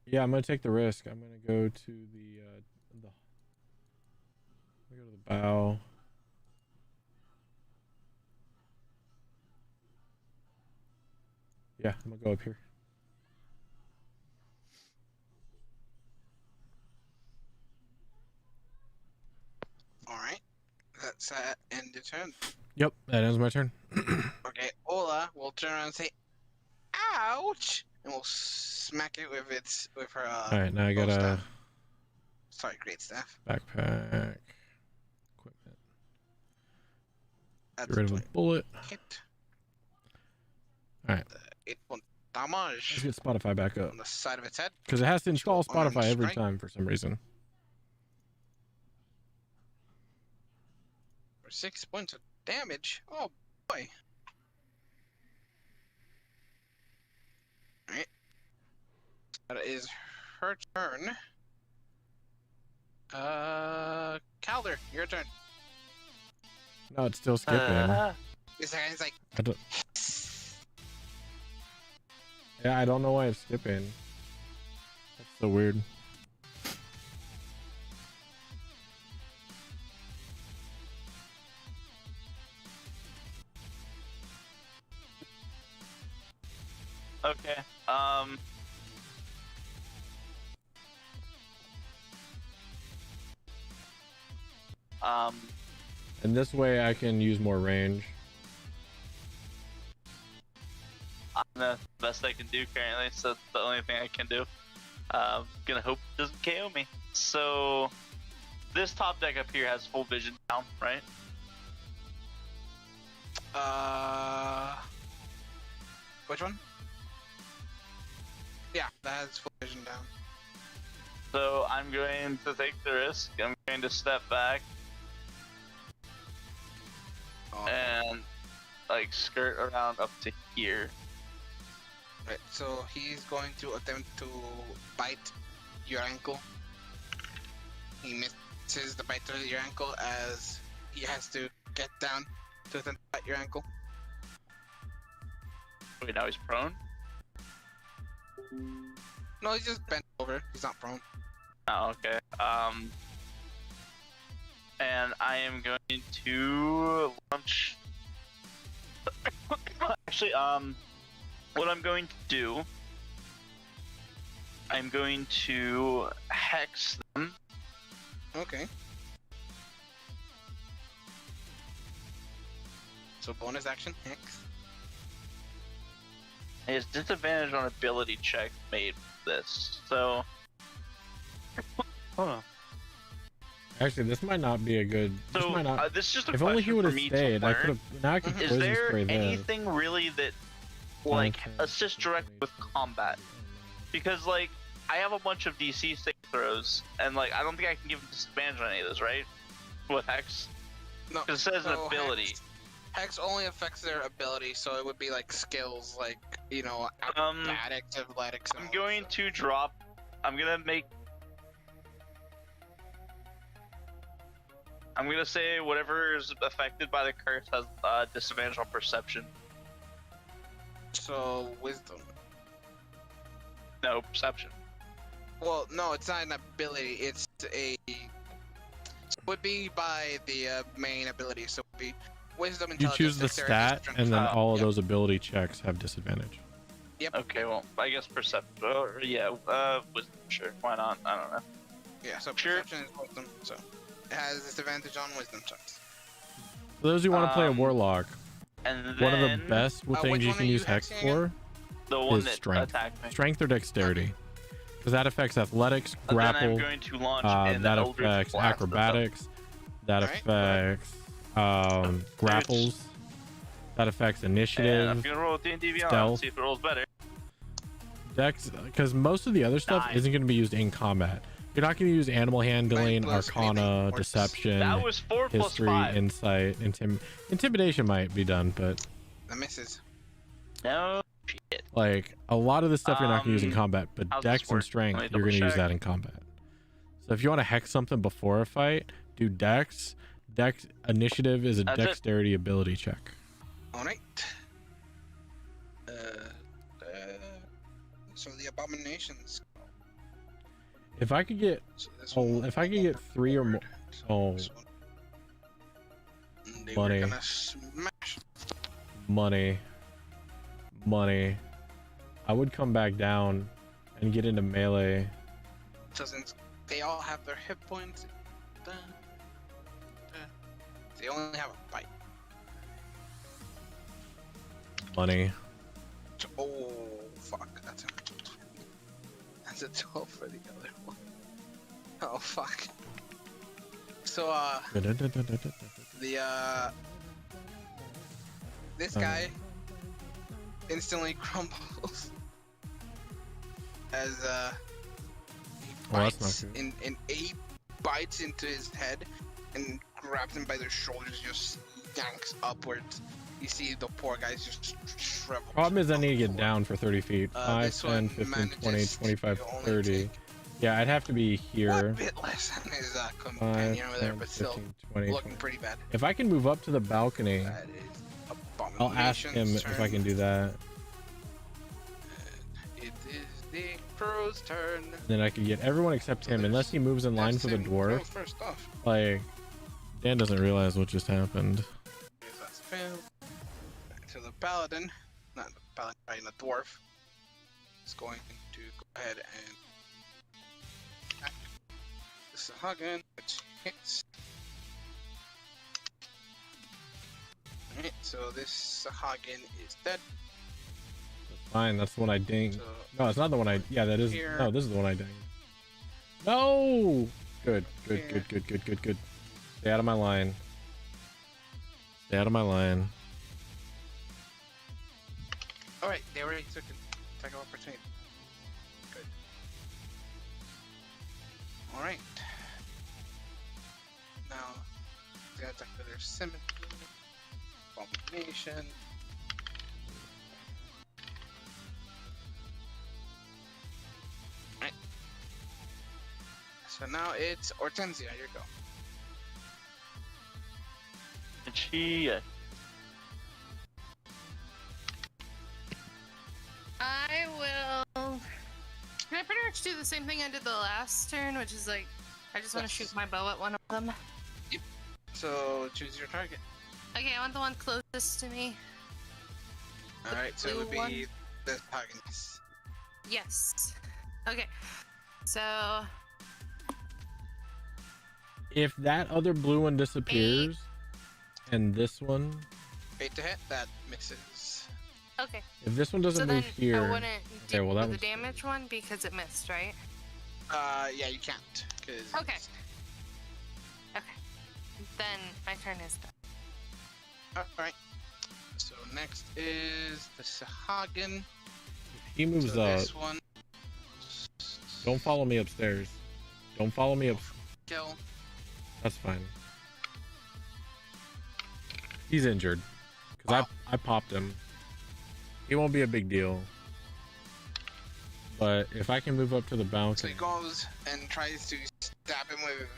Yeah, I'm gonna take the risk. I'm gonna go to the I'm gonna go to the bow. Yeah, I'm gonna go up here. All right. That's end the turn. Yep, that ends my turn. Okay. Ola will turn around and say, "Ouch!" and will smack it with her. All right, now I got a staff. Sorry, great staff. backpack. Equipment. That's Get rid of a bullet. hit. All right. 8 point Let's damage get Spotify back up on the side of its head. because it has to install Sure, on Spotify every strike. time for some reason. For 6 points of damage. Oh boy. Alright. That is her turn. Calder, your turn. No, it's still skipping. This guy's like, I don't. Yeah, I don't know why it's skipping. That's so weird. Okay. And this way I can use more range. I'm the best I can do currently, so that's the only thing I can do. Gonna hope it doesn't KO me. So, this top deck up here has full vision down, right? which one? Yeah, that has full vision down. So, I'm going to take the risk. I'm going to step back Oh, and, like, skirt around up to here. right, so he's going to attempt to bite your ankle. He misses the bite to your ankle as he has to get down to attempt to bite your ankle. Wait, now he's prone? No, he's just bent over. He's not prone. Oh, okay. And I am going to launch. Actually, what I'm going to do, I'm going to hex them. Okay. So bonus action, hex. It's disadvantage on ability check made this. So. Hold on. Actually, this might not be a good. This So might not. this is just a If only he question would for have me stayed, to I learn. could have. Now I could Is poison there spray this. anything really that like assists direct with combat? Because like I have a bunch of DC save throws, and like I don't think I can give him disadvantage on any of those, right? With Hex, No. because it says an so ability. Hex only affects their ability, so it would be like skills, like acrobatics, athletics. And I'm all going that to drop. I'm gonna make. I'm gonna say whatever is affected by the curse has disadvantage on perception. stuff. So wisdom. No, perception. Well, no, it's not an ability. It's a. So it would be by the main ability. So it would be wisdom, You intelligence, choose the dexterity, stat, strength. and then all of Yep. those ability checks have disadvantage. Yep. Okay, well, I guess perception. Yeah, wisdom. Sure, why not? I don't know. Yeah. So Sure. perception is wisdom. So it has disadvantage on wisdom checks. For those who want to play a warlock, And then one of the best which things you one can are you use hex hexing again? for the one is that strength. attacked me. Strength or dexterity, because that affects athletics, And then I'm grapple. going to launch an That Eldritch affects Blast at them. acrobatics. That Alright, affects grapples. That affects And I'm initiative, gonna roll D&D Beyond, stealth. see if it rolls better. dex, because most of the other stuff Nice. isn't going to be used in combat. You're not going to use animal handling, plus arcana, anything, or deception, That was 4 plus history, 5. insight, intimidation might be done, but That misses. No shit. like a lot of the stuff you're not going to use in Um, combat, but how's this dex and work? strength, Let me you're going to use double that in combat. So if you want to hex something before a fight, do dex. Dex initiative is a That's it. dexterity ability check. All right. So the abominations. If I could get So this Oh, one if I could get 3 or more. So Oh, this one. And they money. were gonna smash. money, I would come back down and get into melee. So since they all have their hit points, they only have a bite. Money. Oh fuck! That's a 12 for the other one. Oh fuck. So this guy instantly crumbles as he Oh, that's bites not good. and Abe bites into his head and grabs him by the shoulders, just yanks upwards. You see the poor guy's just shriveled. Problem is I need to on the get floor. down for 30 feet. 5, This 10, one 15, 20, manages 25, to only 30. take Yeah, I'd have to be here. One bit less than his 5, companion over there, 10, but still 15, 20, looking 20. pretty bad. If I can move up to the balcony, That is I'll ask him if I can do that. It is the crow's turn. Then I can get everyone except him, unless he moves in line That's for the him. dwarf. Go first off. Like, Dan doesn't realize what just happened. If that's failed. To the paladin, not the paladin, right, the dwarf, is going to go ahead and attack the Sahagin, which hits. Alright, so this Sahagin is dead. Fine, that's the one I dinged. So No, it's not the one I. Yeah, that is. Here. No, this is the one I dinged. No! Good, good, Here. good, good, good, good, good. Stay out of my line. Stay out of my line. alright, they already took an attack of opportunity. Good. Alright. Now, the attack with their symmetry, abomination. Alright. So now it's Hortensia, your go. And she. I will. Can I pretty much do the same thing I did the last turn, which is like, I just want to Yes. shoot my bow at one of them. So choose your target. Okay, I want the one closest to me. Alright, so it would blue one? be the protagonist. Yes. Okay. So If that other blue one disappears, and this one, 8 to hit. That misses. okay. if this one doesn't So then move here, I wouldn't okay, do well that the one's damage one because it missed, right? Yeah, you can't. Cause Okay. Okay. Then my turn is done. Alright. So next is the Sahagin. he moves So up. this one. Don't follow me upstairs. Don't follow me up. Kill. That's fine. He's injured because Wow. I popped him. He won't be a big deal. But if I can move up to the So balcony, he goes and tries to stab him with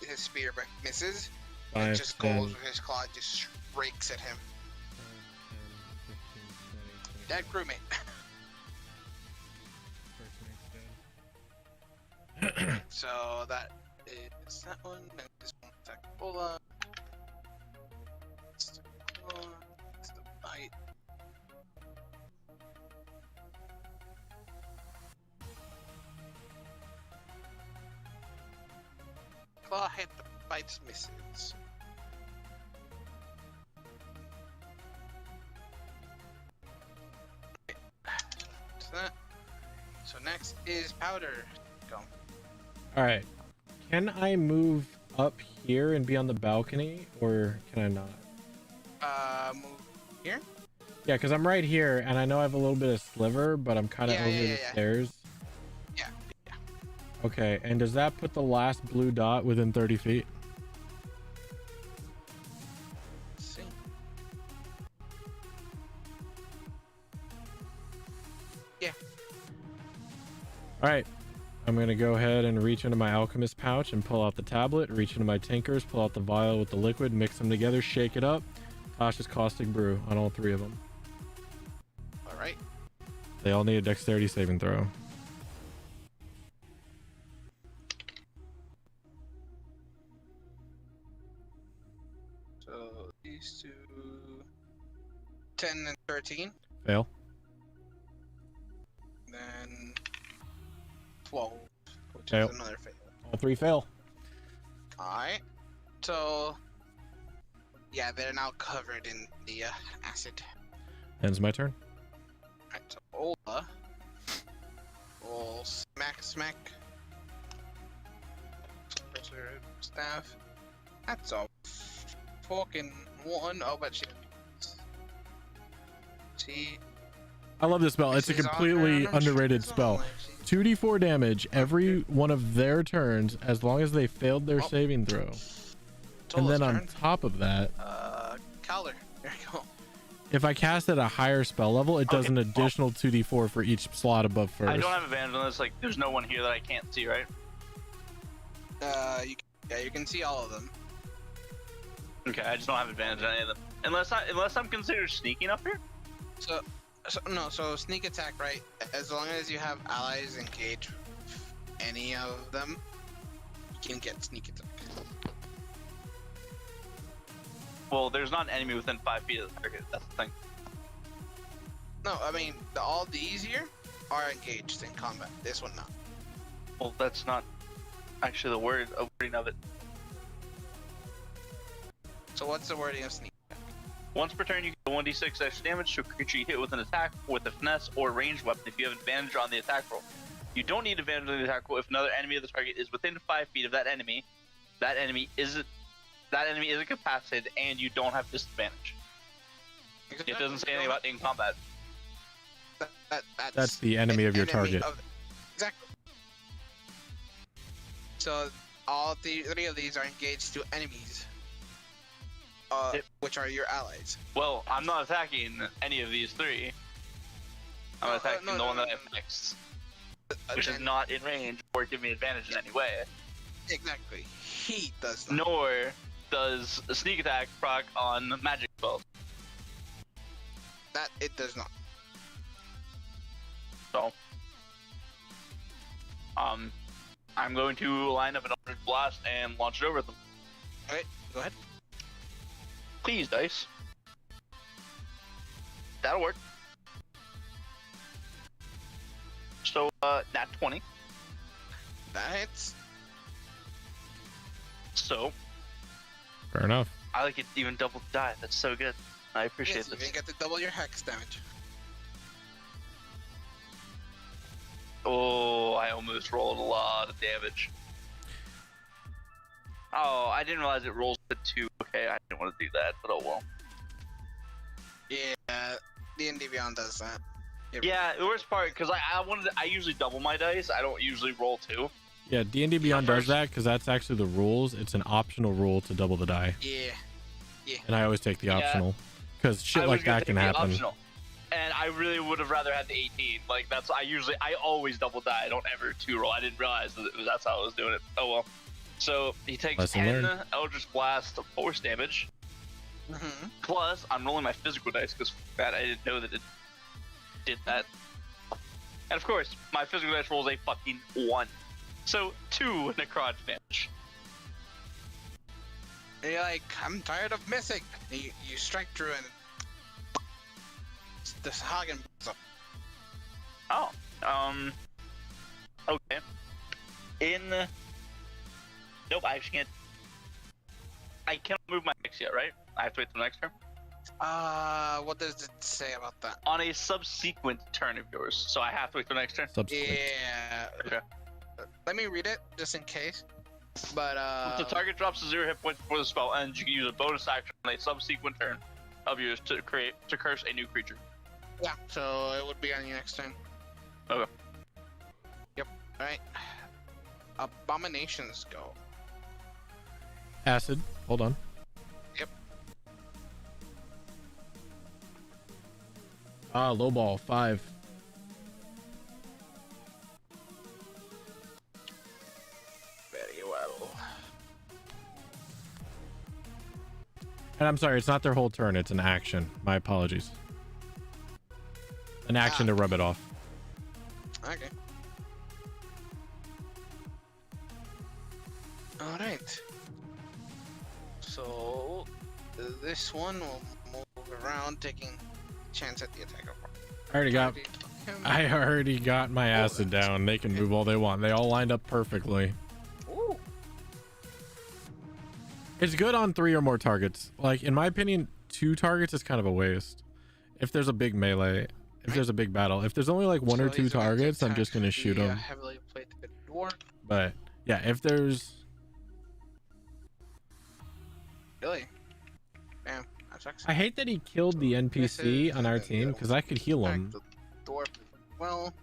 his spear, but misses. And 5, just 10, goes with his claw, just rakes at him. 10, 15, 20, 25. Dead crewmate. So that is that one. And this one attack Bola. It's the claw. It's the bite. Claw hit, the bites misses. So that. So next is powder. Go. All right. Can I move up here and be on the balcony, or can I not? Move here. Yeah, because I'm right here, and I know I have a little bit of sliver, but I'm kind of Yeah, over yeah, the yeah. stairs. Yeah. Okay, and does that put the last blue dot within 30 feet? Let's see. Yeah. All right. I'm going to go ahead and reach into my alchemist pouch and pull out the tablet, reach into my tinkers, pull out the vial with the liquid, mix them together, shake it up. Tasha's caustic brew on all 3 of them. All right. They all need a dexterity saving throw. So these two, 10 and 13, Fail. then 12, which Fail. is another fail. All 3 fail. All right. So yeah, they're now covered in the acid. Ends my turn. All right. So Ola will smack. Pressure staff. That's a fucking one. Oh, but she. I love this spell. It's a misses on her completely unarmed underrated strike as well. spell. 2d4 damage every one of their turns as long as they failed their Oh. saving throw. And Tola's then on turn. top of that, Cowler. There you go. if I cast at a higher spell level, it does Okay. an additional 2d4 for each slot above first. I don't have advantage on this. Like, there's no one here that I can't see, right? You can see all of them. Okay, I just don't have advantage on any of them. Unless I'm considered sneaking up here. So sneak attack, right? As long as you have allies engage any of them, you can get sneak attack. Well, there's not an enemy within 5 feet of the target. That's the thing. No, I mean all these here are engaged in combat. This one not. Well, that's not actually the wording of it. So what's the wording of sneak? Once per turn, you get 1d6 extra damage to a creature you hit with an attack, with a finesse, or ranged weapon if you have advantage on the attack roll. You don't need advantage on the attack roll if another enemy of the target is within 5 feet of that enemy. That enemy isn't incapacitated, and you don't have disadvantage. It doesn't say anything about in combat. That's the enemy of your target. Exactly. So all three of these are engaged to enemies, which are your allies. Well, I'm not attacking any of these 3. I'm attacking the one that I fixed, which is not in range or give me advantage in any way. Exactly. He does not. Nor does a sneak attack proc on magic spells. That it does not. So, I'm going to line up an Eldritch Blast and launch it over them. Okay, go ahead. Please, dice. That'll work. So, nat 20. That hits. So, Fair enough. I like it even double die. That's so good. I appreciate Yes, you this. even get to double your hex damage. Oh, I almost rolled a lot of damage. Oh, I didn't realize it rolls to 2. Okay, I didn't want to do that, but oh well. Yeah, D&D Beyond does that. Yeah, the worst part, because I usually double my dice. I don't usually roll 2. Yeah, D&D Beyond does that because that's actually the rules. It's an optional rule to double the die. Yeah. And I always take the Yeah. optional because shit like that can happen. Optional. And I really would have rather had the 18. Like I always double die. I don't ever 2 roll. I didn't realize that's how I was doing it. Oh well. So he takes Lesson 10 learned. Eldritch Blast of force damage. Mm-hmm. Plus, I'm rolling my physical dice because I didn't know that it did that. And of course, my physical dice rolls a fucking 1. So 2 necrotic damage. And you're like, I'm tired of missing. And you strike through and this Hagen blows up. Oh. Okay. Nope, I actually can't. I cannot move my hex yet, right? I have to wait till the next turn. What does it say about that? On a subsequent turn of yours, so I have to wait till the next turn. Subsequent. Yeah. Okay. Let me read it just in case. But If the target drops to 0 hit points before the spell ends, you can use a bonus action on a subsequent turn of yours to curse a new creature. yeah, so it would be on your next turn. Okay. Yep. All right. Abominations go. Acid. Hold on. Yep. Low ball 5. Very well. And I'm sorry, it's not their whole turn. It's an action. My apologies. An action to rub it off. Okay. All right. So this one will move around, taking a chance at the attack of I already got my acid down. They can move all they want. They all lined up perfectly. Ooh. It's good on 3 or more targets. Like, in my opinion, 2 targets is kind of a waste. If there's a big melee, if there's a big battle, if there's only like 1 or 2 targets, I'm just gonna shoot them. Heavily plated dwarf. But yeah, if there's Really? Damn, that sucks. I hate that he killed the NPC Misses, on our and then team the because I could heal attack him. the dwarf. Well,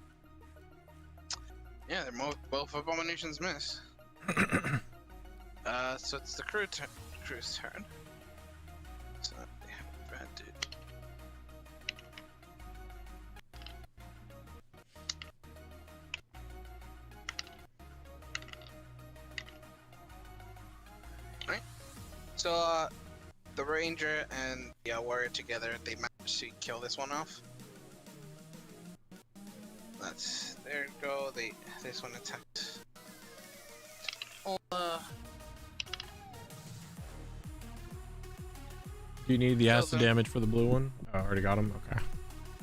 yeah, they're both abominations miss. So it's the crew's turn. So they have advantage. Right. So the ranger and the warrior together, they managed to kill this one off. There you go. This one attacked. Do you need the So acid the- damage for the blue one? Oh, I already got him. Okay.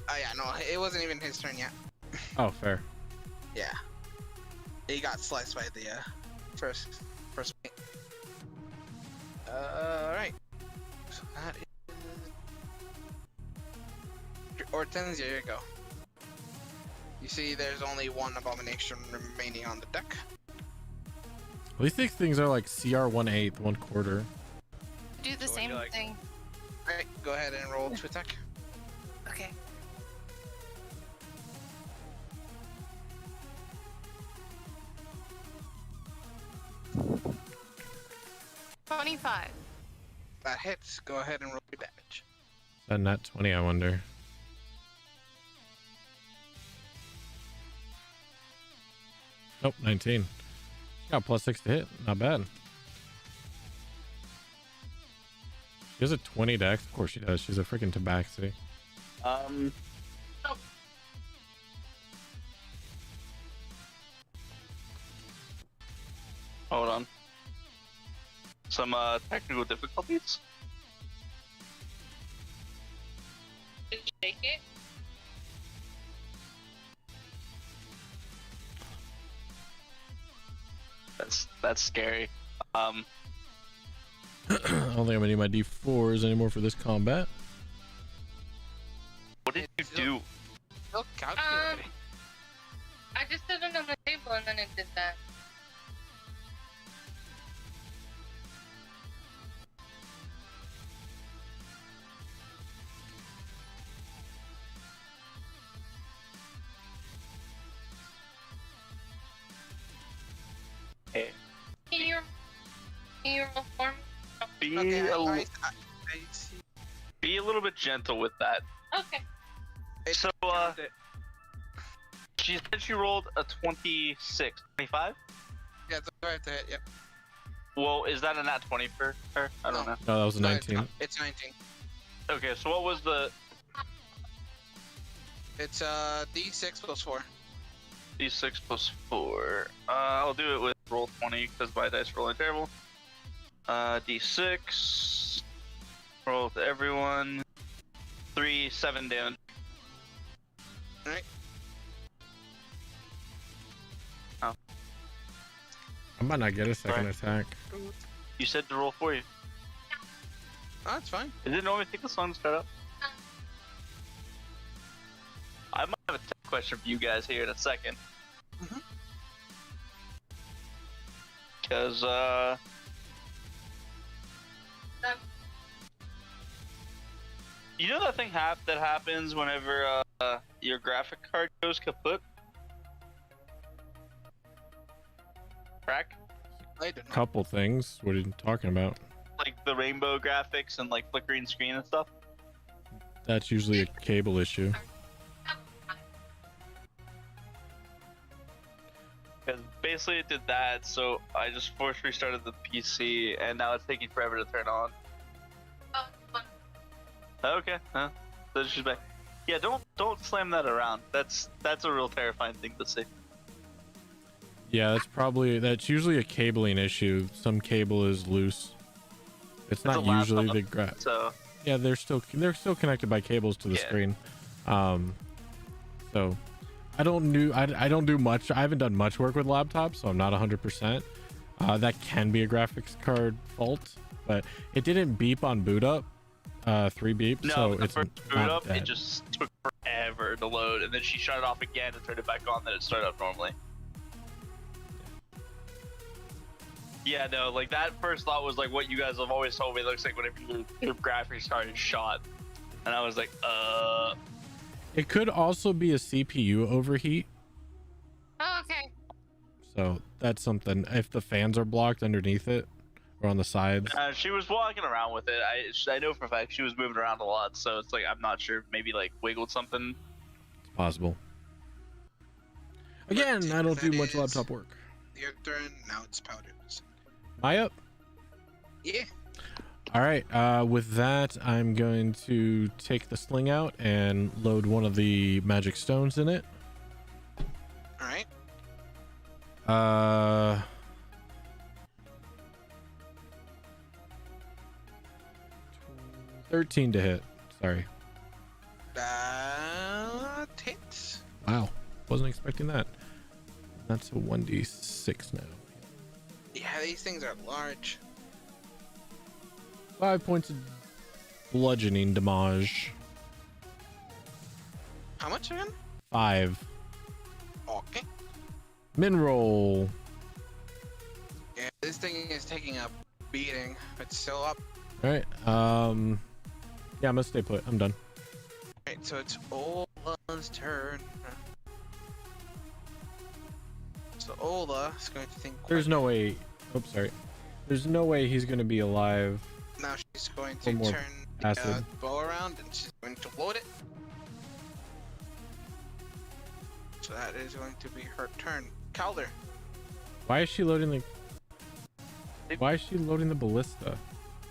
Oh yeah, no, it wasn't even his turn yet. Oh, fair. Yeah, he got sliced by the first mate. All right. So that is Hortensia. Here you go. You see, there's only one abomination remaining on the deck. At least these things are like CR 1/8, 1/4. Do the So same would you like- thing. All right, go ahead and roll to attack. Okay. $25. That hits. Go ahead and roll your damage. Is that nat 20, I wonder? Nope, 19. Got +6 to hit. Not bad. She has a 20 dex. Of course she does. She's a freaking tabaxi. Hold on. Some technical difficulties. Did you take it? That's scary. I don't think I'm gonna need my D4s anymore for this combat. What did you do? Still calculating. I just did it on the table and then it did that. Hey, Can you roll for me? be Okay, a, I see. be a little bit gentle with that. Okay. So, Count it. she said she rolled a 26, 25? Yeah, it's right to hit. Yep. Well, is that a nat 20 for her? I don't No. know. No, that was a No, 19. It's 19. Okay, so what was the It's D6 plus 4. D6 plus 4? I'll do it with roll 20 because my dice rolling terrible. D6. Roll to everyone. 3, 7 damage. Alright. I might not get a second Right. attack. You said to roll for you. Oh, that's fine. Is it normally take this long to start up? I might have a tech question for you guys here in a second. Mhm. Because, you know that thing that happens whenever, your graphic card goes kaput? Crack? I don't know. Couple things. What are you talking about? Like the rainbow graphics and like flickering screen and stuff? That's usually a cable issue. Because basically it did that, so I just force restarted the PC, and now it's taking forever to turn on. Okay, huh? So she's back. Yeah, don't slam that around. That's a real terrifying thing to see. Yeah, that's usually a cabling issue. Some cable is loose. It's a not usually laptop, the So yeah, they're still connected by cables to the Yeah. screen. So I don't do much. I haven't done much work with laptops, so I'm not 100%. That can be a graphics card fault, but it didn't beep on boot up. 3 beeps, no, so the it's first boot not up, dead. it just took forever to load, and then she shut it off again and turned it back on. Then it started up normally. Yeah, no, like that first thought was like what you guys have always told me. It looks like whenever your graphics card is shot, and I was like, It could also be a CPU overheat. Oh, okay. So that's something. If the fans are blocked underneath it or on the sides, She was walking around with it. I know for a fact she was moving around a lot, so it's like I'm not sure. Maybe like wiggled something. it's possible. Again, I don't do That much is- laptop work. Your turn. Now it's Powder's. Am I up? Yeah. All right. With that, I'm going to take the sling out and load one of the magic stones in it. All right. 13 to hit. Sorry. That hits. Wow. Wasn't expecting that. That's a 1d6 now. Yeah, these things are large. 5 points of bludgeoning damage. How much again? 5. Okay. Min roll. Yeah, this thing is taking a beating. It's still up. All right. Yeah, I'm gonna stay put. I'm done. Right, so it's Ola's turn. So Ola is going to think. There's no way. Oops, sorry. There's no way he's gonna be alive. Now she's going to One more turn the acid. bow around and she's going to load it. So that is going to be her turn. Calder. Why is she loading the? Why is she loading the ballista?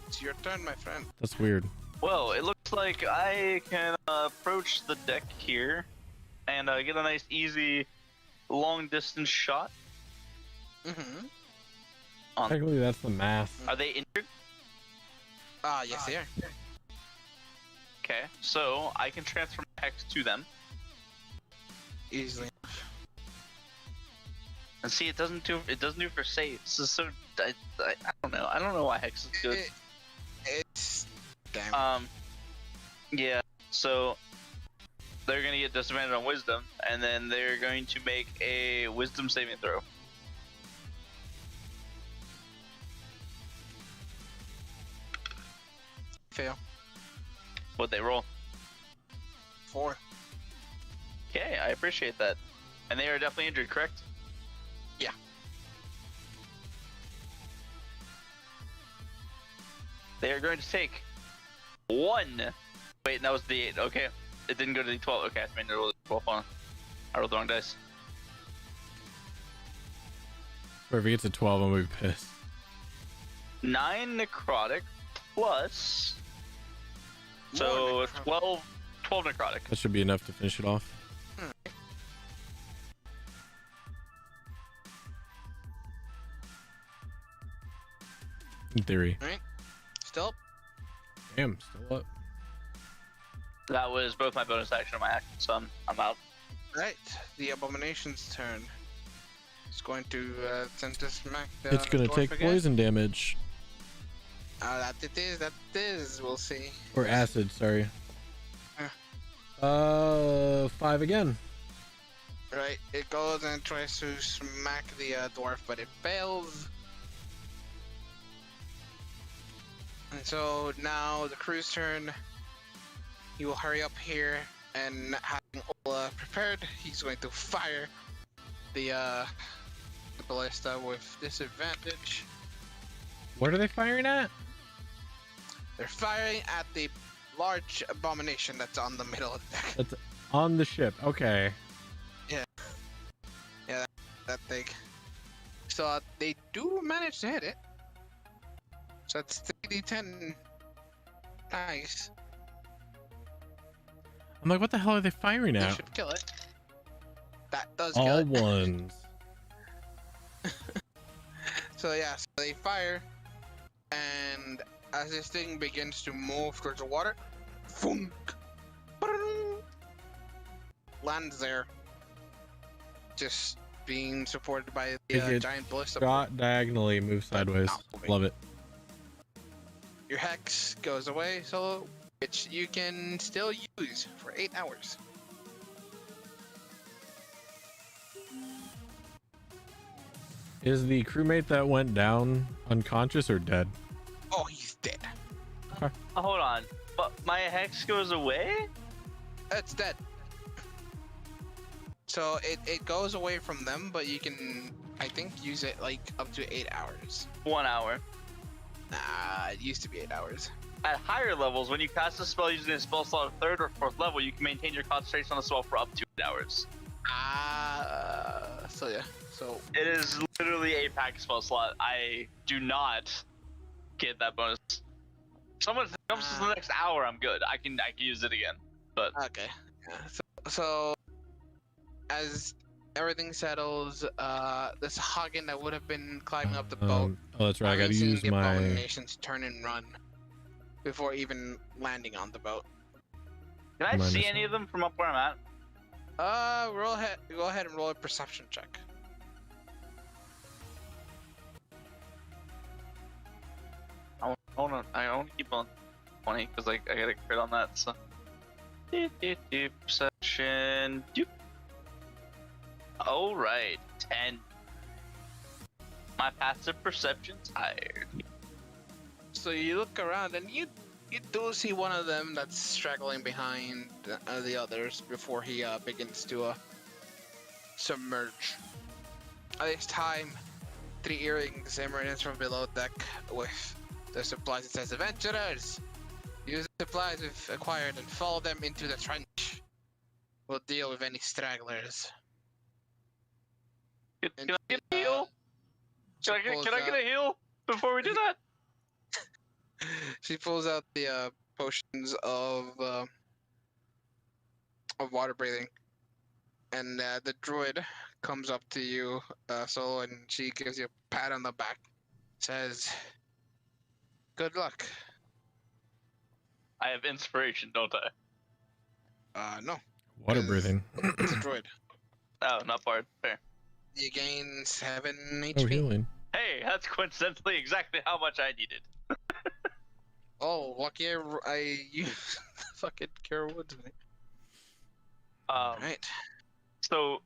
It's your turn, my friend. That's weird. Well, it looks like I can approach the deck here and get a nice, easy, long-distance shot. Mm-hmm. Technically, that's the math. Are they injured? Yes, they are. Okay, so I can transfer my hex to them. Easily. And see, it doesn't do for safe. This is so I don't know. I don't know why Hex is good. It's damn. Yeah. So they're gonna get disadvantage on Wisdom, and then they're going to make a Wisdom saving throw. Fail. What'd they roll? 4. Okay, I appreciate that. And they are definitely injured, correct? Yeah. They are going to take 1. Wait, that was the 8. Okay, it didn't go to the 12. Okay, I made it roll the 12 on. I rolled the wrong dice. Or if it gets a 12, I'm gonna be pissed. 9 necrotic plus. So More necrotic. 12 necrotic. That should be enough to finish it off. In theory. Alright. Still. Damn, still up. That was both my bonus action and my action, so I'm out. Right. The Abomination's turn. It's going to send to smack the It's gonna dwarf take again. poison damage. That it is. We'll see. Or acid, sorry. 5 again. Right. It goes and tries to smack the dwarf, but it fails. And so now the crew's turn. He will hurry up here, and having Ola prepared, he's going to fire the ballista with disadvantage. What are they firing at? They're firing at the large abomination that's on the middle of the deck. That's on the ship. Okay. That thing. So they do manage to hit it. So that's 3d10. Nice. I'm like, what the hell are they firing That at? should kill it. That does kill All it. ones. So yeah, so they fire, and as this thing begins to move towards the water, thunk, ba-dum, lands there, just being supported by the Take it giant ballista. Shot diagonally, move sideways. not moving. Love it. Your hex goes away, so which you can still use for 8 hours. Is the crewmate that went down unconscious or dead? Oh, he's dead. Hold on, but my hex goes away? It's dead. So it goes away from them, but you can, I think, use it like up to 8 hours. 1 hour. Nah, it used to be 8 hours. At higher levels, when you cast a spell using a spell slot at 3rd or 4th level, you can maintain your concentration on the spell for up to 8 hours. So yeah. So It is literally a pack spell slot. I do not get that bonus. Someone comes to the next hour, I'm good. I can use it again. But okay. Yeah. So as everything settles, this Hagen that would have been climbing up the boat. Oh, that's right. I having gotta seen use the my. abominations turn and run before even landing on the boat. can I Minus see any of them from up where I'm at? Go ahead and roll a perception check. I want to keep on 20 because I got a crit on that. So. Perception. All right, 10. My passive perception's higher. So you look around and you do see one of them that's straggling behind the others before he begins to submerge. At this time, 3 earrings emerge from below deck with the supplies. It says, "Adventurers, use the supplies we've acquired and follow them into the trench. We'll deal with any stragglers." Can I get a heal? Can I get a heal before we do that? She pulls out the potions of water breathing, and the druid comes up to you, Solo, and she gives you a pat on the back. Says, "Good luck." I have inspiration, don't I? No, Water breathing. it's a druid. Oh, not bard. Fair. You gain 7 HP. Oh, healing. Hey, that's coincidentally exactly how much I needed. Oh, lucky I used fucking Cure Wounds. Um, Right. So,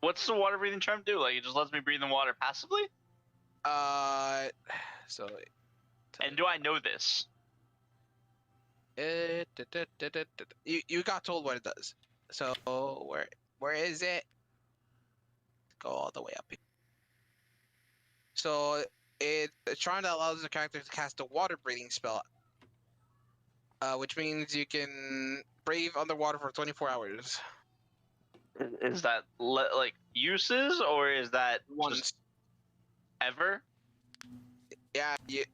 what's the water breathing charm do? Like, it just lets me breathe in water passively? So. And do I know this? You got told what it does. So where is it? Go all the way up here. So it's a charm that allows the character to cast a water breathing spell. Which means you can breathe underwater for 24 hours. Is that like uses, or is that Once. just ever? Yeah, you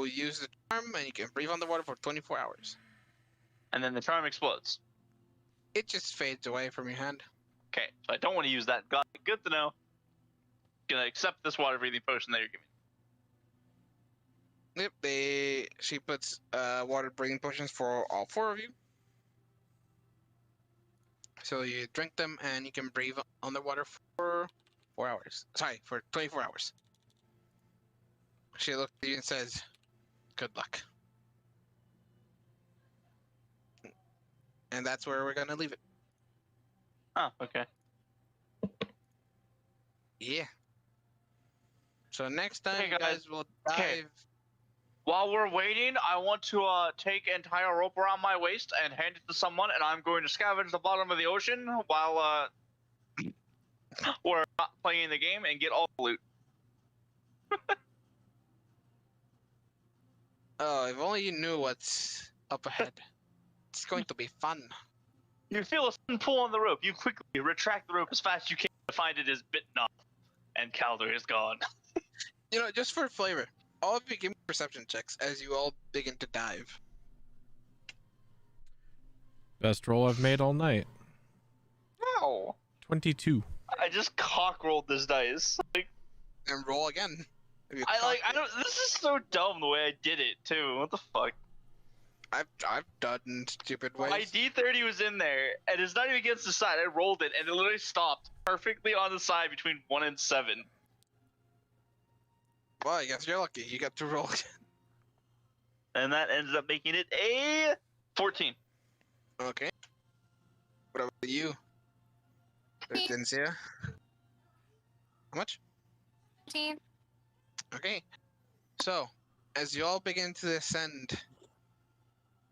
use the charm and you can breathe underwater for 24 hours. And then the charm explodes. It just fades away from your hand. Okay, so I don't want to use that. Got it. Good to know. Gonna accept this water breathing potion that you're giving. Yep, she puts water breathing potions for all 4 of you. So you drink them and you can breathe underwater for 4 hours. Sorry, for 24 hours. She looks at you and says, "Good luck." And that's where we're gonna leave it. Oh, okay. Yeah. So next time Hey, you guys. guys will dive. Okay. While we're waiting, I want to take entire rope around my waist and hand it to someone, and I'm going to scavenge the bottom of the ocean while we're not playing the game and get all the loot. Oh, if only you knew what's up ahead. It's going to be fun. You feel a sudden pull on the rope. You quickly retract the rope as fast as you can to find it is bitten off, and Calder is gone. You know, just for flavor, all of you give me perception checks as you all begin to dive. Best roll I've made all night. Wow. 22. I just cock rolled this dice. Like, And roll again. If you I cock- don't. This is so dumb the way I did it too. What the fuck? I've done stupid ways. My D30 was in there, and it's not even against the side. I rolled it, and it literally stopped perfectly on the side between 1 and 7. Well, I guess you're lucky. You got to roll again. And that ends up making it a 14. Okay. What about you? Hortensia? How much? 15. Okay. So, as you all begin to ascend,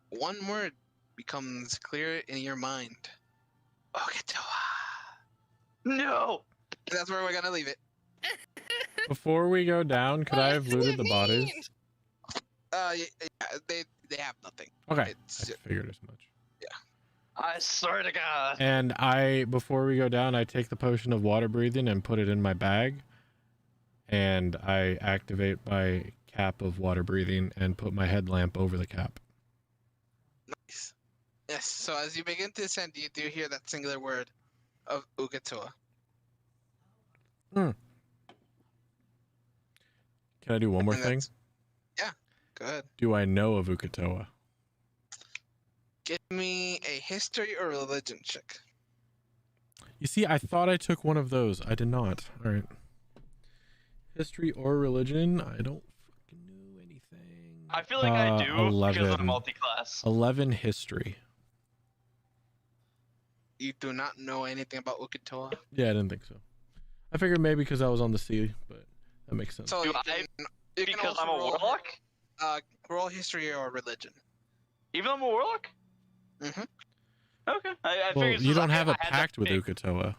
one word becomes clear in your mind. Oketoa. No! That's where we're gonna leave it. Before we go down, could I have What does looted it the bodies? mean? Yeah, they have nothing. Okay, It's I figured as much. I swear to God. And before we go down, I take the potion of water breathing and put it in my bag. And I activate my cap of water breathing and put my headlamp over the cap. nice. Yes. So as you begin to ascend, you do hear that singular word of Uketoa. Can I do one more And thing? Yeah. Go ahead. Do I know of Uketoa? Give me a history or religion check. You see, I thought I took one of those. I did not. All right. History or religion? I don't fucking know anything. I feel like I do because 11. I'm multi-class. 11 history. You do not know anything about Uketoa. Yeah, I didn't think so. I figured maybe because I was on the sea, but that makes sense. So Do you I- can, you can Because also I'm a roll, warlock? roll history or religion. Even though I'm a warlock? Mm-hmm. Okay. I Well, figured you since don't have a I had to pact with pick- Uketoa.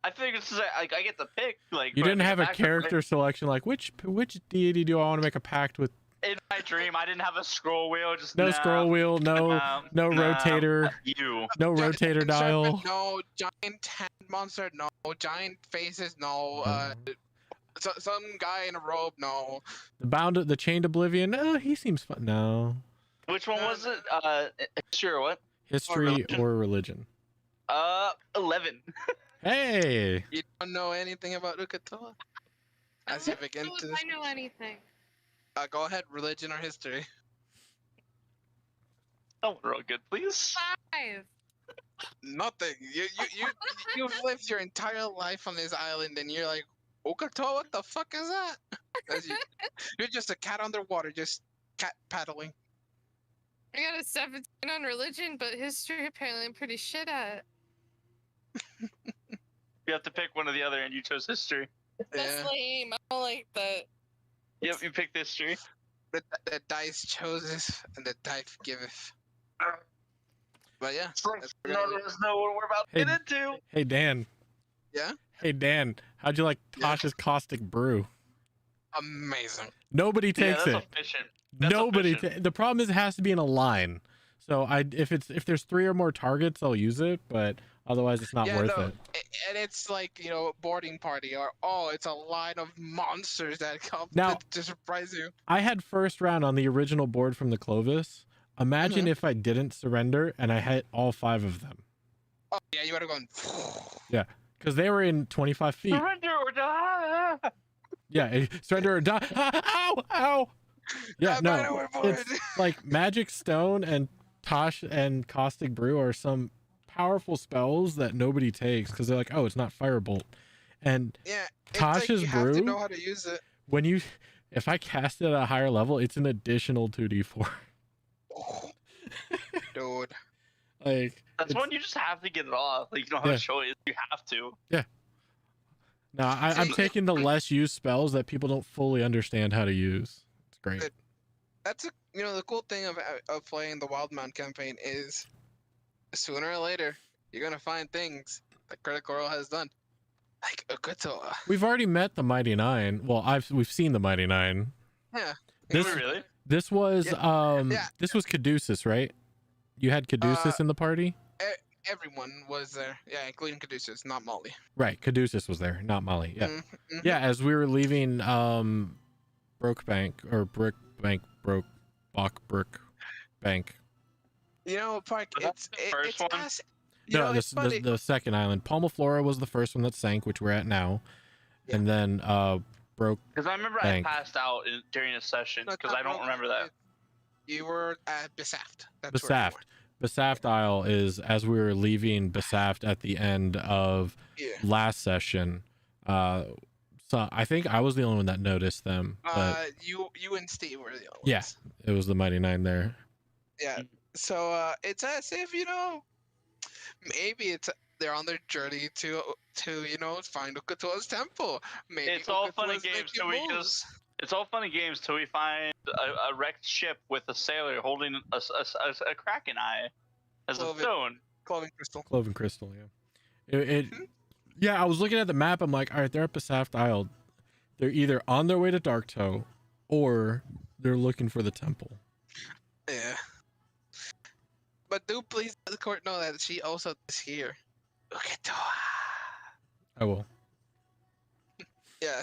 I figured since I get to pick, like... You who I didn't make have a pact with, character selection like which deity do I want to make a pact with? In my dream, I didn't have a scroll wheel, just... No nah, scroll wheel, no rotator, You. no rotator dial. No giant hand monster. No giant faces. No. Some guy in a robe. No. The chained oblivion. Oh, he seems fun. No. Which one was it? History or what? History religion. or religion. 11. Hey. You don't know anything about Uketoa. As you begin How to, would I know anything? go ahead, religion or history. Don't roll good, please. 5. Nothing. You've lived your entire life on this island, and you're like, Okato, what the fuck is that? You're just a cat underwater, just cat paddling. I got a 17 on religion, but history apparently I'm pretty shit at. You have to pick one or the other, and you chose history. That's lame. I don't like that. Yep, you picked history. The dice chooseth, and the dice giveth. But yeah. None of us know what we're about to get into. Hey, Dan. Yeah? Hey, Dan. How'd you like Tasha's caustic brew? Amazing. Nobody takes that's it. efficient. That's Nobody. efficient. The problem is it has to be in a line. So if there's 3 or more targets, I'll use it. But otherwise, it's not worth it. And it's like, boarding party, or it's a line of monsters that come Now, to surprise you. I had first round on the original board from the Clovis. Imagine if I didn't surrender and I hit all 5 of them. Oh yeah, you would have gone. Yeah, because they were in 25 feet. Surrender or die. Yeah, surrender or die. Ow! Ow! Yeah, no, it's like Magic Stone and Tosh and Caustic Brew are some powerful spells that nobody takes because they're like, oh, it's not Firebolt. And yeah, Tasha's like you have Brew, to know how to use it. if I cast it at a higher level, it's an additional 2d4. Dude. Like that's when you just have to get it off. Like you don't have a choice. You have to. Yeah. No, I'm taking the less used spells that people don't fully understand how to use. It's great. That's the cool thing of playing the Wildemount campaign is sooner or later you're gonna find things that Critical Role has done, like Ukutoa. We've already met the Mighty Nine. Well, we've seen the Mighty Nine. Yeah. Really? This was this was Caduceus, right? You had Caduceus in the party? Everyone was there. Yeah, including Caduceus, not Molly. Right, Caduceus was there, not Molly. Yeah. Mm-hmm. Yeah, as we were leaving Brook Bank. Park, it's first one? No, the second island. Palmaflora was the first one that sank, which we're at now. Yeah. And then Broke Because I remember Bank. I passed out during a session because I don't remember that. You were at Besaft. Besaft. Besaft Isle is as we were leaving Besaft at the end of last session. So I think I was the only one that noticed them. But you and Steve were the only ones. Yeah, it was the Mighty Nine there. Yeah. So it's as if maybe they're on their journey to find Ukutoa's temple. Maybe it's all fun and games till we find a wrecked ship with a sailor holding a kraken eye as a stone. Cloven crystal. Cloven crystal, yeah. Yeah, I was looking at the map. I'm like, all right, they're at Besaft Isle. They're either on their way to Darktoe or they're looking for the temple. Yeah. But do please let the court know that she also is here. Ukutoa. I will. Yeah,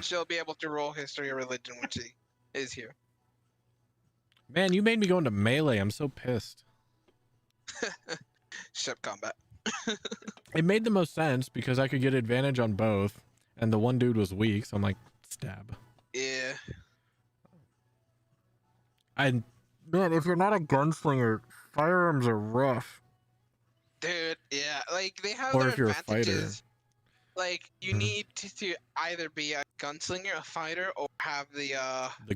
she'll be able to roll history or religion when she is here. Man, you made me go into melee. I'm so pissed. Ship combat. It made the most sense because I could get advantage on both, and the one dude was weak, so I'm like, stab. Yeah. And man, if you're not a gunslinger, firearms are rough. Dude, yeah, like they have Or their if you're advantages. a fighter. Like you need to either be a gunslinger, a fighter, or have the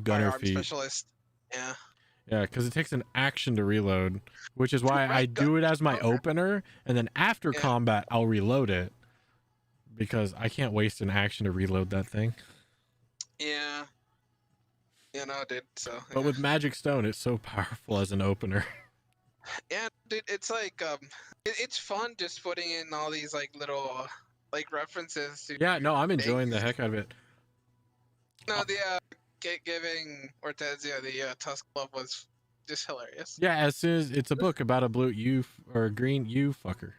gunner firearm feat specialist. Yeah. Yeah, because it takes an action to reload, which is why I do it as my opener, and then after combat, I'll reload it. Because I can't waste an action to reload that thing. Yeah. Yeah, no, dude, so... But with Magic Stone, it's so powerful as an opener. Yeah, dude, it's like, it's fun just putting in all these, like, little, like, references to... Yeah, no, I'm enjoying the heck out of it. No, the, giving Ortezia the Tusk Glove was just hilarious. Yeah, as soon as it's a book about a blue you or a green you fucker.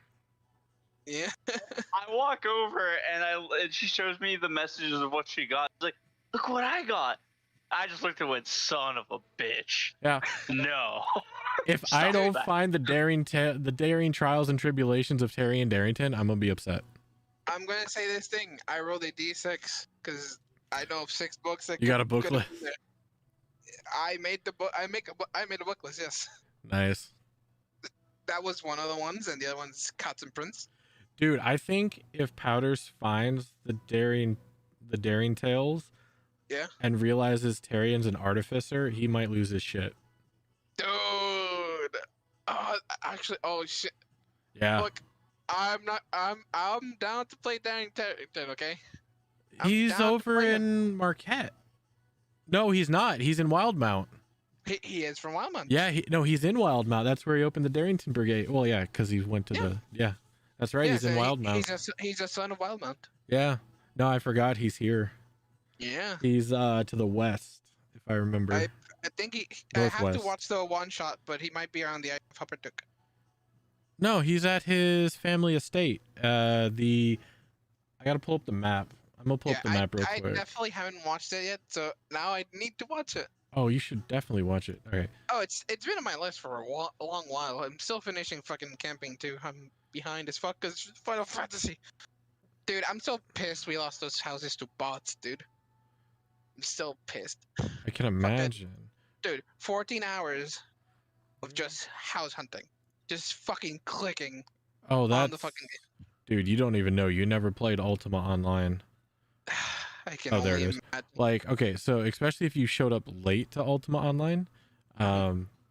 Yeah. I walk over and she shows me the messages of what she got. It's like, look what I got. I just looked at it, son of a bitch. Yeah. No. If I don't find the daring trials and tribulations of Terry and Darrington, I'm gonna be upset. I'm gonna say this thing. I rolled a D6 because I know of 6 books that you got a booklet. I made the book. I made a book list. Yes. Nice. that was one of the ones, and the other one's Cots and Prince. Dude, I think if Powders finds the daring tales, Yeah. and realizes Tyrion's an artificer, he might lose his shit. Dude. Actually, oh shit. Yeah. Look, I'm down to play Daring Terrington, okay? I'm He's down to over play him. in Marquette. No, he's not. He's in Wildemount. He is from Wildemount. Yeah, he's in Wildemount. That's where he opened the Darrington Brigade. Well, yeah, because he went to that's right. Yeah, he's in so Wildemount. He's a son of Wildemount. Yeah. No, I forgot he's here. Yeah. He's to the west, if I remember. I think I have to Northwest. watch the one shot, but he might be around the Eye of Hupperdook. No, he's at his family estate. I gotta pull up the map. I'm gonna pull up the map real I quick. definitely haven't watched it yet, so now I need to watch it. Oh, you should definitely watch it. Okay. Oh, it's been on my list for a long while. I'm still finishing fucking camping too. I'm behind as fuck because Final Fantasy. Dude, I'm so pissed we lost those houses to bots, dude. I'm still pissed. I can imagine. Dude, 14 hours of just house hunting. Just fucking clicking Oh, on that's the fucking dude. You don't even know. You never played Ultima Online. I can Oh, only there it is. imagine. Like, okay, so especially if you showed up late to Ultima Online,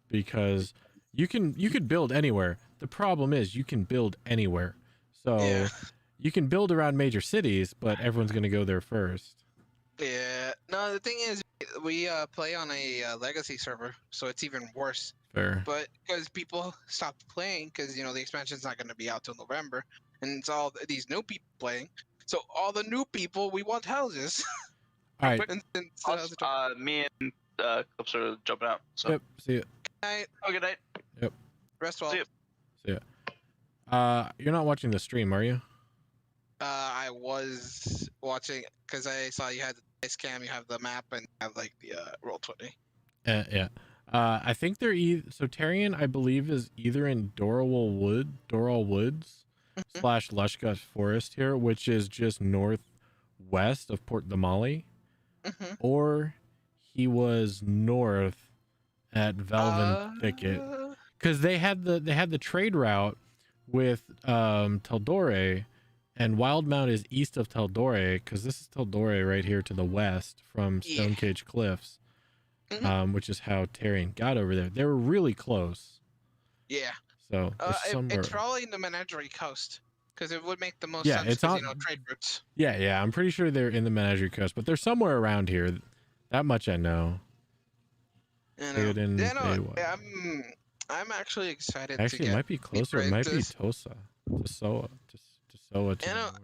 because you could build anywhere. The problem is you can build anywhere. So Yeah. you can build around major cities, but everyone's gonna go there first. Yeah. No, the thing is, we play on a legacy server, so it's even worse. Fair. But because people stopped playing, because the expansion's not going to be out till November, and it's all these new people playing. So all the new people, we want houses. All right. And since, Me and Clips are jumping out. So. Yep. See ya. Oh, good night. Rest well. See ya. See ya. You're not watching the stream, are you? I was watching because I saw you had the dice cam, you have the map, and you have like the Roll20. Yeah. I think they're so Tyrion, I believe, is either in Doral Woods / Lushgush Forest here, which is just northwest of Port Damali, or he was north at Velven Thicket, because they had the trade route with Teldore, and Wildemount is east of Teldore, because this is Teldore right here to the west from Stonecage Cliffs. Which is how Tyrion got over there. They were really close. Yeah. So somewhere. it's probably in the Menagerie Coast, because it would make the most Yeah, sense. it's on trade routes. Yeah. I'm pretty sure they're in the Menagerie Coast, but they're somewhere around here. That much I know. I'm actually excited. Actually, to it get might be closer. It might be this. Tosa, Tosoa to the north.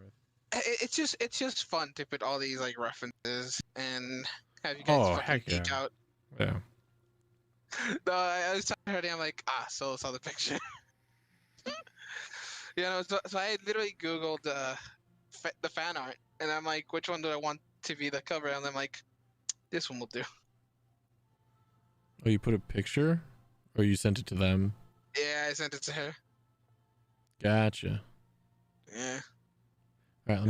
It's just fun to put all these like references and have you guys fucking geek out. Yeah. No, I was talking to her, I'm like, so saw the picture. So I literally Googled the fan art, and I'm like, which one do I want to be the cover? And I'm like, this one will do. Oh, you put a picture, or you sent it to them? Yeah, I sent it to her. Gotcha. Yeah. All right, let me